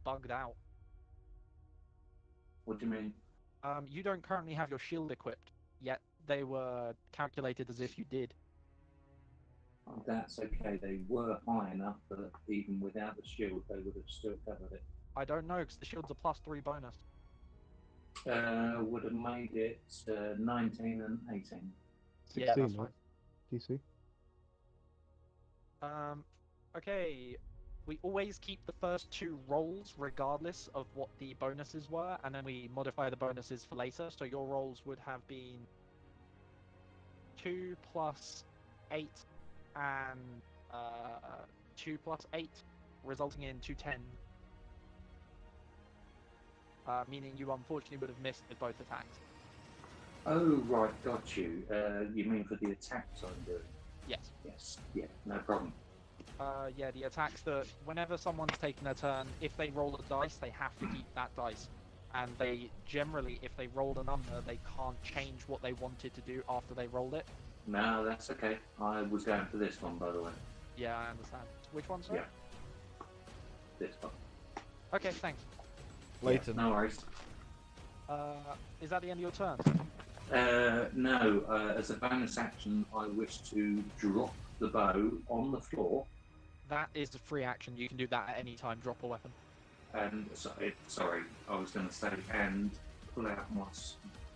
bugged out. What do you mean? You don't currently have your shield equipped, yet they were calculated as if you did. Oh, that's okay. They were high enough that even without the shield, they would have still covered it. I don't know, because the shield's a +3 bonus. Would have made it 19 and 18. Yeah, 16, that's right? DC. Okay. We always keep the first 2 rolls regardless of what the bonuses were, and then we modify the bonuses for later. So your rolls would have been 2 plus 8 and 2 plus 8, resulting in 210. Meaning you unfortunately would have missed with both attacks. Oh, right, got you. You mean for the attacks I'm doing? Yes. Yes, yeah, no problem. Yeah, the attacks that whenever someone's taken a turn, if they roll a dice, they have to keep that dice. And they generally, if they roll a number, they can't change what they wanted to do after they rolled it. No, that's okay. I was going for this one, by the way. Yeah, I understand. Which one, sorry? Yeah. This one. Okay, thanks. Leighton. No worries. Is that the end of your turn? No, as a bonus action, I wish to drop the bow on the floor. That is a free action. You can do that at any time. Drop a weapon. And sorry, I was going to say, and pull out my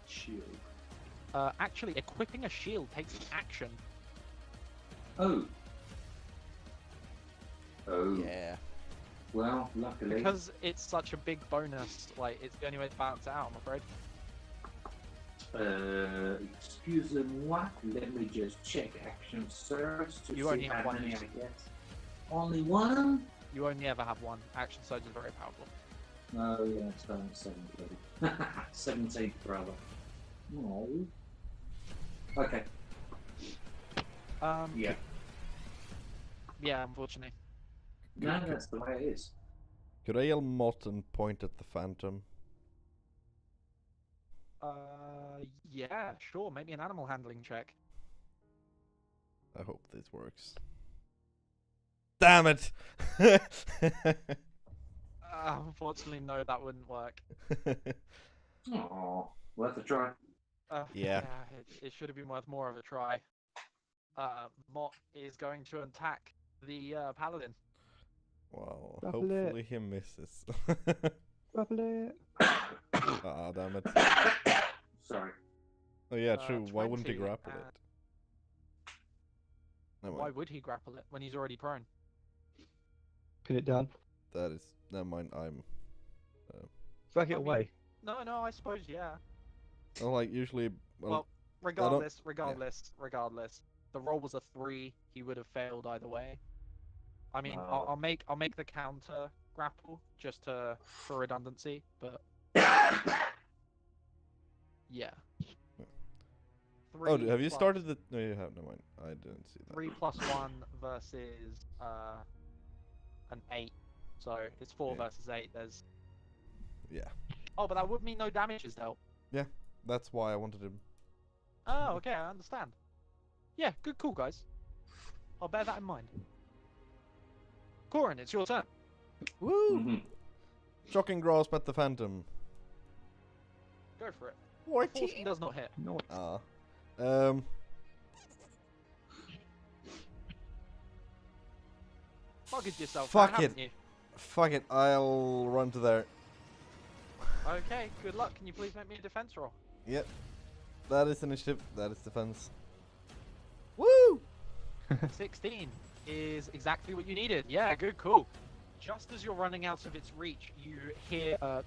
shield. Actually, equipping a shield takes an action. Oh. Oh. Yeah. Well, luckily. Because it's such a big bonus, like, it's the only way to balance it out, I'm afraid. Excusez-moi, let me just check action surge to You only see have how one many I use. get. Only one? You only ever have one. Action surge is very powerful. Oh, yeah, it's done at 17. 17th, brother. No. Okay. Yeah. Yeah, unfortunately. No, that's the way it is. Could I yell Mott and point at the phantom? Yeah, sure. Maybe an animal handling check. I hope this works. Damn it! Unfortunately, no, that wouldn't work. Oh, worth a try. Yeah. It should have been worth more of a try. Mott is going to attack the paladin. Wow, Grapple it. hopefully he misses. Grapple it. Ah, damn it. Sorry. Oh yeah, true. Why wouldn't he 20, grapple it? Never Why mind. would he grapple it when he's already prone? Pin it down. That is... Never mind, I'm... Drag it I mean- away. No, I suppose, yeah. Oh, like, usually... Well, regardless, the roll was a 3. He would have failed either way. I mean, Oh. I'll make the counter grapple just for redundancy, but yeah. Oh, have you 3 started the... No, you have. Never mind. I didn't see that. 3 plus 1 versus an 8. So it's 4 Yeah. versus 8. There's... Yeah. Oh, but that would mean no damage is dealt. That's why I wanted to Oh, okay, I understand. Yeah, good call, guys. I'll bear that in mind. Corin, it's your turn. Woo! Mhm. Shocking grasp at the phantom. Go for it. 14. 14 does not hit. No. Ah. Bugged yourself, Fuck now, haven't it. you? Fuck it. I'll run to there. Okay, good luck. Can you please make me a defense roll? Yep. That is initiative. That is defense. Woo! 16 is exactly what you needed. Yeah, good call. Just as you're running out of its reach, you hear a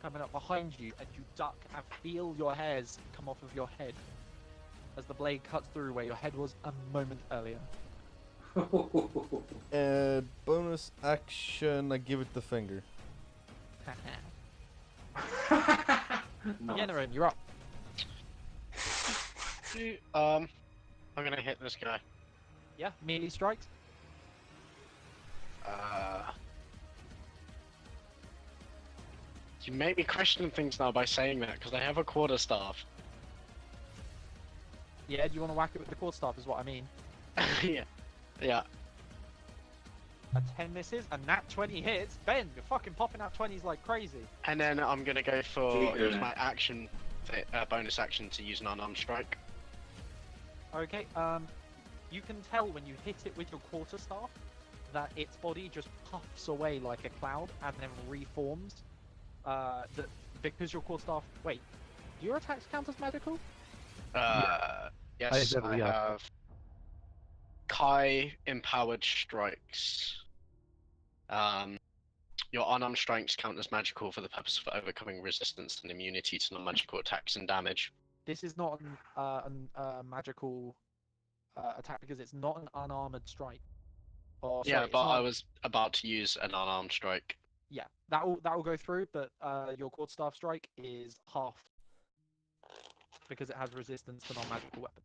coming up behind you, and you duck and feel your hairs come off of your head as the blade cuts through where your head was a moment earlier. Bonus action. I give it the finger. Yennerin, you're up. I'm gonna hit this guy. Yeah, melee strikes. You make me question things now by saying that, because I have a quarterstaff. Yeah, do you want to whack it with the quarterstaff is what I mean. Yeah. Yeah. A 10 misses, a nat 20 hits. Ben, you're fucking popping out 20s like crazy. And then I'm gonna go for Keep doing use it. my action, bonus action to use an unarmed strike. Okay, you can tell when you hit it with your quarterstaff that its body just puffs away like a cloud and then reforms. Because your quarterstaff. Wait, do your attacks count as magical? Yes, definitely, I yeah. have Kai empowered strikes. Your unarmed strikes count as magical for the purpose of overcoming resistance and immunity to non-magical attacks and damage. This is not a magical attack because it's not an unarmored strike. Or, Yeah, sorry, it's but not- I was about to use an unarmed strike. Yeah, that will go through, but your quarterstaff strike is halved because it has resistance to non-magical weapons.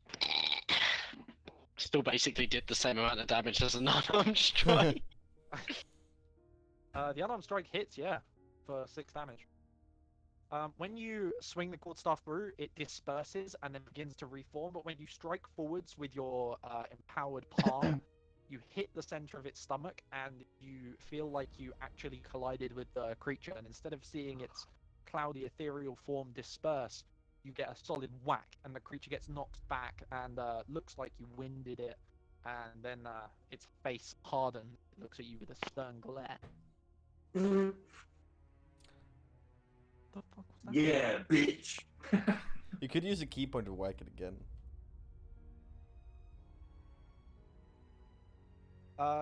Still basically did the same amount of damage as an unarmed strike. The unarmed strike hits, yeah, for 6 damage. When you swing the quarterstaff through, it disperses and then begins to reform. But when you strike forwards with your empowered palm, you hit the center of its stomach, and you feel like you actually collided with the creature. And instead of seeing its cloudy ethereal form disperse, you get a solid whack, and the creature gets knocked back, and looks like you winded it. And then its face hardens. It looks at you with a stern glare. The fuck was that? Yeah, bitch. You could use a key point to whack it again.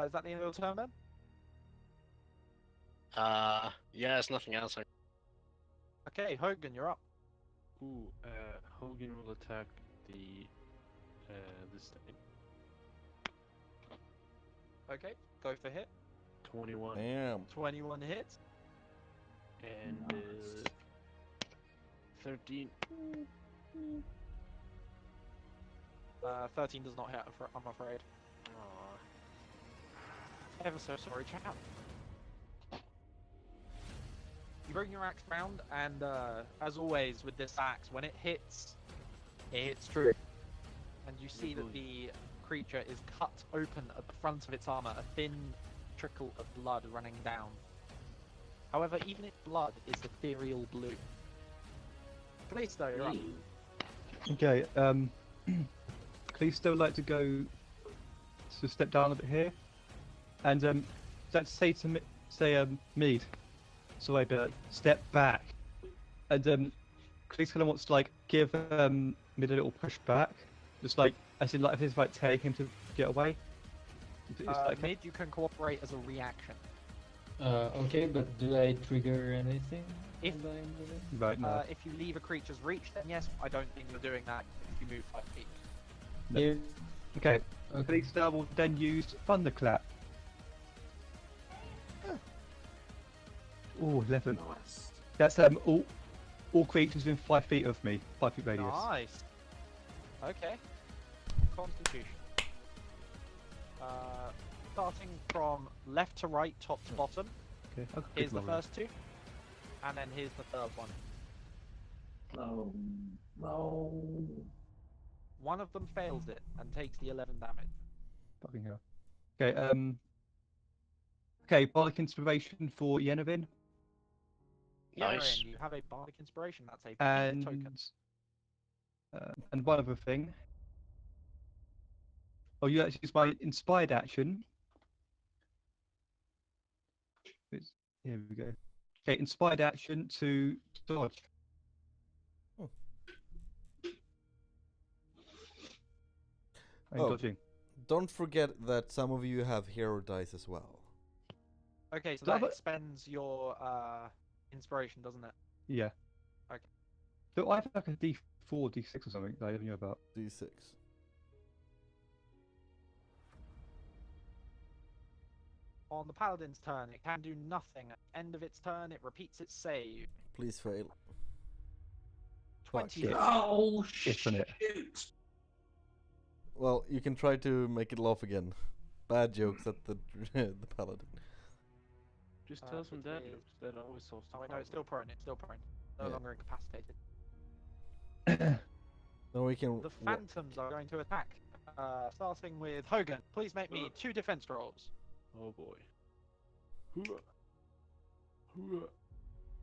Is that the end of the turn then? Yeah, there's nothing else. Okay, Hogan, you're up. Ooh, Hogan will attack the this thing. Okay, go for hit. 21 Damn. 21 hits. and 13. 13 does not hit, I'm afraid. Aw. Ever so sorry, chap. You bring your axe round, and as always with this axe, when it hits true. And you see that the creature is cut open at the front of its armor, a thin trickle of blood running down. However, even its blood is ethereal blue. Callisto, you're up. Okay, Callisto would like to go to step down a bit here, and let's say to Mead, sorry, but step back, and Callisto kind of wants to like give Mead a little push back, just like as in like if it's like take him to get away. It's like- Mid, you can cooperate as a reaction. Okay, but do I trigger anything? If- when I'm moving? right now. If you leave a creature's reach, then yes, I don't think you're doing that if you move 5 feet. No. Here. Okay, Okay. Callisto will then use Thunderclap. Oh, 11. Nice. That's all creatures within 5 feet of me, 5 feet radius. Nice. Okay. Constitution. Starting from left to right, top to bottom. Okay, I'll Here's the roll then. first 2, and then here's the third one. No. No. One of them fails it and takes the 11 damage. Fucking hell. Okay, okay, Bardic Inspiration for Yenavin. Nice. Yeren, you have a bardic inspiration. That's a pink token. And one other thing. Oh, you actually use my inspired action. Here we go. Okay, inspired action to dodge. Oh. I'm Oh. dodging. Don't forget that some of you have hero dice as well. Okay, so Do I that have a- expends your inspiration, doesn't it? Yeah. Okay. So I have like a D4, D6 or something that I don't know about. D6. On the paladin's turn, it can do nothing. At the end of its turn, it repeats its save. Please fail. 20. shit. Oh, Isn't it? shoot. Well, you can try to make it laugh again. Bad jokes at the the paladin. Just tell some dad it is- jokes. That always solves the Oh, wait, no, it's still problem. prone. It's still prone. No Yeah. longer incapacitated. Then we can. The phantoms are going to attack. Starting with Hogan. Please make me 2 defense rolls. Oh boy. Hooah. Hooah.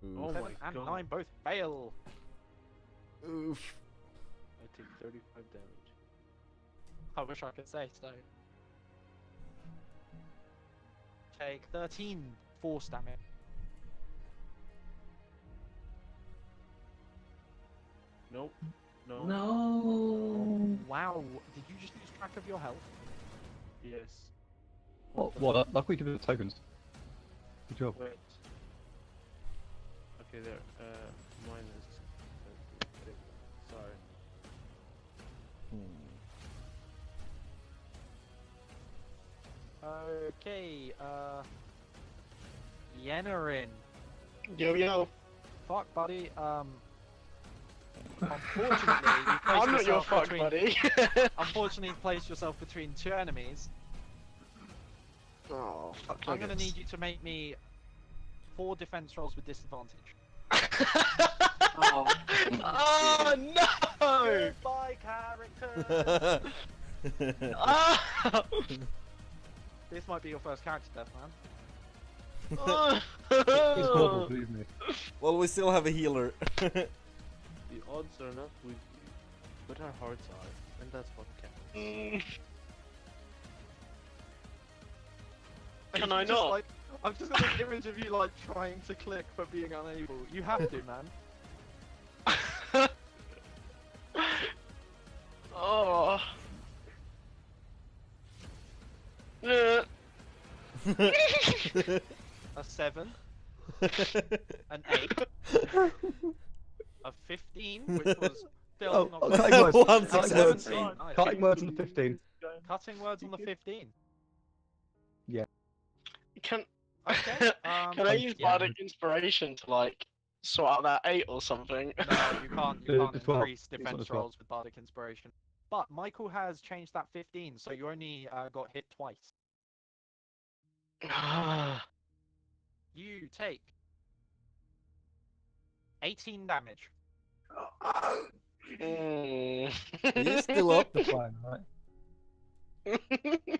Oof. Oh 7 my and God. 9 both fail. Oof. I take 35 damage. I wish I could say so. Take 13 force damage. Nope. No. No. Wow, did you just lose track of your health? Yes. What? Like we give it tokens. Good job. Wait. Okay, there. Minus. Sorry. Okay, Yennerin. Yo. Fuck, buddy. Unfortunately, you placed I'm not your yourself fuck between, buddy. Unfortunately, you placed yourself between 2 enemies. Oh, fuck. I'm gonna need you to make me 4 defense rolls with disadvantage. Oh, Oh no! Goodbye, character. Ah! This might be your first character death, man. He's horrible, believe me. Well, we still have a healer. The odds are not with you, but our hearts are, and that's what counts. Can I Just, not? like, I've just got this image of you like trying to click but being unable. You have to, man. Oh. A 7, an 8, a 15, which was still not cutting good. words. One Cutting success. words. 17, nice. Cutting words on the 15. Cutting words on the 15. Can Okay. can I use yeah. bardic inspiration to like sort out that 8 or something? No, you can't. You The can't 12. increase It's not the defense 12. rolls with bardic inspiration. But Michael has changed that 15, so you only got hit twice. You take 18 damage. Mm. He's still up. That's fine, right? You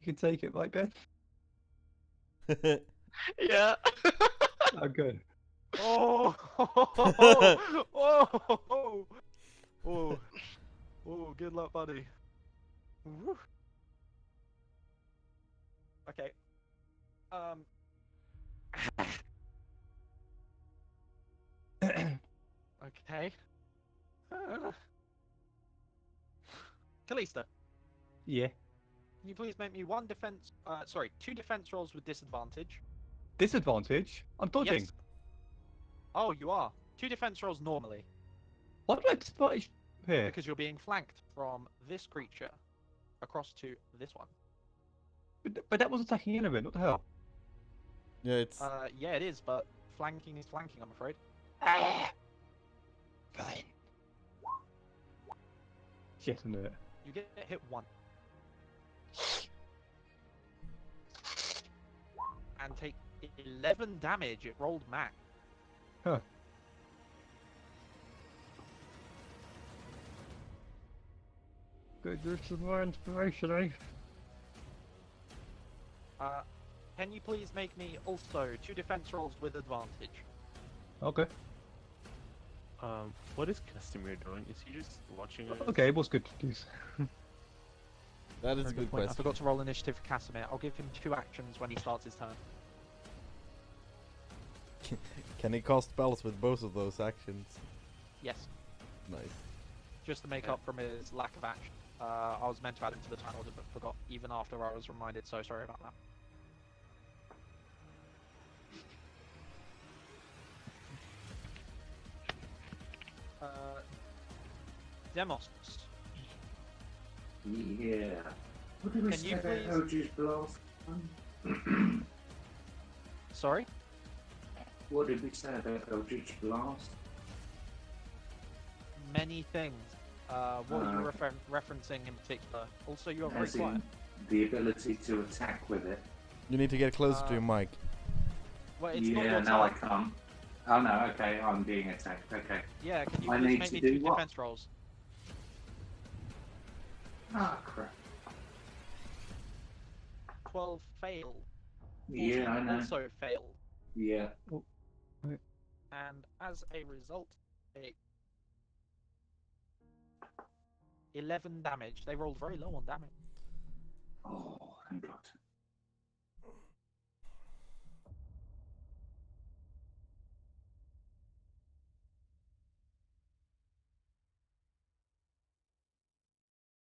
can take it, right, Ben? Yeah. Oh, good. Oh! Oh! Oh! Oh! Oh! Good luck, buddy. Woo. Okay. Okay. Kalista, Yeah. can you please make me 2 defense rolls with disadvantage? Disadvantage? I'm dodging. Yes. Oh, you are. 2 defense rolls normally, Why do I have disadvantage here? because you're being flanked from this creature across to this one. But that was attacking Yennerin, what the hell? Yeah, it's. Yeah, it is, but flanking is flanking, I'm afraid. Fine. Shit, I knew it. You get hit 1. And take 11 damage. It rolled max. Huh. do some more inspiration, eh? Can you please make me also 2 defense rolls with advantage? Okay. What is Castamir doing? Is he just watching us? Okay, what's good to do? That is a Very good point. I question. forgot to roll initiative for Casimir. I'll give him 2 actions when he starts his turn. Can he cast spells with both of those actions? Yes, Nice. just to make up from his lack of action. I was meant to add him to the turn order, but forgot even after I was reminded, so sorry about that. Demos, Yeah. What did we Can say you about please- Eldritch Blast? sorry? What did we say about Eldritch Blast? Many things. What are you Okay. referencing in particular? Also, you're very As quiet. in the ability to attack with it. You need to get closer to your mic. Well, it's not Yeah, your no, I turn. can't. Oh no, okay, I'm being attacked. Okay. Yeah, can you I please need make to me do 2 what? defense rolls? Ah, crap. 12 fail. Yeah, I 14 know. also fail. Yeah. And as a result, a 11 damage. They rolled very low on damage. Oh, thank God.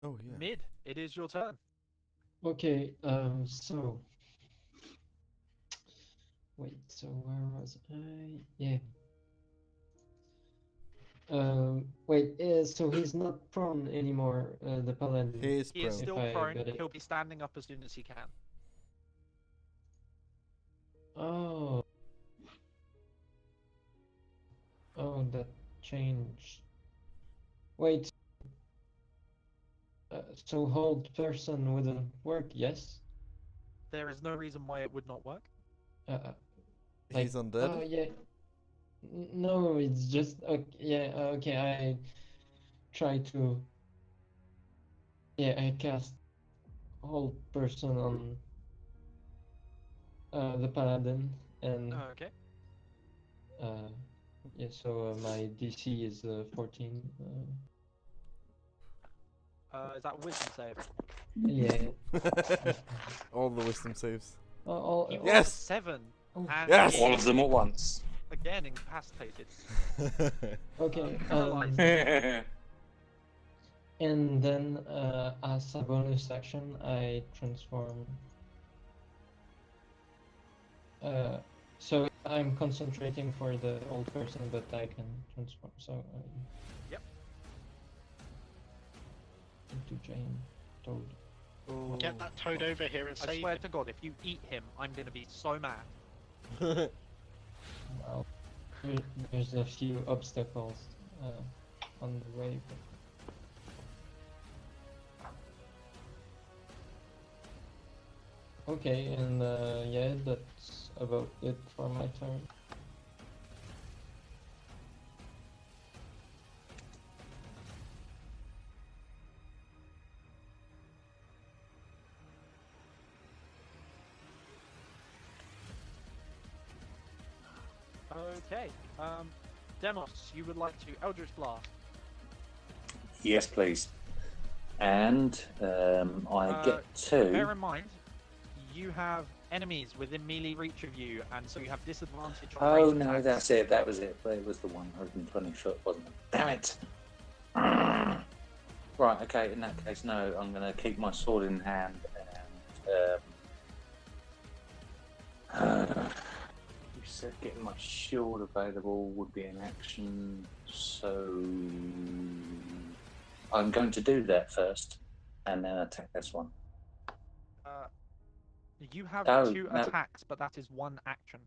Oh yeah. Mid, it is your turn. Okay, so wait, so where was I? Yeah. Wait, so he's not prone anymore, the paladin. He is He is prone. still I prone. got it. He'll be standing up as soon as he can. Oh. Oh, that changed. Wait. So hold person wouldn't work, yes? There is no reason why it would not work. He's undead. Oh yeah. No, it's just okay. Yeah, okay. I try to. Yeah, I cast hold person on the paladin, and Okay. yeah. So my DC is 14. Is that a wisdom save? Yeah. All the wisdom saves. All, He rolled a Yes! 7. Oh. And Yes! he All is of them at once. again incapacitated. Okay. Paralyzed. And then as a bonus action, I transform. So I'm concentrating for the old person, but I can transform. So Yep. into giant toad. Ooh. Get that toad over here and I save swear him. to God, if you eat him, I'm gonna be so mad. Well, there's a few obstacles on the way. But... Okay, and yeah, that's about it for my turn. Okay. Demos, you would like to Eldritch Blast. Yes, please. And I get Bear 2. in mind, you have enemies within melee reach of you, and so you have disadvantage on Oh ranged no, attacks. that's it. That was it. It was the 120 foot, wasn't it? Damn it! Right. Okay. In that case, no. I'm going to keep my sword in hand and. You said getting my shield available would be an action, so I'm going to do that first, and then attack this one. You have Oh, 2 no. attacks, but that is 1 action.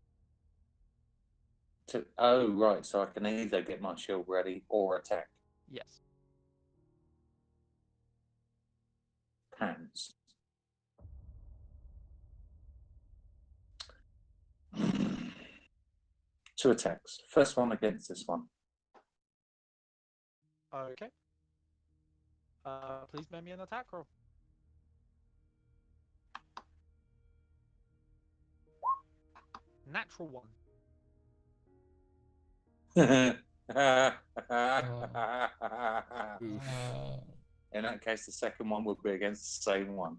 Oh, right. So I can either get my shield ready or attack. Yes. Hands. Two attacks. First one against this one. Okay. Please make me an attack roll. Natural one. Oof. In that case, the second one would be against the same one.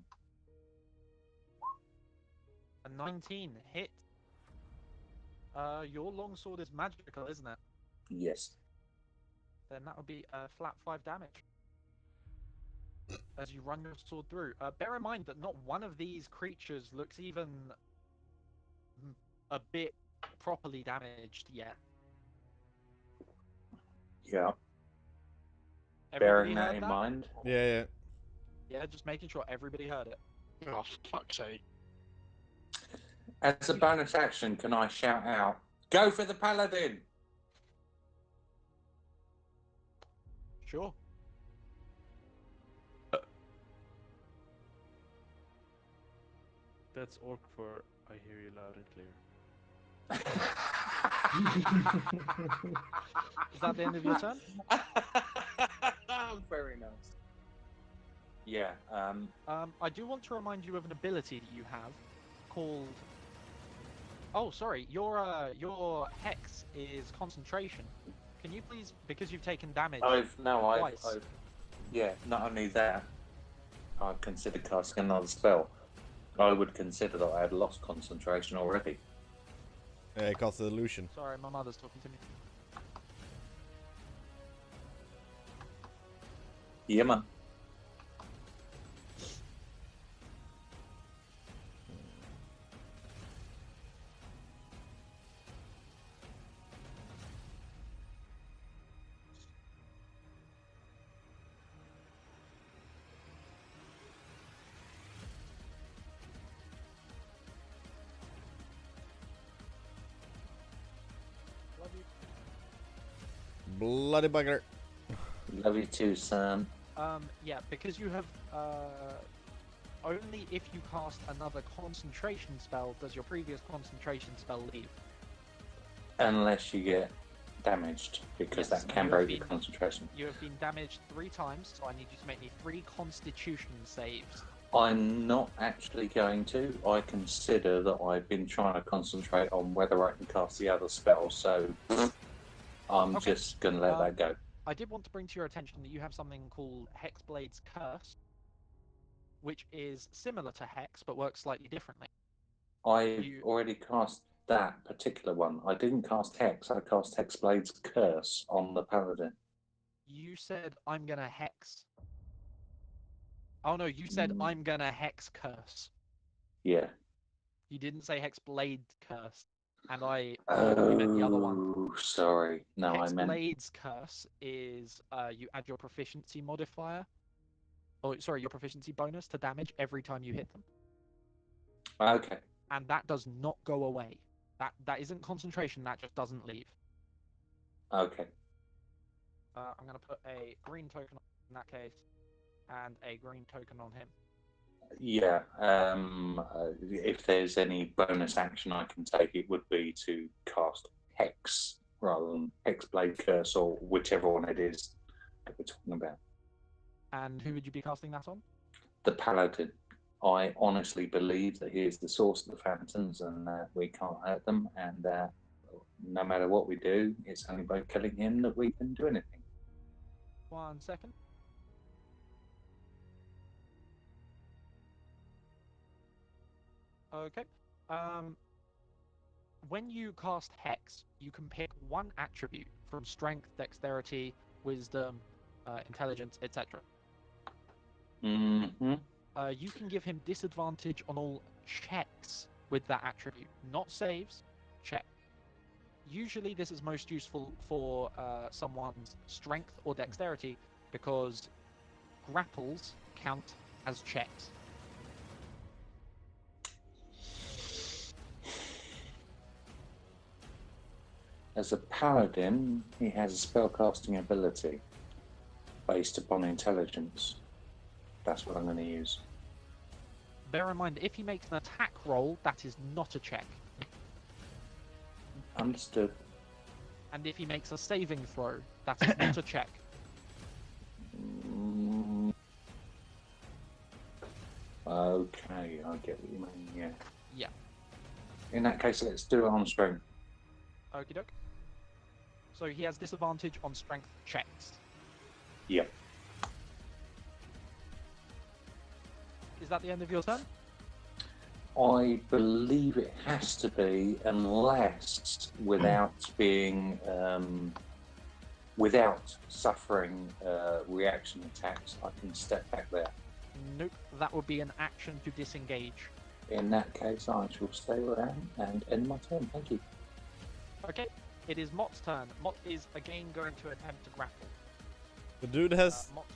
A 19 hit. Your longsword is magical, isn't it? Yes. Then that would be a flat 5 damage. As you run your sword through. Bear in mind that not one of these creatures looks even a bit properly damaged yet. Yeah. Everybody Bearing that heard in that? mind. Yeah. Yeah, just making sure everybody heard it. Oh, fuck's sake. As a bonus action, can I shout out, "Go for the paladin"? Sure. That's orc for I hear you loud and clear. Is that the end of your turn? Very nice. Yeah. I do want to remind you of an ability that you have called. Oh, sorry. Your hex is concentration. Can you please, because you've taken damage twice. Yeah. Not only that, I've considered casting another spell. I would consider that I had lost concentration already. It costs the illusion. Sorry, my mother's talking to me. Yeah, man. Love you. Bloody bugger. Love you too, son. Yeah, because you have only if you cast another concentration spell does your previous concentration spell leave. Unless you get damaged, because Yes, that can you break have your been- concentration. You have been damaged 3 times, so I need you to make me 3 Constitution saves. I'm not actually going to. I consider that I've been trying to concentrate on whether I can cast the other spell, so I'm Okay. just going to let that go. I did want to bring to your attention that you have something called Hexblade's Curse, which is similar to Hex but works slightly differently. I've already cast that particular one. I didn't cast Hex, I cast Hexblade's Curse on the Paladin. You said I'm gonna hex. Oh no, you said I'm gonna hex curse. Yeah. You didn't say Hexblade Curse, and I thought you meant the other one. Oh, sorry. No, I meant. Hexblade's Curse is you add your proficiency modifier, or sorry, your proficiency bonus to damage every time you hit them, Okay. and that does not go away. That isn't concentration. That just doesn't leave. Okay. I'm gonna put a green token in that case, and a green token on him. Yeah. If there's any bonus action I can take, it would be to cast Hex rather than Hexblade Curse or whichever one it is that we're talking about. And who would you be casting that on? The Paladin. I honestly believe that he is the source of the phantoms and that we can't hurt them, and that no matter what we do, it's only by killing him that we can do anything. 1 second. Okay. When you cast Hex, you can pick one attribute from Strength, Dexterity, Wisdom, Intelligence, etc. Mm-hmm. You can give him disadvantage on all checks with that attribute, not saves, check. Usually this is most useful for someone's Strength or Dexterity because grapples count as checks. As a paladin, he has a spellcasting ability based upon intelligence. That's what I'm going to use. Bear in mind, if he makes an attack roll, that is not a check. Understood. And if he makes a saving throw, that is not a check. Okay, I get what you mean. Yeah. Yeah. In that case, let's do it on strength. Okie doke. So he has disadvantage on strength checks. Yep. Is that the end of your turn? I believe it has to be, unless without being, without suffering reaction attacks, I can step back there. Nope. That would be an action to disengage. In that case, I shall stay around and end my turn. Thank you. Okay. It is Mott's turn. Mott is again going to attempt to grapple. The dude has. Mott...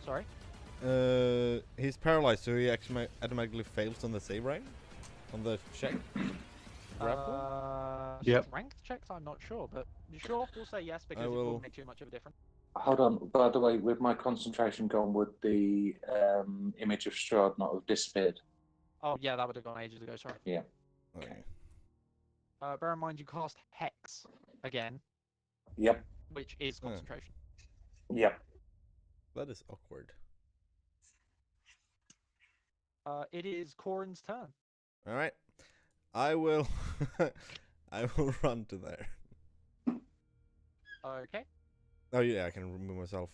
Sorry? He's paralyzed, so he actually automatically fails on the save, right? On the check? Grapple? Yep. Strength checks? I'm not sure, but sure, we'll say yes because it will- won't make too much of a difference. Hold on. By the way, with my concentration gone, would the image of Strahd not have disappeared? Oh, yeah, that would have gone ages ago, sorry. Yeah. Okay. Bear in mind you cast Hex again, Yep. which is concentration. Yep. That is awkward. It is Corin's turn. Alright. I will. I will run to there. Okay. Oh, yeah, I can remove myself.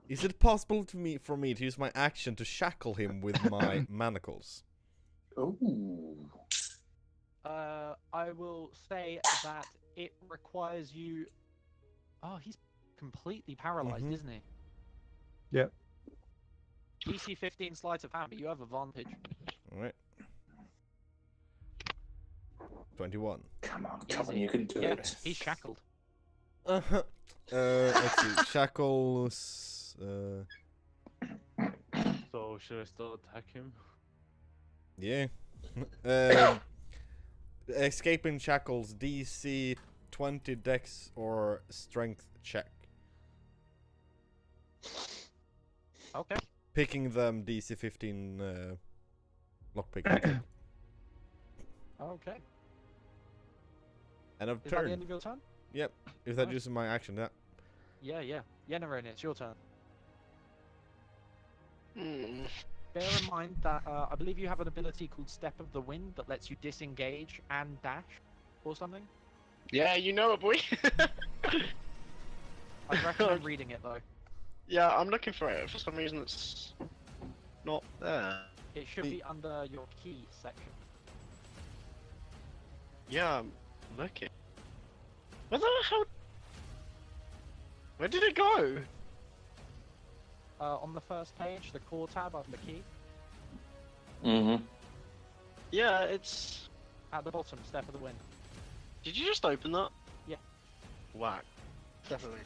Is it possible for me to use my action to shackle him with my manacles? Ooh. I will say that it requires you... Oh, he's completely paralyzed, isn't he? Yep. DC 15 sleight of hand, but you have advantage. Alright. 21. Come on, Easy. you can do Yeah, it. he's shackled. Uh-huh. Let's see. Shackles. So should I still attack him? Yeah. Escaping shackles, DC 20 dex or strength check. Okay. Picking them DC 15 lockpick. Okay. End of Is that the turn. end of your turn? Yep. If that Nice. uses my action, yeah. Yeah. Yennerin, it's your turn. Hmm. Bear in mind that I believe you have an ability called Step of the Wind that lets you disengage and dash or something. Yeah, you know it, boy. I'd recommend reading it though. Yeah, I'm looking for it. For some reason, it's not there. It should be under your key section. Yeah, I'm looking. Where the hell? Where did it go? On the first page, the core tab under key. Mm-hmm. Yeah, it's. At the bottom, Step of the Wind. Did you just open that? Yeah. Whack. Definitely.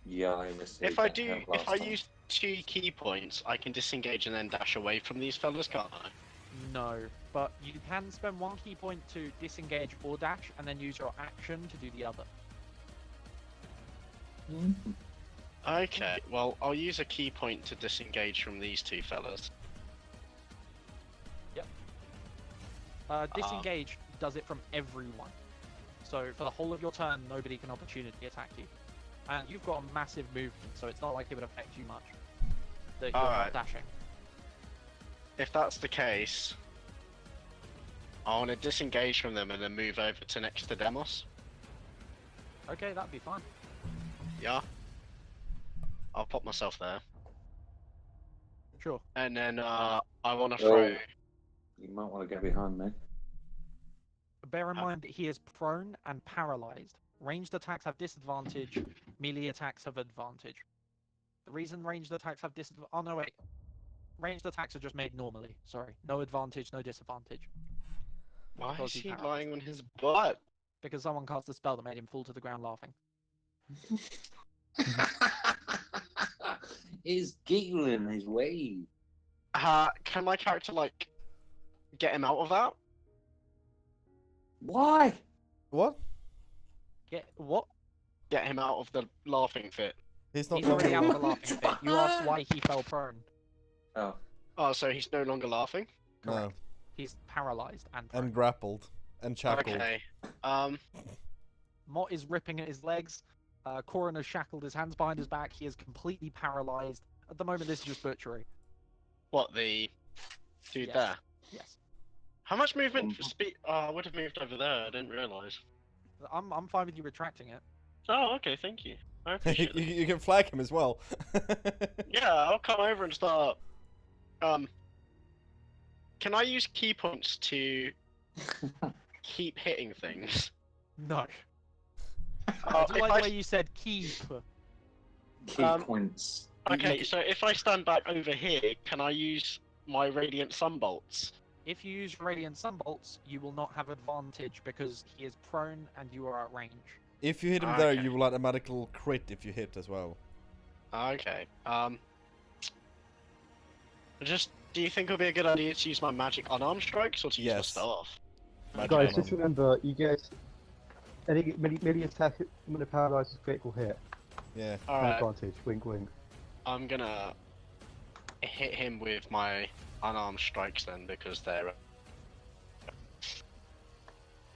Yeah, I missed If I use 2 key points, I can disengage and then dash away from these fellas, can't I? No, but you can spend 1 key point to disengage or dash, and then use your action to do the other. Okay, well, I'll use a key point to disengage from these 2 fellas. Disengage does it from everyone. So for the whole of your turn, nobody can opportunity attack you. And you've got a massive movement, so it's not like it would affect you much. That you're Alright. not dashing. If that's the case, I want to disengage from them and then move over to next to Demos. Okay, that'd be fine. Yeah. I'll pop myself there. Sure. And then I want to Well, throw... You might want to get behind me. Bear in mind that he is prone and paralyzed. Ranged attacks have disadvantage, melee attacks have advantage. The reason ranged attacks have disadvantage... Oh no, wait. Ranged attacks are just made normally. Sorry. No advantage, no disadvantage. Why Because is he's he paralyzed. lying on his butt? Because someone cast a spell that made him fall to the ground laughing. He's giggling his way. Can my character, like, get him out of that? Why? What? Get what? Get him out of the laughing fit. He's not He's already out of the longer. laughing fit. You asked why he fell prone. Oh. Oh, so he's no longer laughing? No. Correct. He's paralyzed and prone. And grappled. And shackled. Okay. Mott is ripping at his legs. Corin has shackled his hands behind his back. He is completely paralyzed. At the moment, this is just butchery. What, the dude Yes. there? Yes. How much movement for speed? Oh, I would have moved over there. I didn't realise. I'm fine with you retracting it. Oh, okay, thank you. I appreciate you, it. you can flag him as well. Yeah, I'll come over and start. Can I use key points to keep hitting things? No. Oh, I do if like I the way you said keep. Key points. Okay, so if I stand back over here, can I use my Radiant Sunbolts? If you use Radiant Sunbolts, you will not have advantage because he is prone and you are at range. If you hit him there, Okay. you will automatical crit if you hit as well. Okay. Just, do you think it would be a good idea to use my magic unarmed strikes or to use my Yes. staff? Magic Guys, on just him. remember, you get any melee attack when it paralyzes critical hit. Yeah. No Alright, advantage. Wink, wink. I'm gonna hit him with my unarmed strikes then because they're.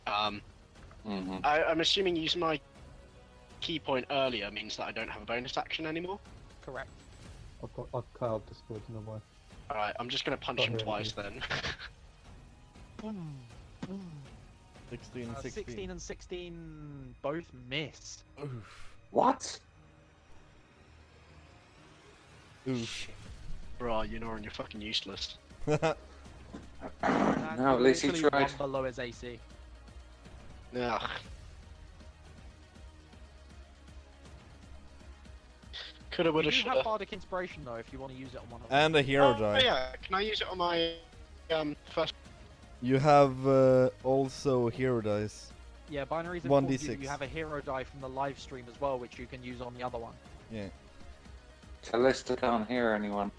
I'm assuming using my key point earlier means that I don't have a bonus action anymore. Correct. I've cut out this word in a way. Alright, I'm just gonna punch Oh, him here, twice then. 16 and 16. 16 and 16 both miss. Oof. What? Oof. Bro, you know, you're fucking useless. And No, at least he literally tried. one below his AC. Ugh. Coulda, You woulda, do shoulda. have Bardic Inspiration though if you want to use it on one of them. And a hero Oh, die. yeah, can I use it on my first? You have also hero dice. Yeah, Binary's 1d6. informed you have a hero die from the live stream as well, which you can use on the other one. Yeah. Callista can't hear anyone.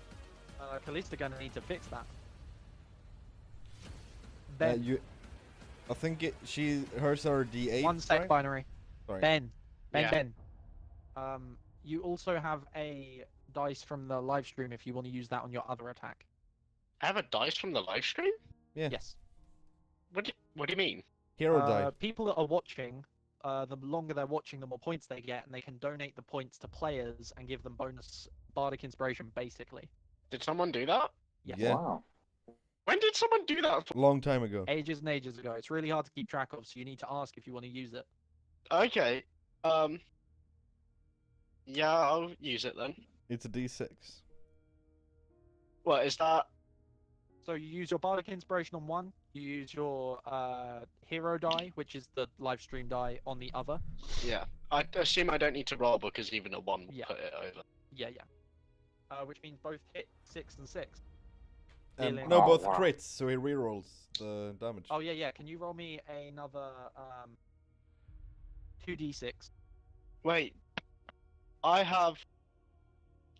Callista gonna need to fix that. Ben. Ben, I think hers are D8. one sec, right? Binary. Sorry. Ben, Yeah. Ben. You also have a dice from the live stream if you want to use that on your other attack. I have a dice from the live stream? Yeah. Yes. What do you mean? Hero die. People that are watching, the longer they're watching, the more points they get, and they can donate the points to players and give them bonus Bardic Inspiration, basically. Did someone do that? Yes. Yeah. Wow. When did someone do that? Long time ago. Ages and ages ago. It's really hard to keep track of, so you need to ask if you want to use it. Okay. Yeah, I'll use it then. It's a D6. What is that? So you use your Bardic Inspiration on one, you use your hero die, which is the live stream die, on the other. Yeah. I assume I don't need to roll because even a 1 will Yeah. put it over. Yeah. Which means both hit 6 and 6. And Dealing- no, Oh, both wow. crits, so he rerolls the damage. Oh yeah. Can you roll me another 2d6? Wait. I have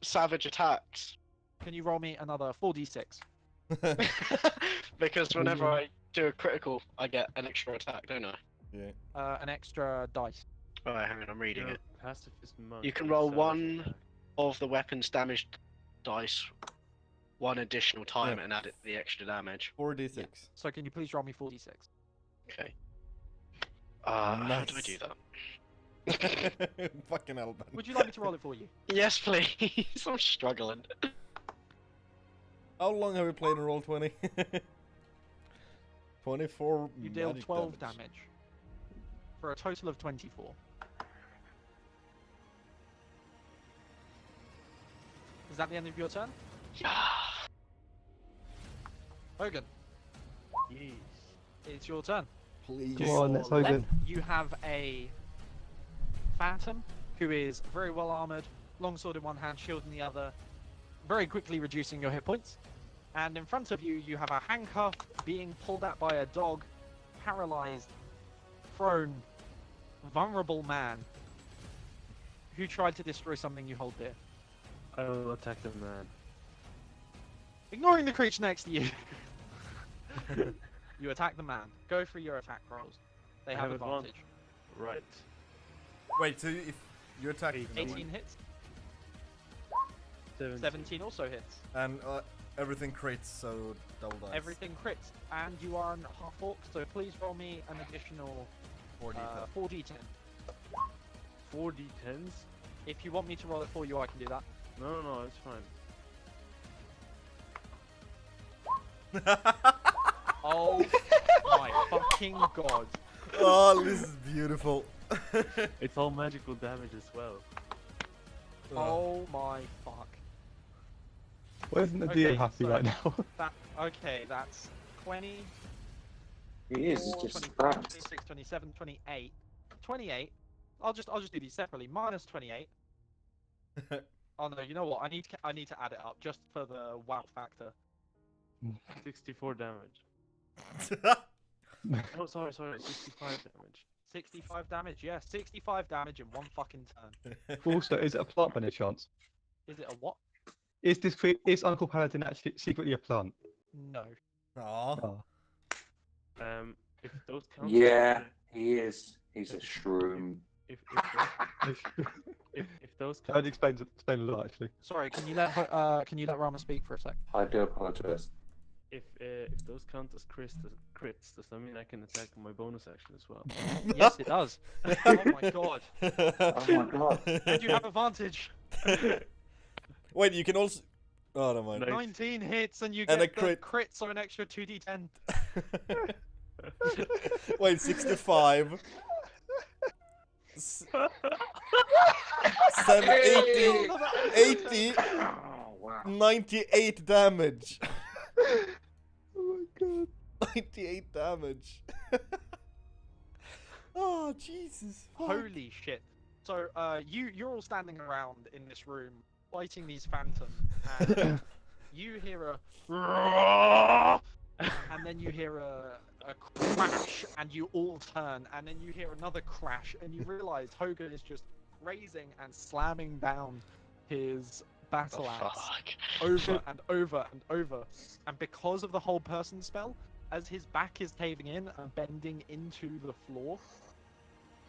savage attacks. Can you roll me another 4d6? Because whenever I do a critical, I get an extra attack, don't I? Yeah. An extra dice. Alright, hang on, I'm reading You're it. a pacifist monk You can with roll savage one attack. of the weapon's damaged dice one additional time Yeah. and add it the extra damage. 4d6. So can you please roll me 4d6? Okay. How do I Nice. do that? Fucking hell, Ben. Would you like me to roll it for you? Yes, please. I'm struggling. How long have we played in Roll20? 24 You deal magic 12 damage. For a total of 24. Is that the end of your turn? Yeah. Hogan, Yes. it's your turn. Please. Come on, let's Your Hogan. left, you have a Phantom who is very well armored, longsword in one hand, shield in the other, very quickly reducing your hit points. And in front of you, you have a handcuff being pulled at by a dog, paralyzed, prone, vulnerable man who tried to destroy something you hold dear. I will attack the man. Ignoring the creature next to you, you attack the man. Go for your attack rolls. They I have have advantage. advantage. Right. Wait, so if you attack them, 18 hits. 17 also hits. and everything crits, so double dice. Everything crits, and you are on half orc, so please roll me an additional 4d10. 4d10. 4 d10s? If you want me to roll it for you, I can do that. No, it's fine. Oh my fucking god. Oh, this is beautiful. It's all magical damage as well. Oh my fuck. Why isn't the Okay, DA happy so- right now? Okay, that's 20. He is. It's 24, just 25, trapped. 26, 27, 28. 28. I'll just do these separately. Minus 28. Oh no, you know what? I need to add it up just for the wow factor. 64 damage. Oh, sorry, 65 damage. 65 damage, yeah, 65 damage in one fucking turn. Also, is it a plant by any chance? Is it a what? Is Uncle Paladin actually secretly a plant? No. Aw. Oh. If those count. Yeah, he is. He's a shroom. If those That count. explain a lot, actually. Sorry, can you let Rama speak for a sec? I do apologize. If those count as crits, does that mean I can attack my bonus action as well? Yes, it does. Oh my god. Oh my god. And you have advantage. Wait, you can also. Oh, never mind. Nice. 19 hits and you And get a crit. the crits are an extra 2d10. Wait, 65. 80, 80, Oh, wow. 98 damage. Oh my god. 98 damage. Oh, Jesus. fuck. Holy shit. So, you're all standing around in this room fighting these phantoms, and you hear a and then you hear a crash, and you all turn, and then you hear another crash, and you realize Hogan is just raising and slamming down his battle axe over and over and over. And because of the whole person spell, as his back is caving in and bending into the floor,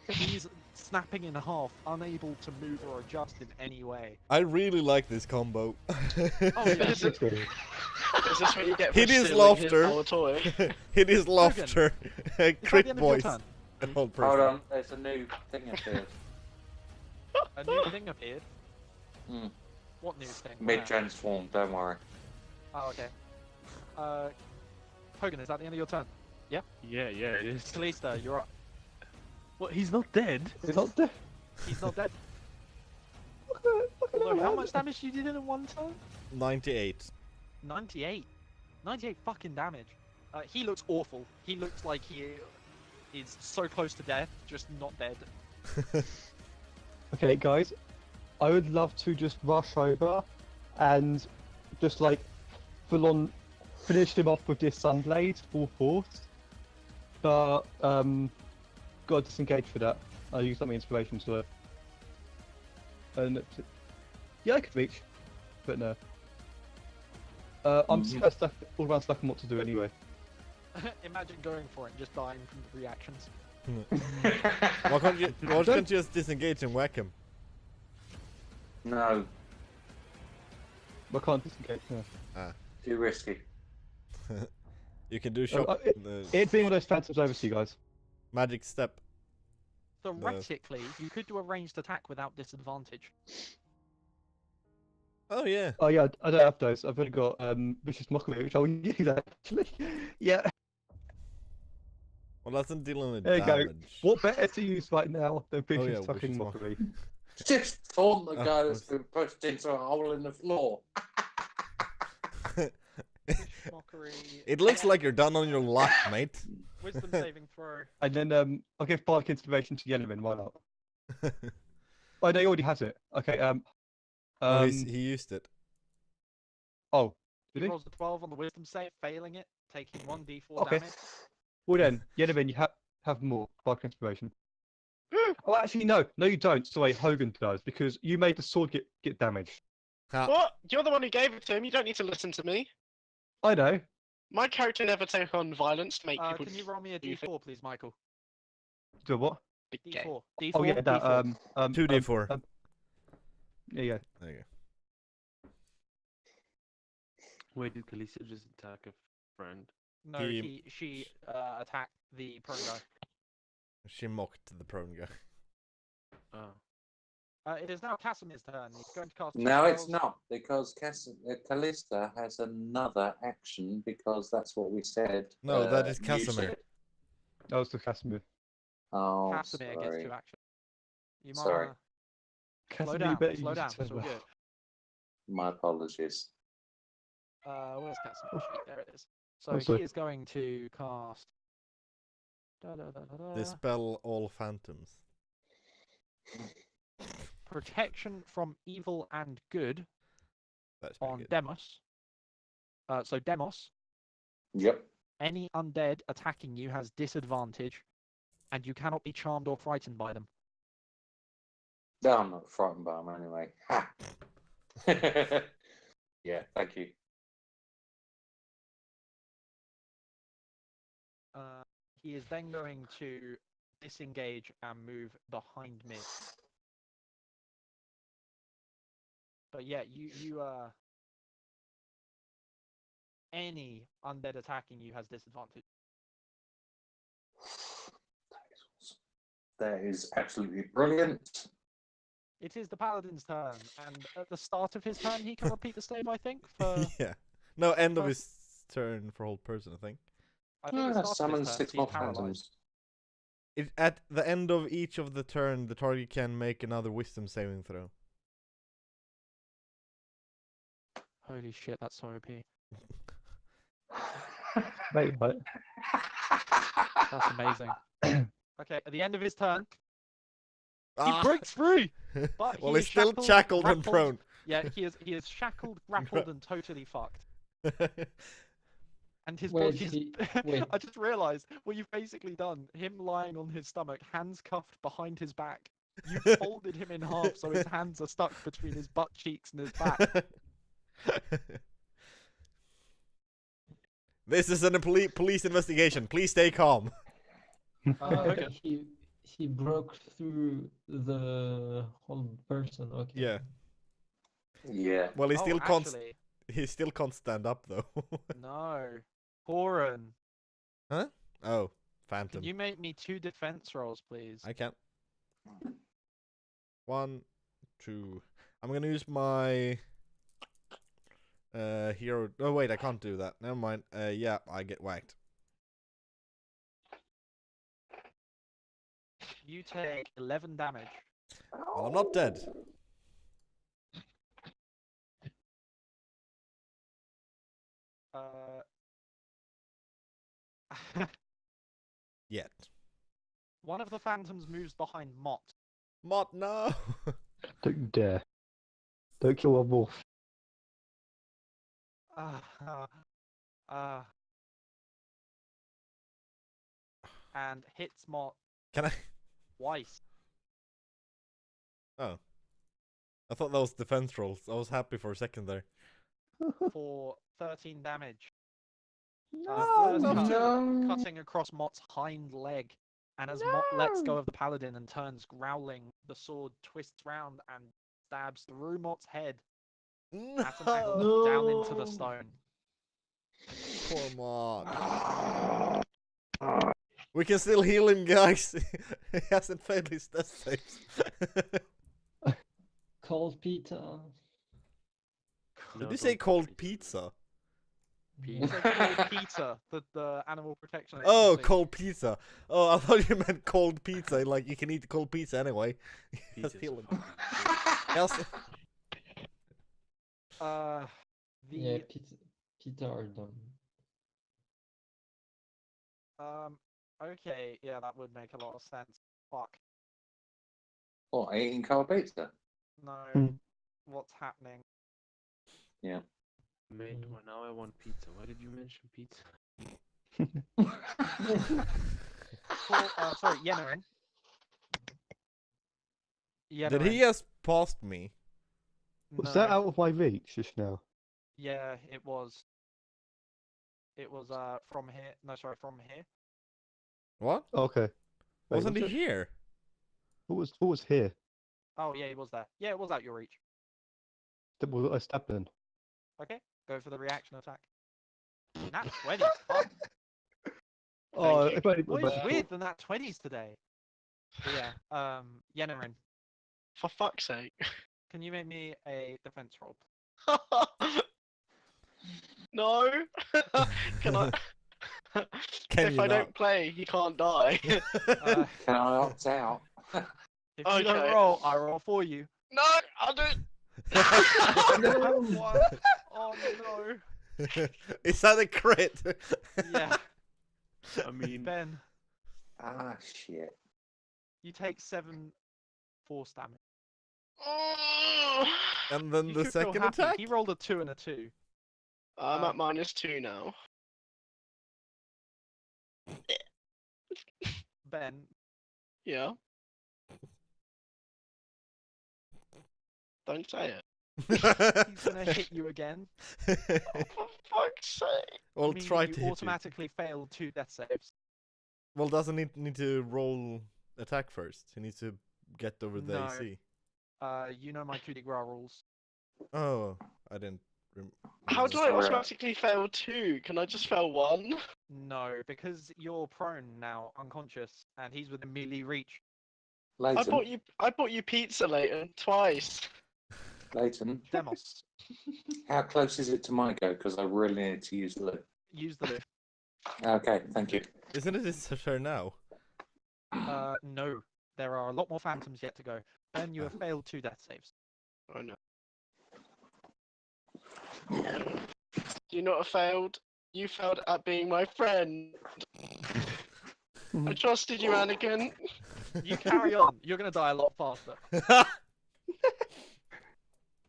he's snapping in half, unable to move or adjust in any way. I really like this combo. Oh, yeah. Is this what you get for Hit his stealing laughter. our toy? Hit his laughter. Is that the Crit end of your voice. turn? And hold Hold pressure. on, there's a new thing appeared. A new thing appeared. Hmm. What new thing? Where? Mid-transform, don't worry. Oh, okay. Hogan, is that the end of your turn? Yeah, it is. Kalista, you're up. What? He's not dead. It's not dead. He's not dead. Look at Although, that how man. much damage you did in one turn? 98. 98. 98 fucking damage. He looks awful. He looks like he is so close to death, just not dead. Okay, guys, I would love to just rush over and just like full on finish him off with this sunblade full force. But got to disengage for that. I'll use something inspiration to it. And yeah, I could reach, but no. I'm just kinda stuck, all around stuck on what to do anyway. Imagine going for it and just dying from the reactions. Why can't you just disengage and whack him? No, I can't disengage. No. too risky. You can do shock. the It'd be one of those phantoms over to you guys. magic step. Theoretically, you could do a ranged attack without disadvantage. Oh yeah. Oh yeah, I don't have those. I've only got vicious mockery, which I'll use actually. Yeah. Well, that's not dealing with There you go. damage. What better to use right now than vicious yeah, fucking vicious mockery? Just taunt the Oh, guy that's been pushed into a hole in the floor. Mockery. It looks like you're done on your luck, mate. Wisdom saving throw. And then I'll give Bardic Inspiration to Yellowman. Why not? Oh no, he already has it. Okay. Oh, he used it. Oh, He did he? rolls a 12 on the wisdom save, failing it, taking 1d4 Okay. damage. Well then, Yellowman, you have more Bardic Inspiration. Oh, actually no, you don't. Sorry, Hogan does because you made the sword get damaged. What? You're the one who gave it to him. You don't need to listen to me. I know. My character never take on violence to make people. Can you roll me a do d4, please, Michael? Do what? Okay. D4. D4. Oh yeah, that D4. 2d4. Yeah, yeah. There you Wait, did Kalisa just attack a friend? No, she attacked the prone guy. go. She mocked the prone guy. Oh. It is now Casimir's turn. He's going to cast. No, it's spells. not, because Callista has another action, because that's what we said. No, that is you Casimir. said. That was the Casimir. Oh, Casimir gets sorry. 2 actions. You might Sorry. wanna Casimir, slow you down. better Slow use down. your It's all turn good. My apologies. Where's Casimir sheet? There it is. So Oh, he sorry. is going to cast. Da, da, da, da, da, Dispel all phantoms. protection from evil and good That's pretty on good. Demos. So Demos, Yep. any undead attacking you has disadvantage, and you cannot be charmed or frightened by them. No, I'm not frightened by him anyway. Ha! Yeah, thank you. He is then going to disengage and move behind me. But yeah, you any undead attacking you has disadvantage. That is absolutely brilliant. It is the paladin's turn, and at the start of his turn, he can repeat the save. I think. For Yeah. No, end of first- his turn for whole person, I think. I think it starts with Summon his turn, 6 so more he's paralyzed. phantoms. At the end of each of the turn, the target can make another wisdom saving throw. Holy shit, that's so OP. Wait, what? That's amazing. Okay, at the end of his turn, he Ah! breaks free. But Well, he he's is still shackled and grappled. prone. Yeah, he is shackled, grappled, and totally fucked. And his Wait, body is. wait. I just realised what you've basically done. Him lying on his stomach, hands cuffed behind his back. You folded him in half so his hands are stuck between his butt cheeks and his back. This is a police investigation. Please stay calm. Okay. He broke through the whole person. Okay. Yeah. Yeah. Well, he still can't. Actually, He still can't stand up though. no. Horan, Huh? Oh, can phantom. you make me 2 defense rolls, please? I can. 1, 2. I'm gonna use my hero. Oh wait, I can't do that. Never mind. Yeah, I get whacked. You take 11 damage. Well, I'm not dead. Yet. One of the phantoms moves behind Mott. Mott, no. Don't you dare. Don't kill a wolf. And hits Mott Can I? twice. Oh. I thought that was defense rolls. I was happy for a second there. For 13 damage. No, First no. cutting across Mott's hind leg. And as Mott lets go of the paladin and turns growling, the sword twists round and stabs through Mott's head at an angle down into the stone. Poor Mott. We can still heal him, guys. He hasn't failed his death saves. Cold pizza. Did you say cold pizza? It's like cold pizza, the animal protection. Oh, agency. cold pizza. Oh, I thought you meant cold pizza. Like, you can eat cold pizza anyway. Just Pizza's heal him. fine. Else... Yeah, pizza are dumb. Okay, yeah, that would make a lot of sense. Fuck. What, eating cold pizza? No. What's happening? Yeah. Mate, well, now I want pizza. Why did you mention pizza? Sorry, Yennerin. Did he just past me? Was No. that out of my reach just now? Yeah, it was. It was from here. No, sorry, from here. What? Okay. Wait, Wasn't was he it? here? What was here? Oh yeah, he was there. Yeah, it was out your reach. That was I stabbed in. Okay, go for the reaction attack. Nat 20. Fuck. Oh, you. if I What is weird than that 20s today? But yeah, Yennerin. For fuck's sake. Can you make me a defense roll? No. Can I? Can if you I not? don't play, he can't die. Uh, Can I opt out? if you don't Okay. roll, I roll for you. No, I'll do it. What? Oh no. Is that a crit? Yeah. I mean, Ben, Ah, shit. you take 7 force damage. And then You the should feel second happy. attack? He rolled a 2 and a 2. I'm at -2 now. Ben, Yeah. Don't say it. he's gonna hit you again. Oh, for fuck's sake. Well, meaning try you to hit you. automatically failed 2 death saves. Well, doesn't he need to roll attack first? He needs to get over the No. AC. You know my coup de grace rules. Oh, I didn't. How do I Sorry. automatically fail 2? Can I just fail 1? No, because you're prone now, unconscious, and he's within melee reach. I Leighton, bought you pizza later twice. Leighton, Demos, how close is it to my go? Because I really need to use the lift. use the lift. Okay, thank you. Isn't it his turn now? No, there are a lot more phantoms yet to go. Ben, you have failed 2 death saves. Oh no. You not have failed. You failed at being my friend. I trusted you, Anakin. You carry on. You're gonna die a lot faster.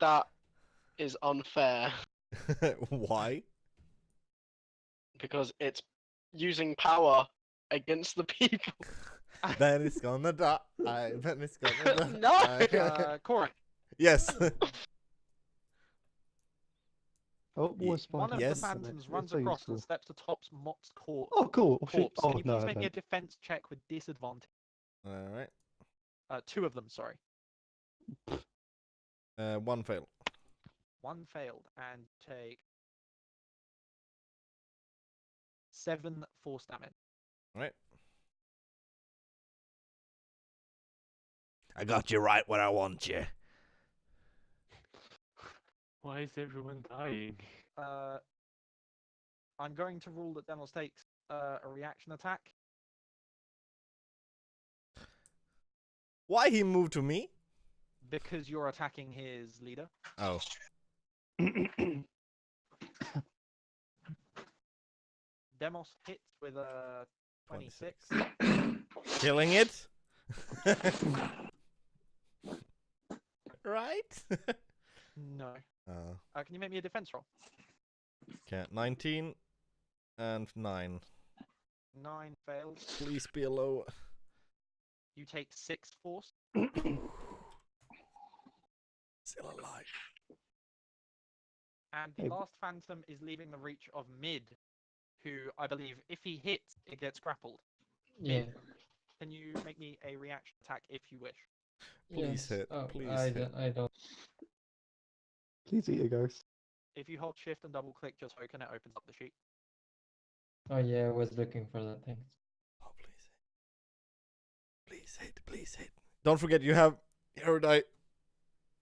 That is unfair Why? because it's using power against the people. Ben is gonna die. Ben is gonna die. No! Corin, Yes. Oh, was one of Yes. the phantoms runs across and steps atop Mott's Oh, cool. Oh, shit. corpse. Oh, Can you no, please I make me a don't. defense check with disadvantage? All right. 2 of them, sorry. 1 fail. 1 failed, and take 7 force damage. All right. I got you right where I want you. why is everyone dying? I'm going to rule that Demos takes a reaction attack. Why he moved to me? Because you're attacking his leader. Oh. Demos hits with a 26. Killing it. Right? No. Oh. Can you make me a defense roll? Okay. 19 and 9. 9 fails. Please be a low. You take 6 force. Still alive. And the Hey. last phantom is leaving the reach of Mid, who I believe if he hits, it gets grappled. Yeah. Can you make me a reaction attack if you wish? Please yes. hit, Oh, please I hit. I don't. Please eat a ghost. If you hold shift and double click, just open it, opens up the sheet. Oh yeah, I was looking for that thing. Oh, please hit. Please hit. Please hit. Don't forget you have hero die.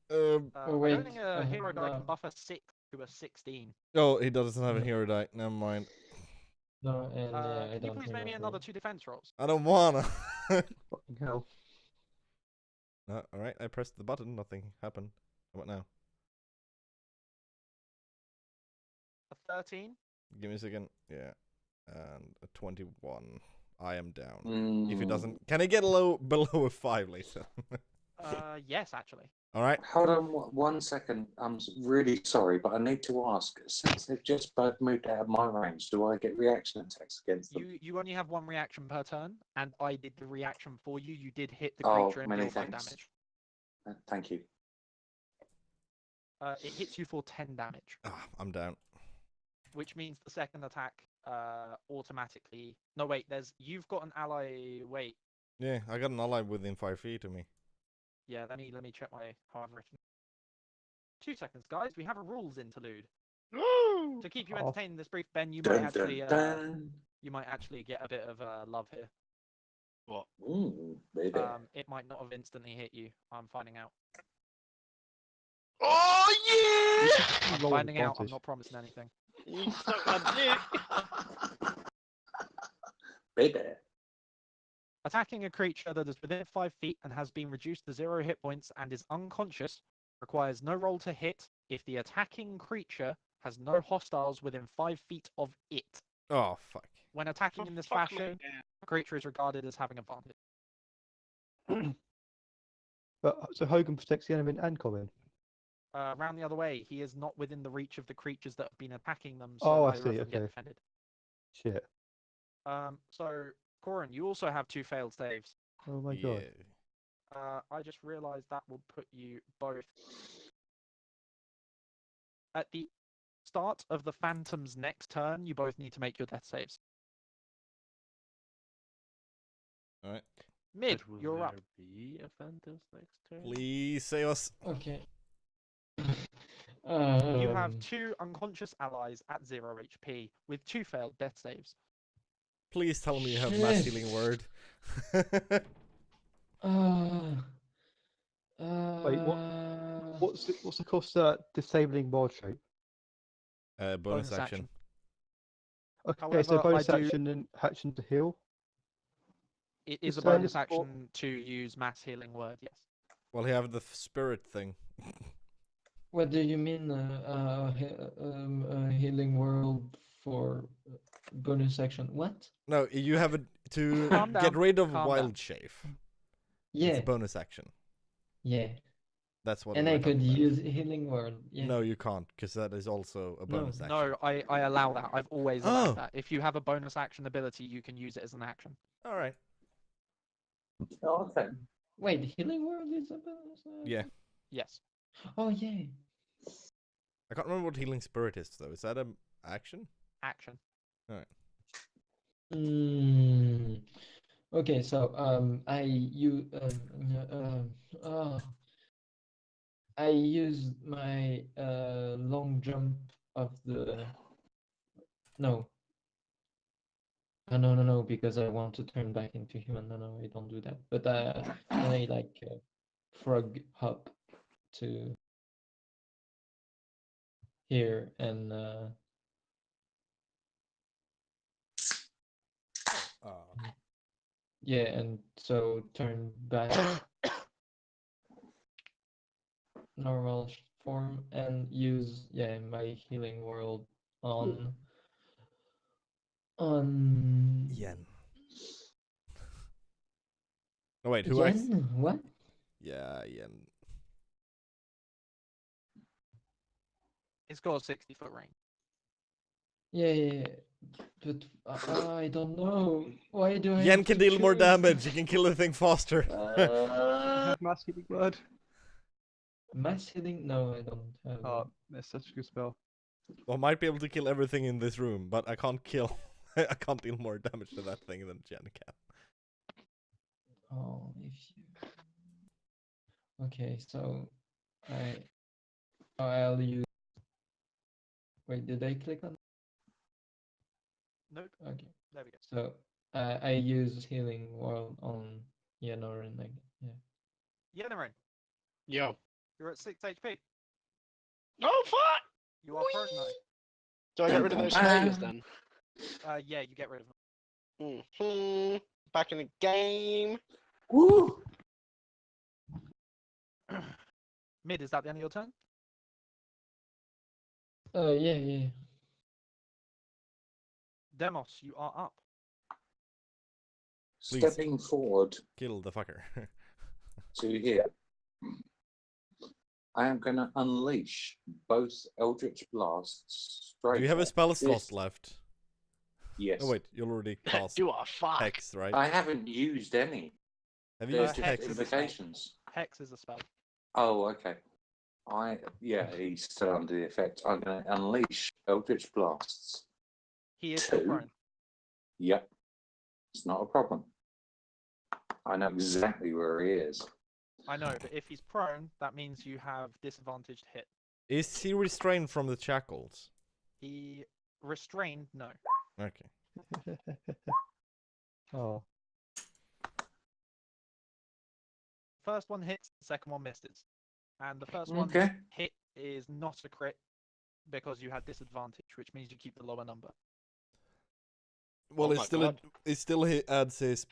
Oh, I wait, don't think a hero die no. can buff a 6 to a 16. Oh, he doesn't have a No. hero die. Never mind. No, and yeah, I Can you don't please make me remember. another 2 defense rolls? I don't wanna. Fucking hell. Alright, I pressed the button. Nothing happened. What now? A 13. Give me a second. Yeah. And a 21. I am down. If he doesn't... Can I get below a 5 later? Yes, actually. Alright. Hold on 1 second. I'm really sorry, but I need to ask. Since they've just both moved out of my range, do I get reaction attacks against them? You only have 1 reaction per turn, and I did the reaction for you. You did hit the Oh, creature and many deal 5 thanks. damage. Thank you. It hits you for 10 damage, Ah, I'm down. which means the second attack automatically. No, wait. You've got an ally. Wait. Yeah, I got an ally within 5 feet of me. Yeah. Let me check how I've written. 2 seconds, guys. We have a rules interlude. Woo! To keep you Oh. entertained in this brief, Ben, you Dun, might actually dun, dun. you might actually get a bit of love here. What? Ooh, baby. It might not have instantly hit you. I'm finding out. Oh yeah! I'm Roll finding out. I'm advantage. not promising anything. You suck my dick. Baby. Attacking a creature that is within 5 feet and has been reduced to 0 hit points and is unconscious requires no roll to hit if the attacking creature has no hostiles within 5 feet of it. Oh, fuck. When attacking in this Fuck me. fashion, the creature is regarded as having advantage. But so Hogan protects the enemy and Colin. Round the other way, he is not within the reach of the creatures that have been attacking them, so Oh, I neither see, of them get okay. defended. Shit. So, Corin, you also have 2 failed saves. Oh my god. I just realised that will put you both at the start of the Phantom's next turn. You both need to make your death saves. Alright. Mid, But will you're there up. be a Phantom's next turn? Please save us. Okay. You have Um, 2 unconscious allies at 0 HP with 2 failed death saves. Please tell me you have mass Shit. healing word. Wait, what's the cost of disabling wild shape? Bonus action. Okay, so However, bonus I do- action and action to heal. It is a Just saying bonus this for- action to use mass healing word, yes. Well, you have the spirit thing. what do you mean, healing world for bonus action? What? No, you have it to Calm get down, rid of calm wild down. shape. Yeah, It's a bonus action. yeah. That's what And we're I could talking about. use healing word. Yeah. No, you can't, because that is also a No, bonus action. No, I allow that. I've always Oh. allowed that. If you have a bonus action ability, you can use it as an action. Alright. Oh, okay. Wait, healing word is a bonus action? Yeah. Yes. Oh yeah. I can't remember what healing spirit is, though. Is that an action? Action. Mm. Okay, so I used my long jump of the no. No, because I want to turn back into human. No, I don't do that. But I like frog hop to here and yeah, and so turn back normal form and use my healing world on Yen. Oh, wait, who Yen? What? Yeah, Yen. It's got a 60-foot range. Yeah, but I don't know. Why do I Yen have can to deal more choose? damage. He can kill the thing faster. Have mass healing word. Mass healing? No, I don't have. Oh, that's such a good spell. Well, I might be able to kill everything in this room, but I can't kill. I can't deal more damage to that thing than Jen can. Oh, if you. Okay, so I'll use. Wait, did I click on? Nope. Okay, There we go. so I use healing world on Yanorin again. Yeah. Yennerin, Yo. you're at 6 HP. Oh fuck! You are prone now. Do I get rid of those failures then? Yeah, you get rid of them. Back in the game. Woo! Mid, is that the end of your turn? Yeah. Demos, you are up. Please. Stepping forward Kill the fucker. to here. I am going to unleash both Eldritch Blasts straight. Do you have a at spell this- slot left? Yes. Oh, wait, you already cast You are fucked. Hex, right? I haven't used any. Have you There's used just Hex Hex? is a spell. invocations. Hex is a spell. Oh, okay. He's still under the effect. I'm going to unleash Eldritch Blasts. He is still 2. prone. Yep. It's not a problem. I know exactly where he is. I know, but if he's prone, that means you have disadvantaged hit. Is he restrained from the shackles? He restrained, no. Okay. Oh. first one hits, the second one misses. And the first one Okay. hit is not a crit because you had disadvantage, which means you keep the lower number. Well, Oh my God. it still adds his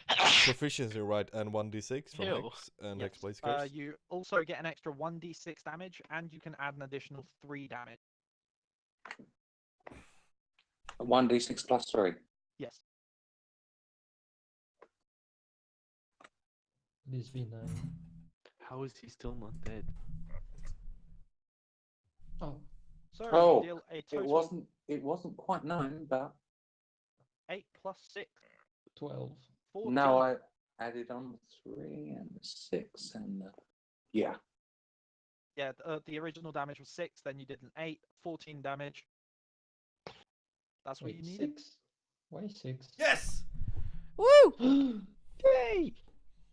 proficiency, right, and 1d6 from Ew. Hex and Yes. Hexblade's Curse. You also get an extra 1d6 damage, and you can add an additional 3 damage. 1d6 plus 3. Yes. This V9. How is he still not dead? Oh, So Oh, you deal a total It wasn't quite 9, but 8 plus 6, 12. 14. now I added on 3 and 6 and yeah. Yeah, the original damage was 6, then you did an 8, 14 damage. That's what Wait, you needed? 6? Why 6? Yes! Woo! Yay!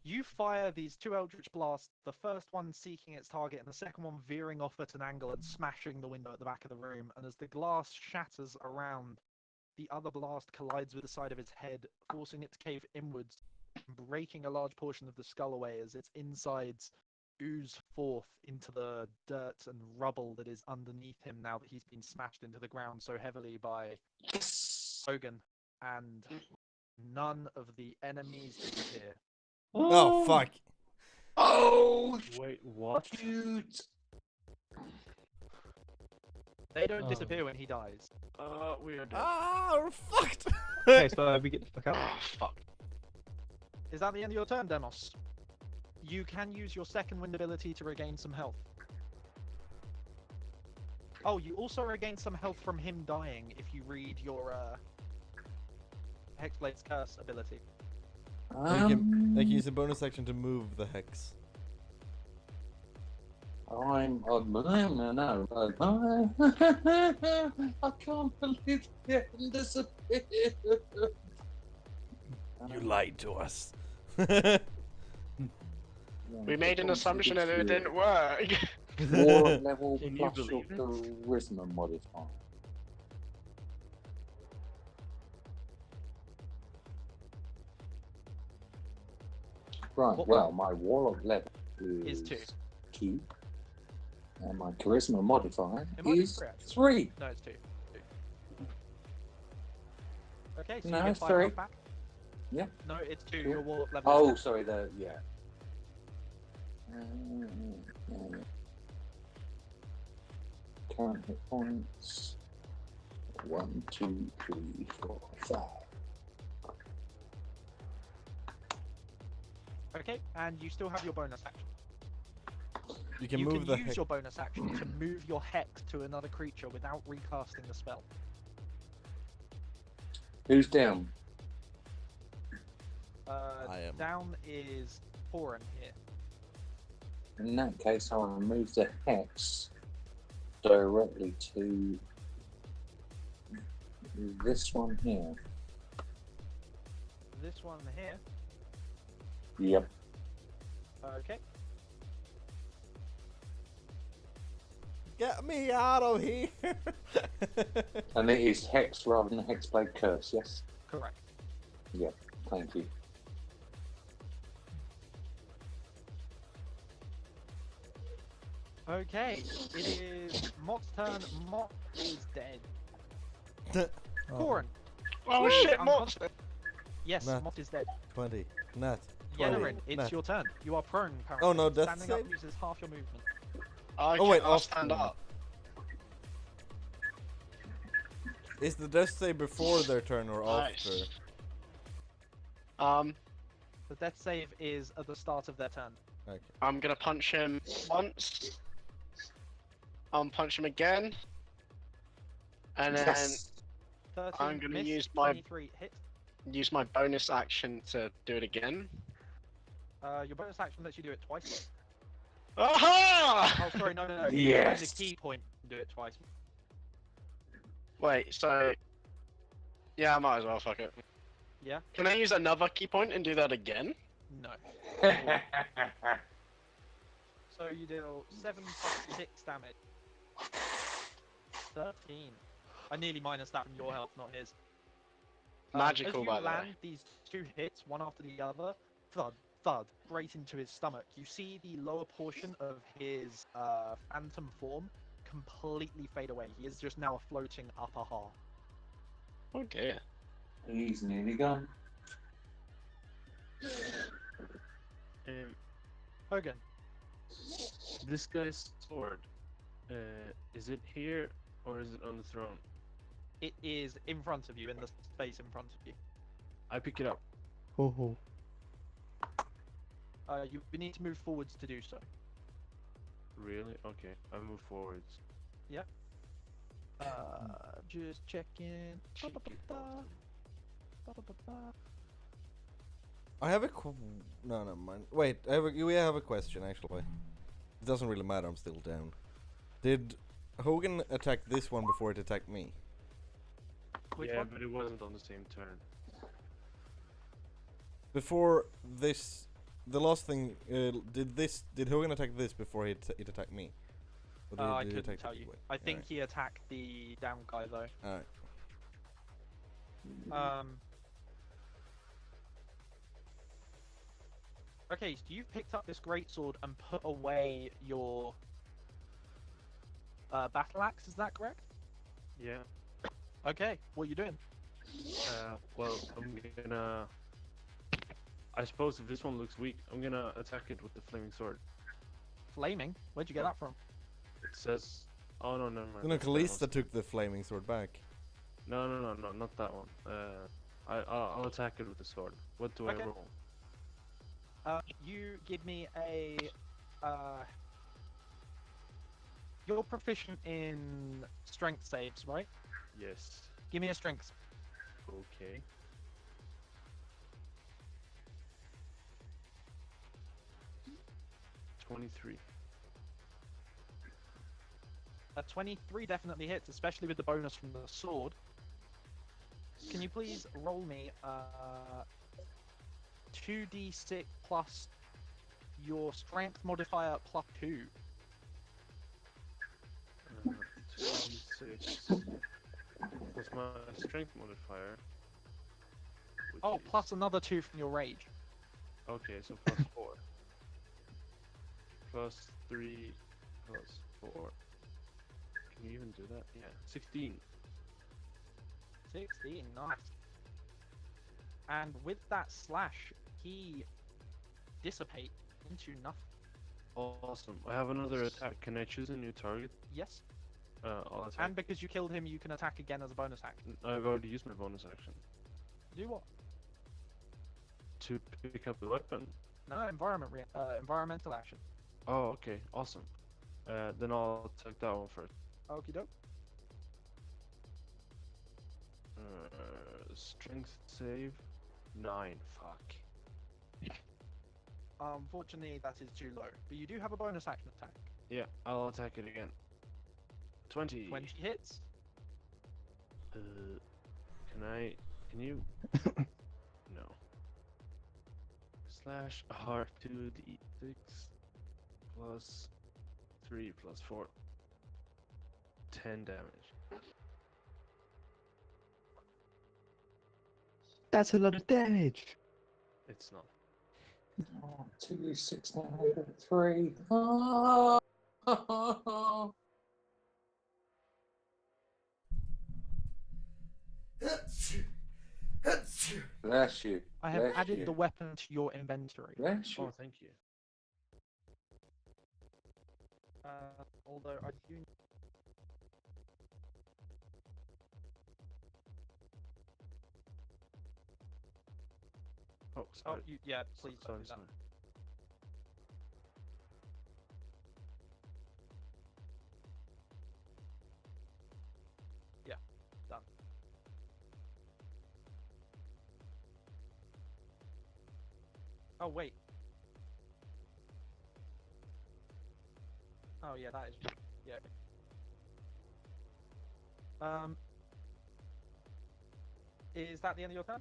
You fire these 2 Eldritch Blasts, the first one seeking its target, and the second one veering off at an angle and smashing the window at the back of the room. And as the glass shatters around, the other blast collides with the side of its head, forcing it to cave inwards, breaking a large portion of the skull away as its insides ooze forth into the dirt and rubble that is underneath him now that he's been smashed into the ground so heavily by Hogan. And none of the enemies disappear. Oh, fuck. Oh, Wait, what? shoot! They don't Oh. disappear when he dies. We are dead. Ah, we're fucked! Okay, so we get the fuck out. Oh, fuck. Is that the end of your turn, Demos? You can use your second wind ability to regain some health. Oh, you also regain some health from him dying if you read your Hexblade's Curse ability. You can use a bonus action to move the hex. I'm no. I can't believe it disappeared. You lied to us. We made an assumption and it didn't work. War level Can you plus your believe it? charisma modifier. Right, What- well, my warlock level Is is 2. 2. And my charisma modifier It might be is 3, actually. 3. No, it's 2. Okay, so No, you get it's 5 3. health back. Yep. No, it's 2. Cool. Your warlock level Oh, is sorry, yeah. Current hit points. 1, 2, 3, 4, 5. Okay, and you still have your bonus action. You can You move can the use hex. your bonus action to move your hex to another creature without recasting the spell. Who's down? I am. Down is Horan here. In that case, I'll move the hex directly to this one here. This one here. Yep. Okay. Get me out of here! And it is hex rather than hexblade curse, yes? Correct. Yep, thank you. Okay. It is Mott's turn. Mott is dead. Oh, Horan. Oh Woo! shit, I'm Mott! confident. Yes, Nat. Mott is dead. 20. Nat. 20. Yennerin, it's Nat. your turn. You are prone, apparently. Oh, no, death Standing up save? uses half your movement. Okay, Oh, wait, I'll off. stand up. Is the death save before their turn or after? Nice. The death save is at the start of their turn. Okay. I'm gonna punch him once. I'll punch him again. And then Yes. 13 I'm gonna miss, use my- 23 hit. use my bonus action to do it again. Your bonus action lets you do it twice. Aha! Oh, sorry, no. You can Yes. spend a key point and do it twice. Wait, so... Yeah, I might as well, fuck it. Yeah? Can I use another key point and do that again? No. So you deal 7 plus 6 damage. 13. I nearly minus that from your health, not his. Magical, as by you the way. land these 2 hits, one after the other, thud, thud right into his stomach. You see the lower portion of his phantom form completely fade away. He is just now a floating upper half. Oh dear. He's nearly gone. Hogan, This guy's sword, is it here or is it on the throne? it is in front of you, in the space in front of you. I pick it up. Oh, You need to move forwards to do so. Really? Okay, I move forwards. Just checking. Cheeky I have a no, never mind. Wait, we have a question actually. It doesn't really matter. I'm still down. Did Hogan attack this one before it attacked me? Which yeah, one? but it wasn't on the same turn. Before this, the last thing. Did Hogan attack this before it attacked me? Or did I it couldn't attack tell the you. big one? I think Alright. he attacked the down guy though. Alright. Okay, so you've picked up this greatsword and put away your battle axe. Is that correct? Yeah. Okay. What are you doing? Well, I'm gonna. I suppose if this one looks weak, I'm gonna attack it with the flaming sword. Flaming? Where'd you get that from? It says. Oh no, never mind. No, that's that Kalista one. took the flaming sword back. No, not that one. I'll attack it with the sword. What do Okay. I roll? You give me a. You're proficient in strength saves, right? Yes. Give me a strength. Okay. $23. A 23 definitely hits, especially with the bonus from the sword. Can you please roll me 2d6 plus your strength modifier plus 2? 2d6 plus my strength modifier. which Oh, is- plus another 2 from your rage. Okay, so plus 4. Plus 3 plus 4. Can you even do that? Yeah, 16. 16, nice. And with that slash, he dissipates into nothing. Awesome. I have another attack. Can I choose a new target? Yes. I'll attack. And because you killed him, you can attack again as a bonus action. I've already used my bonus action Do what? to pick up the weapon. No, environmental action. Oh, okay. Awesome. Then I'll attack that one first. Okie doke. Strength save 9. Fuck. Unfortunately, that is too low. But you do have a bonus action attack. Yeah, I'll attack it again. 20. 20 hits. Can you? No. Slash R2d6 plus 3 plus 4. 10 damage. that's a lot of damage. It's not. 2d6 down, 3. Oh. Bless you. I have Bless added you. the weapon to your inventory. Bless you. Oh, thank you. Although I do. Oh, Oh, sorry. yeah, please don't Sorry, do that. sorry. Done. Oh, wait. Oh, yeah, that is. Yeah. Is that the end of your turn?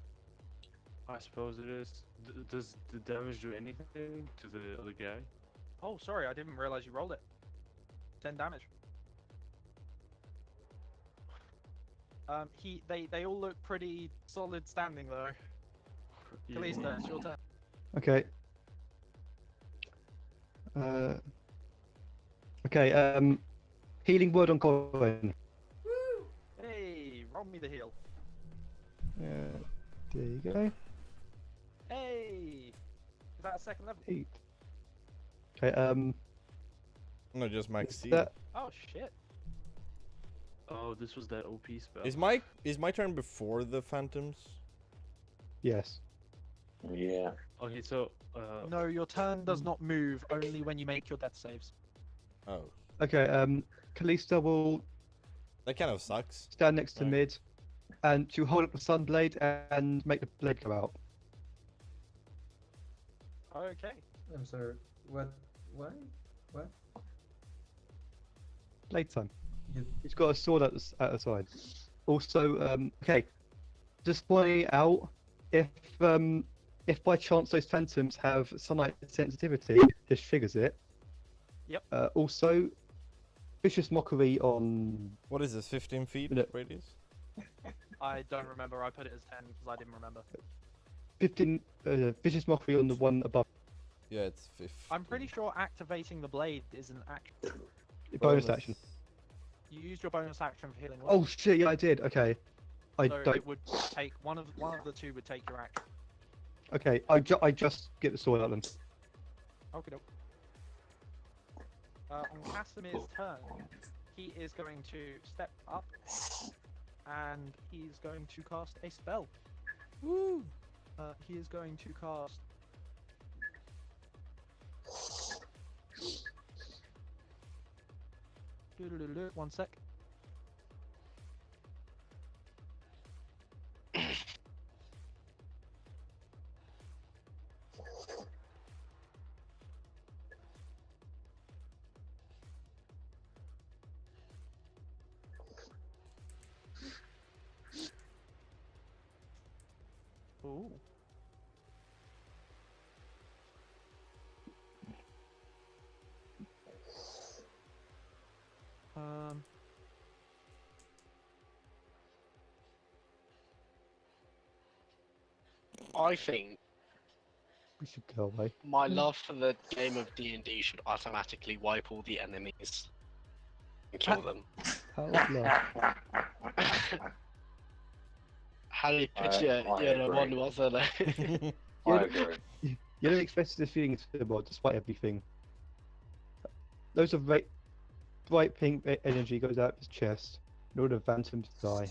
I suppose it is. Does the damage do anything to the other guy? Oh, sorry, I didn't realize you rolled it. 10 damage. They all look pretty solid standing though. Yeah. Kalista, it's your turn. Okay. Okay. Healing word on Colin. Hey, roll me the heal. There you go. Hey, is that a second level? 8. Okay. No, just max C. That Oh shit. Oh, this was that OP spell. Is my turn before the phantoms? yes. Yeah. Okay, so No, your turn does not move. Only when you make your death saves. Oh, Okay. Kalista will that kind of sucks. stand next to Right. mid, and she'll hold up the sun blade and make the blade go out. Okay. I'm sorry. What? Why? What? Blade time. You... He's got a sword at the side. Also, okay, just pointing out if by chance those phantoms have sunlight sensitivity, this triggers it. Yep. Also, vicious mockery on. What is this? 15 feet No. radius? I don't remember. I put it as 10 because I didn't remember. 15 vicious mockery on the one above. Yeah, it's 15. I'm pretty sure activating the blade is an action. Bonus action. You used your bonus action for healing. Oh shit! Yeah, I did. Okay, I so don't. it would take one of the two would take your action. Okay, I just get the sword out then. Okay, doke. On Casimir's turn, he is going to step up, and he's going to cast a spell. Woo! He is going to cast. One sec. Ooh. I think We should go away. my love for the game of D&D should automatically wipe all the enemies and kill them. How love. Harry I Pitcher, you're the agree. one, wasn't it? I agree. You don't expect this feeling to the despite everything. Loads of bright pink energy goes out his chest, in order for phantoms to die.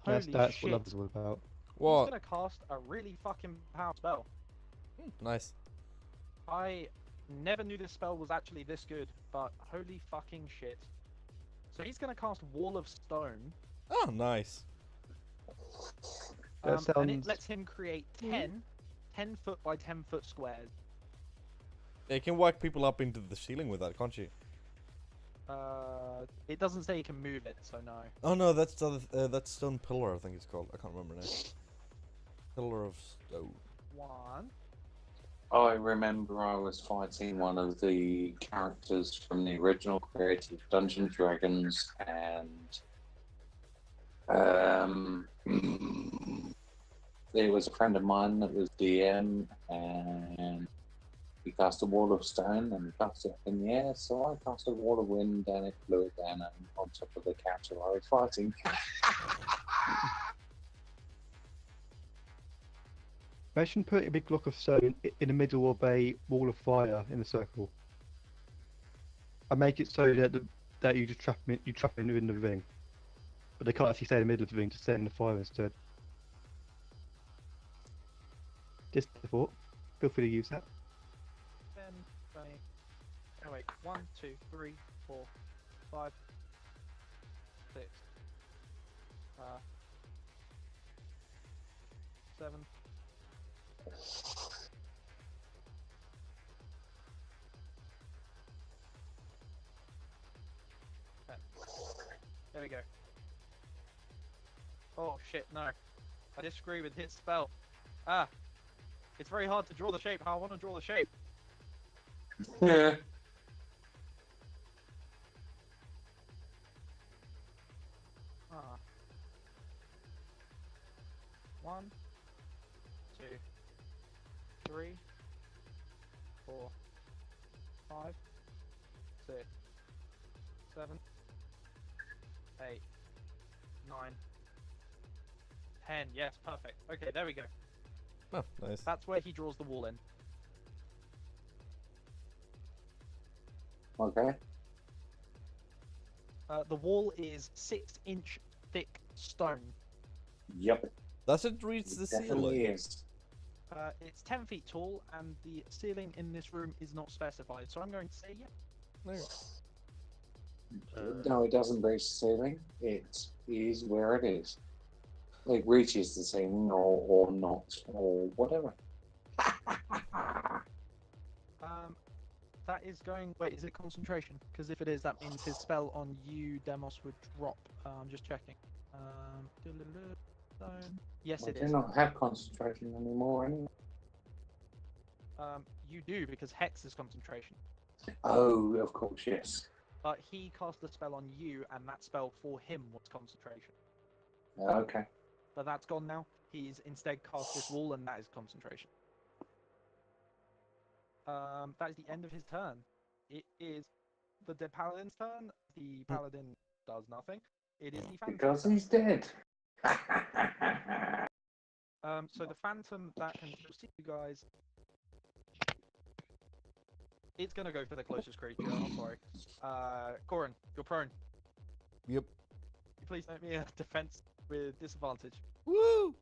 Holy That's shit. what love is all about. He's What? gonna cast a really fucking powerful spell. Nice. I never knew this spell was actually this good, but holy fucking shit. So he's gonna cast Wall of Stone, Oh, nice. That and it sounds- lets him create 10 foot by 10 foot squares. Yeah, you can whack people up into the ceiling with that, can't you? It doesn't say you can move it, so no. Oh no, that's that's stone pillar. I think it's called. I can't remember now. Pillar of stone. One. I remember I was fighting one of the characters from the original Creative Dungeons Dragons, and there was a friend of mine that was DM, and he cast a wall of stone and cast it up in the air, so I cast a wall of wind and it blew it down on top of the couch while I was fighting. Imagine putting a big block of stone in the middle of a wall of fire in a circle. And make it so that you just trap them in the ring. But they can't actually stay in the middle of the ring, just stay in the fire instead. Just a thought. Feel free to use that. 10, 20. Oh wait, 1, 2, 3, 4, 5, 6, 7. There we go. Oh shit, no. I disagree with his spell. It's very hard to draw the shape how I want to draw the shape. Yeah. One, 2, 3, 4, 5, 6, 7, 8, 9, 10. Yes, perfect. Okay, there we go. Oh, nice. That's where he draws the wall in. Okay. The wall is 6-inch thick stone. Yep. Does it reach the Definitely ceiling? is. It's 10 feet tall, and the ceiling in this room is not specified, so I'm going to say yeah. No. No, it doesn't reach the ceiling. It is where it is. It reaches the ceiling or not, or whatever. That is going. Wait, is it concentration? Because if it is, that means his spell on you, Demos, would drop. I'm just checking. Yes, I it do is. not have concentration anymore anyway. You do, because Hex is concentration. Oh, of course, yes. But he cast the spell on you, and that spell for him was concentration. Okay. But that's gone now. He's instead cast this wall, and that is concentration. That is the end of his turn. It is the Paladin's turn. The Paladin does nothing. It is the Phantom. Because he's dead. So the Phantom that can still see you guys. It's gonna go for the closest creature. I'm sorry. Corin, you're prone. Yep. Please make me a defense with disadvantage. Woo!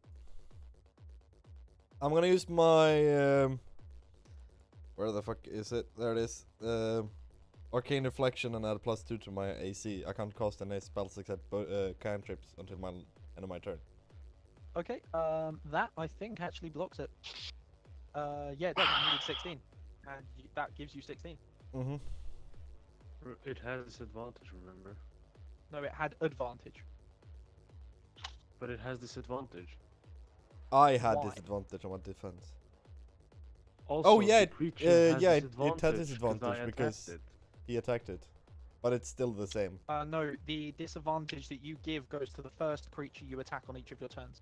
I'm gonna use my where the fuck is it? There it is. Arcane Reflection and add +2 to my AC. I can't cast any spells except cantrips until my end of my turn. Okay. That I think actually blocks it. Yeah, it does. You need 16, and that gives you 16. Mm-hmm. It has disadvantage, remember? No, it had advantage. But it has disadvantage. I had Why? disadvantage on my defense. Also, yeah, the creature has yeah, it disadvantage had 'cause disadvantage I because attacked he attacked it, but it's still the same. No, the disadvantage that you give goes to the first creature you attack on each of your turns.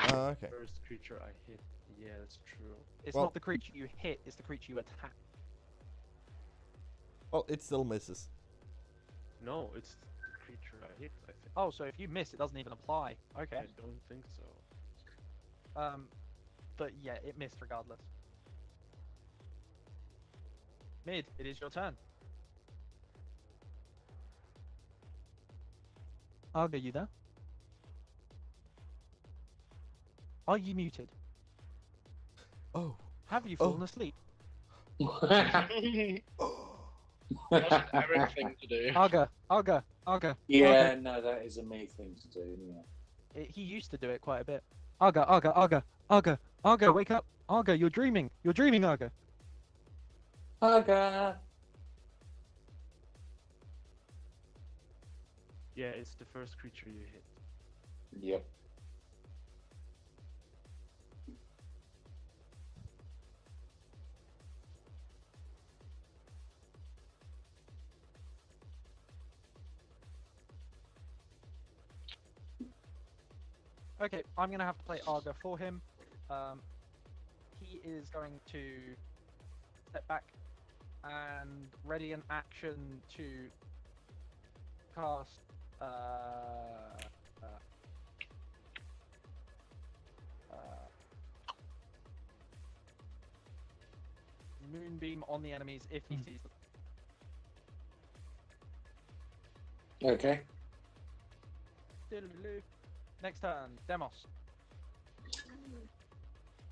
Okay. First creature I hit. Yeah, that's true. It's Well- not the creature you hit; it's the creature you attack. Well, it still misses. No, it's the creature I hit, I think. Oh, so if you miss, it doesn't even apply. Okay. I don't think so. But yeah, it missed regardless. Mid, it is your turn. Arga, you there? Are you muted? Oh. Have you fallen asleep? Wasn't Eric's thing to do. Arga. Yeah, no, that is a me thing to do. Yeah. He used to do it quite a bit. Arga, wake up! Arga, you're dreaming! You're dreaming, Arga! Okay. Yeah, it's the first creature you hit. Yep. Okay, I'm gonna have to play Arga for him. He is going to step back and ready an action to cast Moonbeam on the enemies if he sees them. Okay. Next turn, Demos.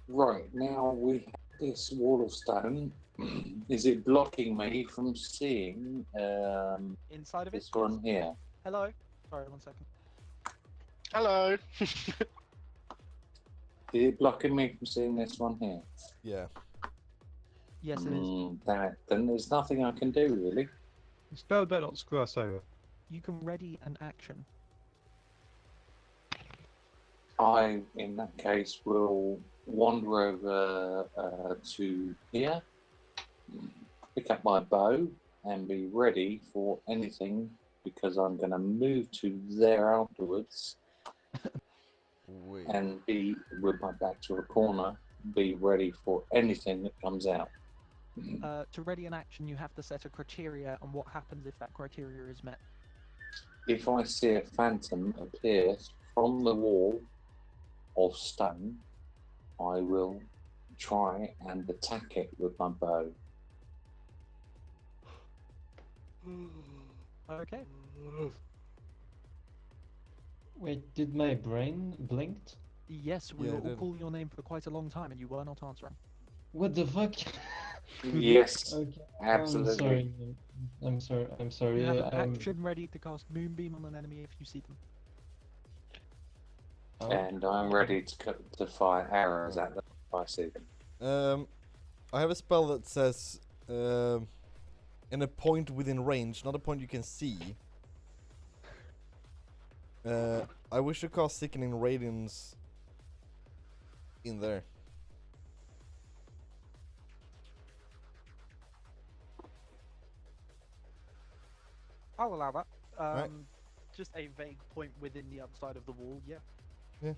Right, now we have this wall of stone. Is it blocking me from seeing Inside of it. this one here? Hello. Sorry, 1 second. Hello. Is it blocking me from seeing this one here? Yeah. Yes, it is. Then there's nothing I can do, really. Spell better not screw us over. You can ready an action. I, in that case, will wander over to here, pick up my bow, and be ready for anything, because I'm going to move to there afterwards, Wait. and be with my back to a corner, be ready for anything that comes out. To ready an action, you have to set a criteria, and what happens if that criteria is met? If I see a phantom appear from the wall of stone, I will try and attack it with my bow. Okay. Wait, did my brain blinked? Yes, we Yeah, were it all did. calling your name for quite a long time, and you were not answering. What the fuck? Yes, Okay, absolutely. I'm sorry. I'm sorry. You have an I'm. action ready to cast Moonbeam on an enemy if you see them. Oh, And I'm ready to fire arrows at them if I see them. I have a spell that says in a point within range, not a point you can see. I wish to cast Sickening Radiance in there. I'll allow that. Right. Just a vague point within the other side of the wall, yeah. Yeah.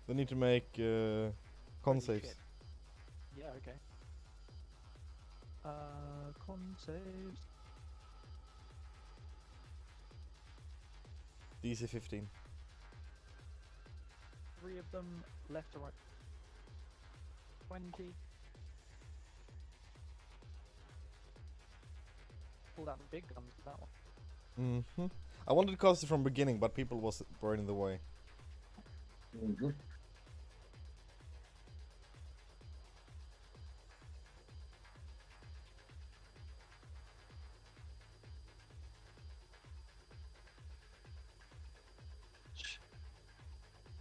They need to make con Holy saves. shit. Yeah, okay. Con saves. DC 15. 3 of them, left to right. 20. Pull out the big guns for that one. Mm-hmm. I wanted to cast it from beginning, but people were in the way. Mm-hmm.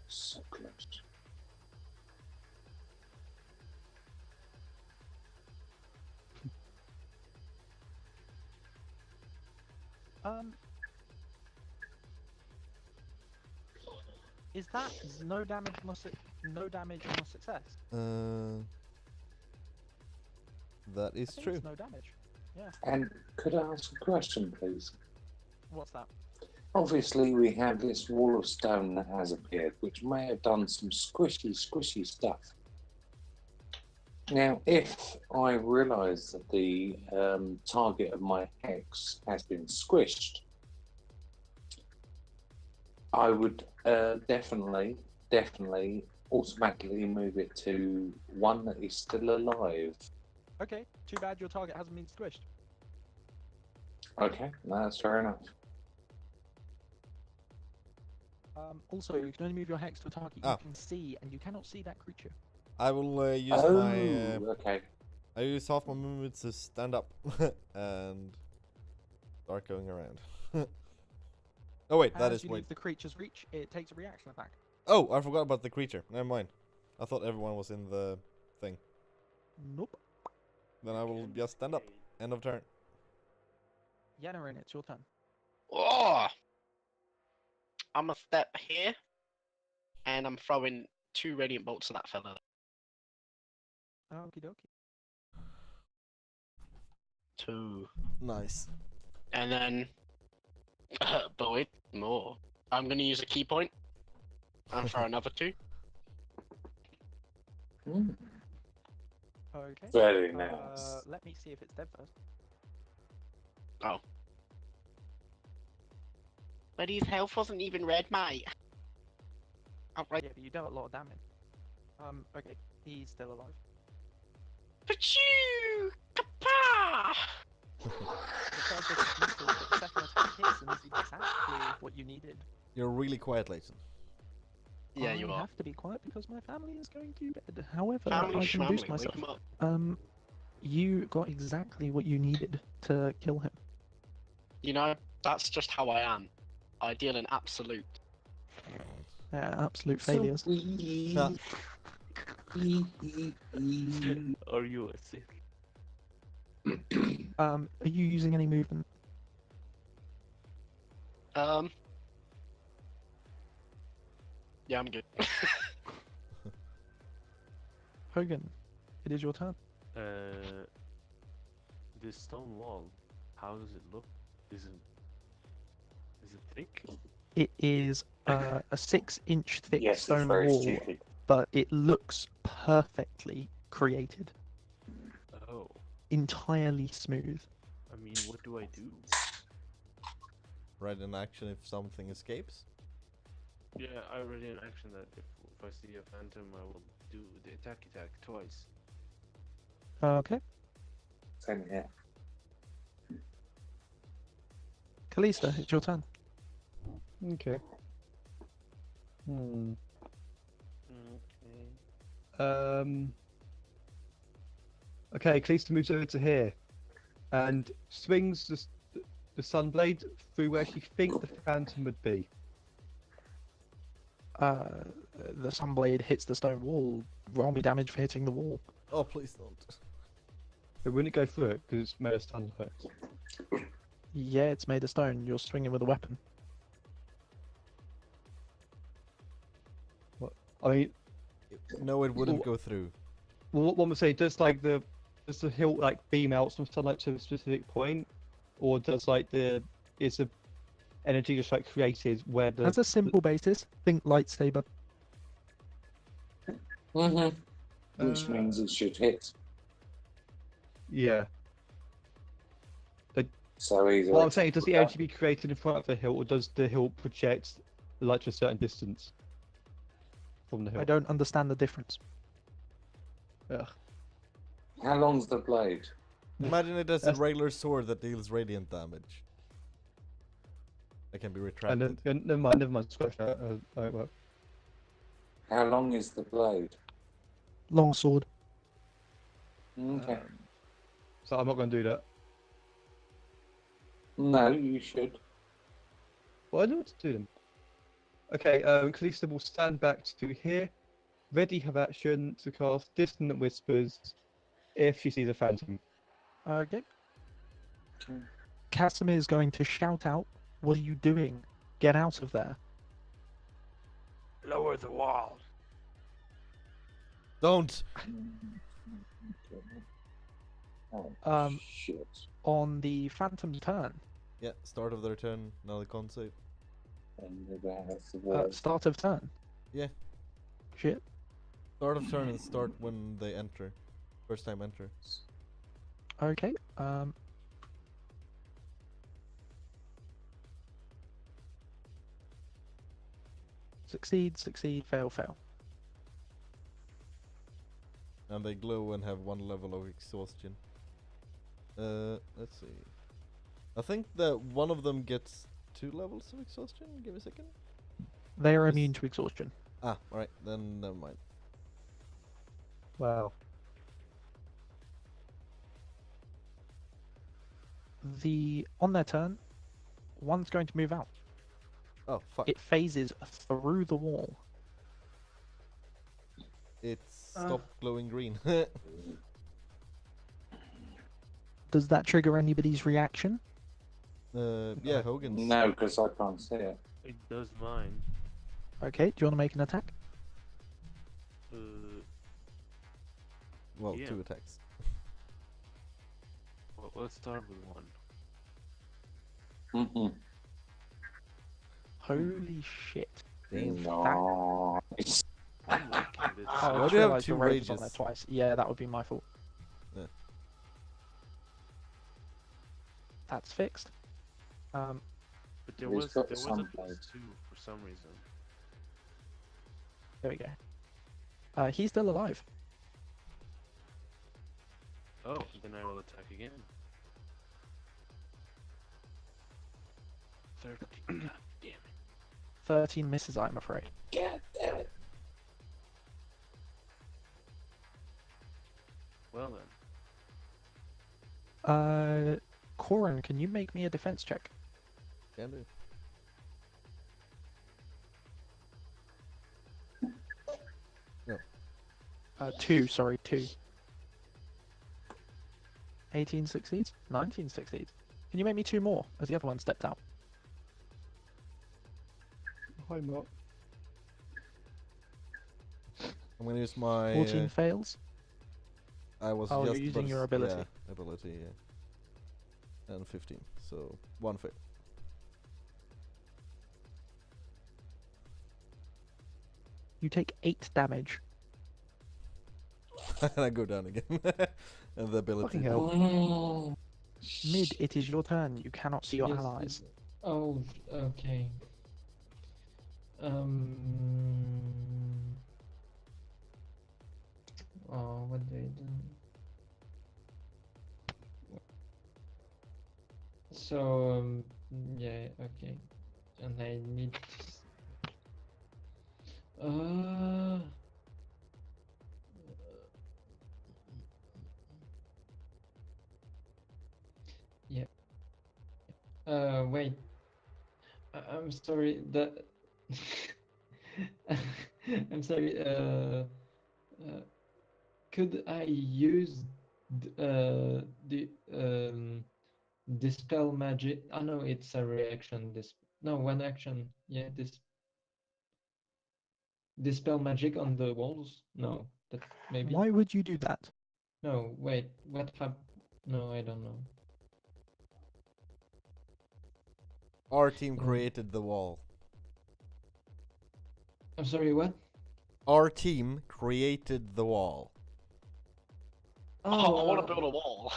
So close. Is that no damage on a success? That I is think true. it's no damage. Yeah. And could I ask a question, please? What's that? Obviously, we have this wall of stone that has appeared, which may have done some squishy stuff. Now, if I realise that the target of my hex has been squished, I would definitely automatically move it to one that is still alive. Okay, too bad your target hasn't been squished. Okay, that's fair enough. Also, you can only move your hex to a target you can see, and you cannot see that creature. I will use okay. I use half my movement to stand up and start going around. Oh wait, that As is you wait. leave the creature's reach, it takes a reaction attack. Oh, I forgot about the creature. Never mind. I thought everyone was in the thing. Nope. Then I will just stand up. End of turn. Yennerin, it's your turn. Oh! I'm a step here, and I'm throwing 2 radiant bolts at that fella. Okie dokie. 2. Nice. And then, but wait, more. I'm going to use a key point and throw another 2. Okay. Very nice. Let me see if it's dead first. Oh. But his health wasn't even red, mate. Outright. Yeah, but you dealt a lot of damage. Okay, he's still alive. Pachoo! Kapah! The first hit is lethal, but the second attack hits and is exactly what you needed. You're really quiet, Leighton. Yeah, you I are. have to be quiet because my family is going to bed. However, Family I can boost schmamly, myself. wake 'em up. You got exactly what you needed to kill him. You know, that's just how I am. I deal in absolute. Absolute failures. Are you a Sith? Are you using any movement? Yeah, I'm good. Hogan, it is your turn. This stone wall, how does it look? Is it thick? It is a 6-inch thick Yes, it's stone very wall, stupid. but it looks perfectly created, Oh, entirely smooth. I mean, what do I do? Right in action if something escapes. Yeah, I already in action that if I see a phantom, I will do the attack twice. Okay. Same here. Kalista, it's your turn. Okay. Hmm. Okay. Okay, Calista moves over to here and swings the sunblade through where she thinks the phantom would be. The sunblade hits the stone wall. Roll me damage for hitting the wall. Oh, please don't. It wouldn't go through it because it's made of sunlight. Yeah, it's made of stone. You're swinging with a weapon. I mean, No, it wouldn't Well- go through. well, what one would say, does the hilt like beam out some sunlight to a specific point, or does is the energy just like created where the As a simple basis, think lightsaber. Which means it should hit. yeah. So either. What I'm saying, does the energy be created in front of the hilt, or does the hilt project the light to a certain distance from the hilt? I don't understand the difference. Ugh. How long's the blade? Imagine it as a That's- regular sword that deals radiant damage. It can be retracted. Never mind. Scratch that. Alright, well. How long is the blade? Long sword. Okay. So I'm not going to do that. No, you should. Well, I know what to do then. Okay, Calista will stand back to here, ready her action to cast Dissonant Whispers if she sees a phantom. Okay. Okay. Casimir is going to shout out, "What are you doing? Get out of there!" Lower the wall. Don't! Oh, shit. On the Phantom's turn, Yeah, start of their turn, now the con save. And that's the word. start of turn. Yeah. Shit. Start of turn and start when they enter. First time enter. Okay. Succeed, fail, fail. And they glow and have 1 level of exhaustion. Let's see. I think that one of them gets 2 levels of exhaustion. Give me a second. They are Yes. immune to exhaustion. Ah, alright, then never mind. Wow. On their turn, one's going to move out. Oh, fuck. It phases through the wall. It's stopped glowing green. Does that trigger anybody's reaction? Yeah, Hogan's. No, because I can't see it. It does mine. Okay, do you want to make an attack? Well, Yeah. 2 attacks. Well, let's start with one. Holy shit. Damn. No. It's I'm liking this. Oh, I Why just do you have realised the 2 rage was on there rages? twice. Yeah, that would be my fault. Yeah. That's fixed. But there He's was got a some plus blade. 2 for some reason. There we go. He's still alive. Oh, then I will attack again. 13. God damn it. 13 misses, I'm afraid. God damn it. Well then. Corin, can you make me a defense check? Can do. No. 2, sorry, 2. 18 succeeds? 19 succeeds. Can you make me 2 more, as the other one stepped out? Hi, Mark. I'm gonna use my. 14 fails. I was Oh, just you're using about to your s- ability. Yeah, ability. Yeah. And 15, so 1 fail. You take 8 damage. And I go down again. And the ability. Fucking hell. Oh, Mid, it is your turn. You cannot see your Yes, allies. Oh, okay. Oh, what do I do? So, yeah, okay. And I need. Uh. Yeah. Wait. I'm sorry. I'm sorry. Could I use the dispel magic? Oh no, it's a reaction. No, one action. Yeah, dispel magic on the walls. No, that maybe. Why would you do that? No, wait. What happened? No, I don't know. Our team Mm. created the wall. I'm sorry. What? Our team created the wall. Oh, I want to build a wall.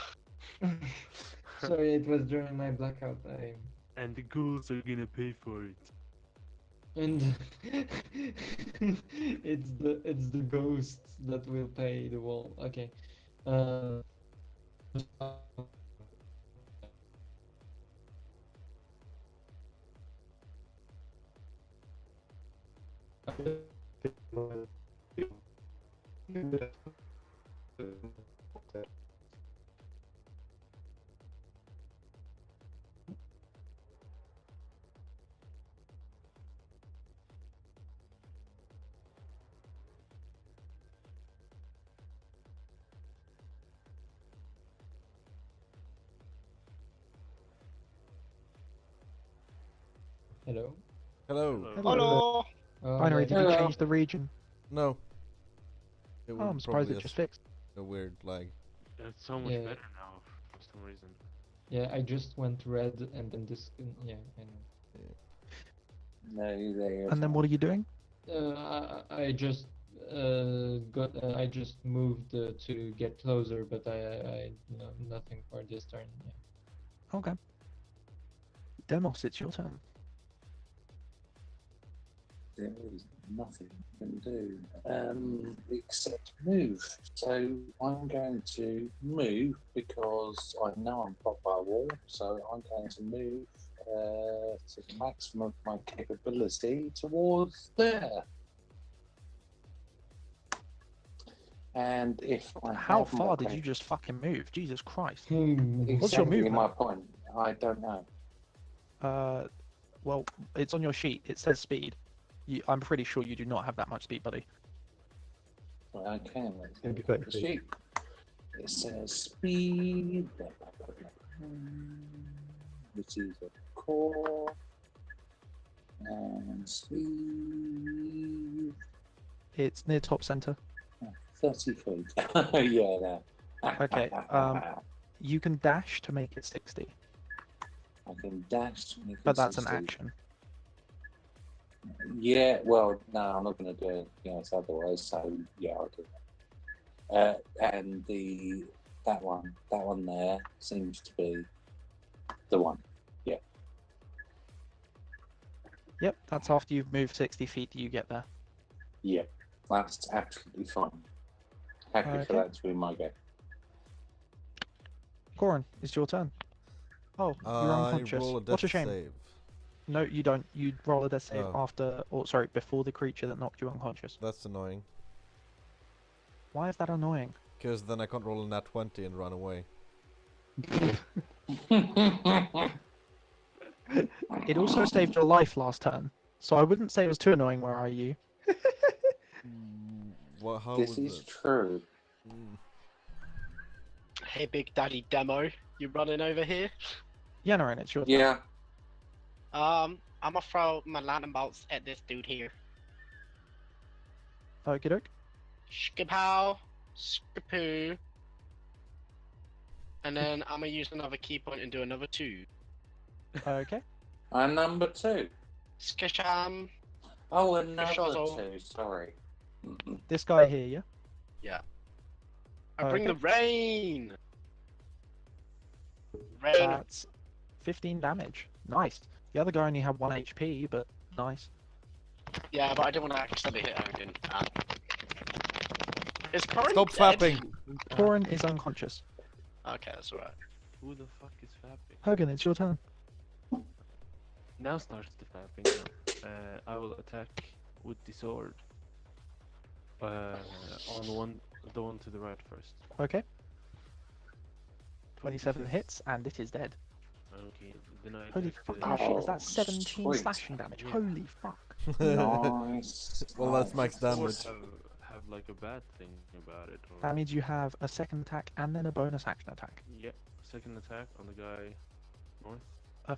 Sorry, it was during my blackout. And the ghouls are gonna pay for it. And it's the ghosts that will pay the wall. Okay. Hello. Hello. Hello. Binary, did you Hello. change the region? No. It Oh, would I'm surprised probably it just fixed. a weird lag. It's so much Yeah. better now for some reason. Yeah, I just went red and then this. Yeah, I know. no, there. And then what are you doing? I just I just moved to get closer, but I no, nothing for this turn. Yeah. Okay. Demos, it's your turn. There is nothing you can do except move. So I'm going to move because I know I'm blocked by a wall. So I'm going to move to the maximum of my capability towards there. And if I How have far more did you just fucking move? Jesus Christ. Hmm. What's your exactly movement? my point? I don't know. Well, it's on your sheet. It says speed. I'm pretty sure you do not have that much speed, buddy. Okay, let's Maybe look at the 30 feet. sheet. It says speed, which is a core, and speed, It's near top center. 30 feet. Yeah, no. Okay, You can dash to make it 60, I can dash to make but it that's an 60. action. Yeah, well, no, I'm not going to do it. Yes, otherwise. So yeah, I'll do that. And that one there seems to be the one. Yeah. Yep, that's after you've moved 60 feet. You get there. Yeah, that's absolutely fine. Happy for Okay. that to be my go. Goran, it's your turn. Oh, you're I unconscious. roll a death What a shame. save. No, you don't. You roll a death save Oh. after, or sorry, before the creature that knocked you unconscious. That's annoying. Why is that annoying? Because then I can't roll a nat 20 and run away. It also saved your life last turn, so I wouldn't say it was too annoying. Where are you? Well, how This would is that- true. Hey, Big Daddy Demo, you running over here? Yeah, Naren, it's your turn. Yeah. I'm gonna throw my lightning bolts at this dude here. Okie doke. Skipow, skipoo. And then I'm gonna use another key point and do another 2. Okay. And number 2. Skisham. Oh, another Shozzle. 2. Sorry. This guy here, yeah? Yeah. I bring the Okay. rain. Rain. That's 15 damage. Nice. The other guy only had 1 HP, but nice. Yeah, but I didn't want to accidentally hit anything. Is Corin Stop dead? fapping. Corin is unconscious. Okay, that's alright. Who the fuck is fapping? Hogan, it's your turn. Now starts the fapping. I will attack with the sword. On the one to the right first. Okay. 27 hits, and it is dead. Okay, then I Holy attack fucking the... shit, is Oh, that 17 sweet. slashing damage? Yeah. Holy fuck. Nice. Well, that's max damage. Have like a bad thing about it. Or... That means you have a second attack and then a bonus action attack. Yep, second attack on the guy north.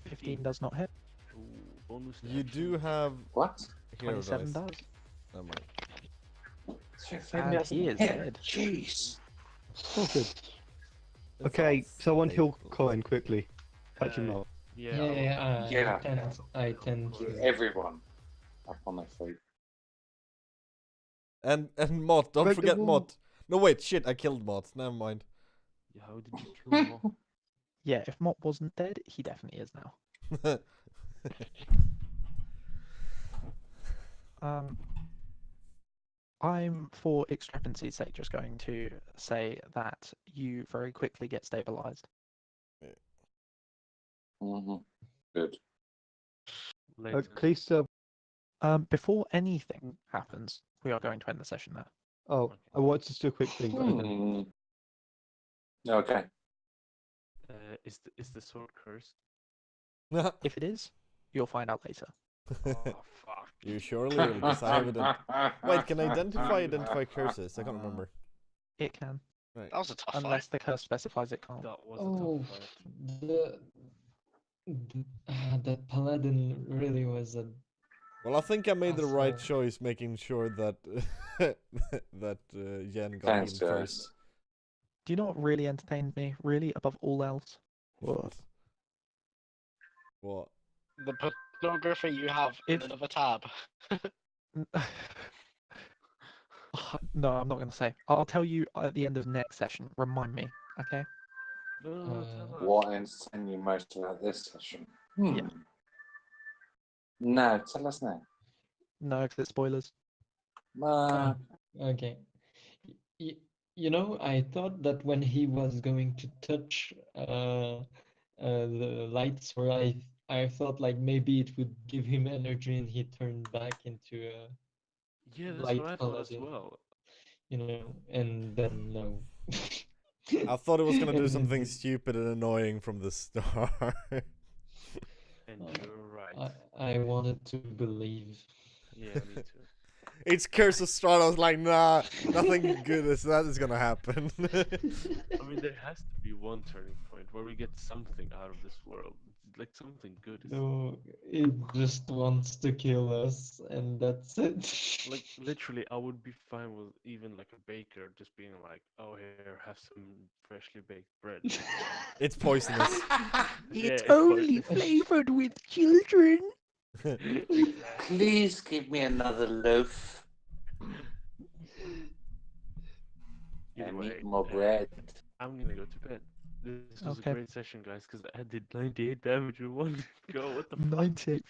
15 does not hit. Ooh, bonus You action. do have What? hero 27 dice. does. Never mind. And he is dead. Jeez. Oh, good. It's Okay, all someone heal stable. Corin quickly. Patch him up. Yeah. Yeah, Yeah. I tend to. Everyone up on their feet. And Mott, don't Break the forget wall. Mott. No wait, shit, I killed Mott. Never mind. Yeah, how did you kill him off? Yeah, if Mott wasn't dead, he definitely is now. I'm, for discrepancy's sake, just going to say that you very quickly get stabilized. Good. Later. Please, Before anything happens, we are going to end the session now. oh, I want to just do a quick thing. Hmm. Okay. Is the sword cursed? If it is, you'll find out later. Oh fuck. You surely will, because I have it. Wait, can I identify curses? I can't remember. It can, Right. That was a tough unless the curse specifies it can't. That was Oh, a tough fight. the paladin really was a. Well, I think I made the right Asshole. choice, making sure that that Yen got Thanks, healed guys. first. Do you know what really entertained me? Really, above all else? What? What? The pornography you have in If- another tab. No, I'm not going to say. I'll tell you at the end of next session. Remind me, okay? No, tell us. What entertained you most about this session? Yeah. No, tell us now. No, because it's spoilers. Okay. You know, I thought that when he was going to touch the light sword, I thought like maybe it would give him energy and he turned back into a Yeah, that's light what I thought as paladin. well. You know, and then no. I thought it was gonna do And something then stupid and annoying from the start. And Uh, you're right. I wanted to believe. Yeah, me too. It's Curse of Strahd. I was like, nah, nothing good as that is gonna happen. I mean, there has to be one turning point where we get something out of this world. Like something good. No, it just wants to kill us, and that's it. Like literally, I would be fine with even like a baker just being like, "Oh, here, have some freshly baked bread." It's poisonous. It's Only flavored with children. Please give me another loaf. Either I way, need more bread. I'm gonna go to bed. This was Okay. a great session, guys, because I did 98 damage in one go. What the fuck? 98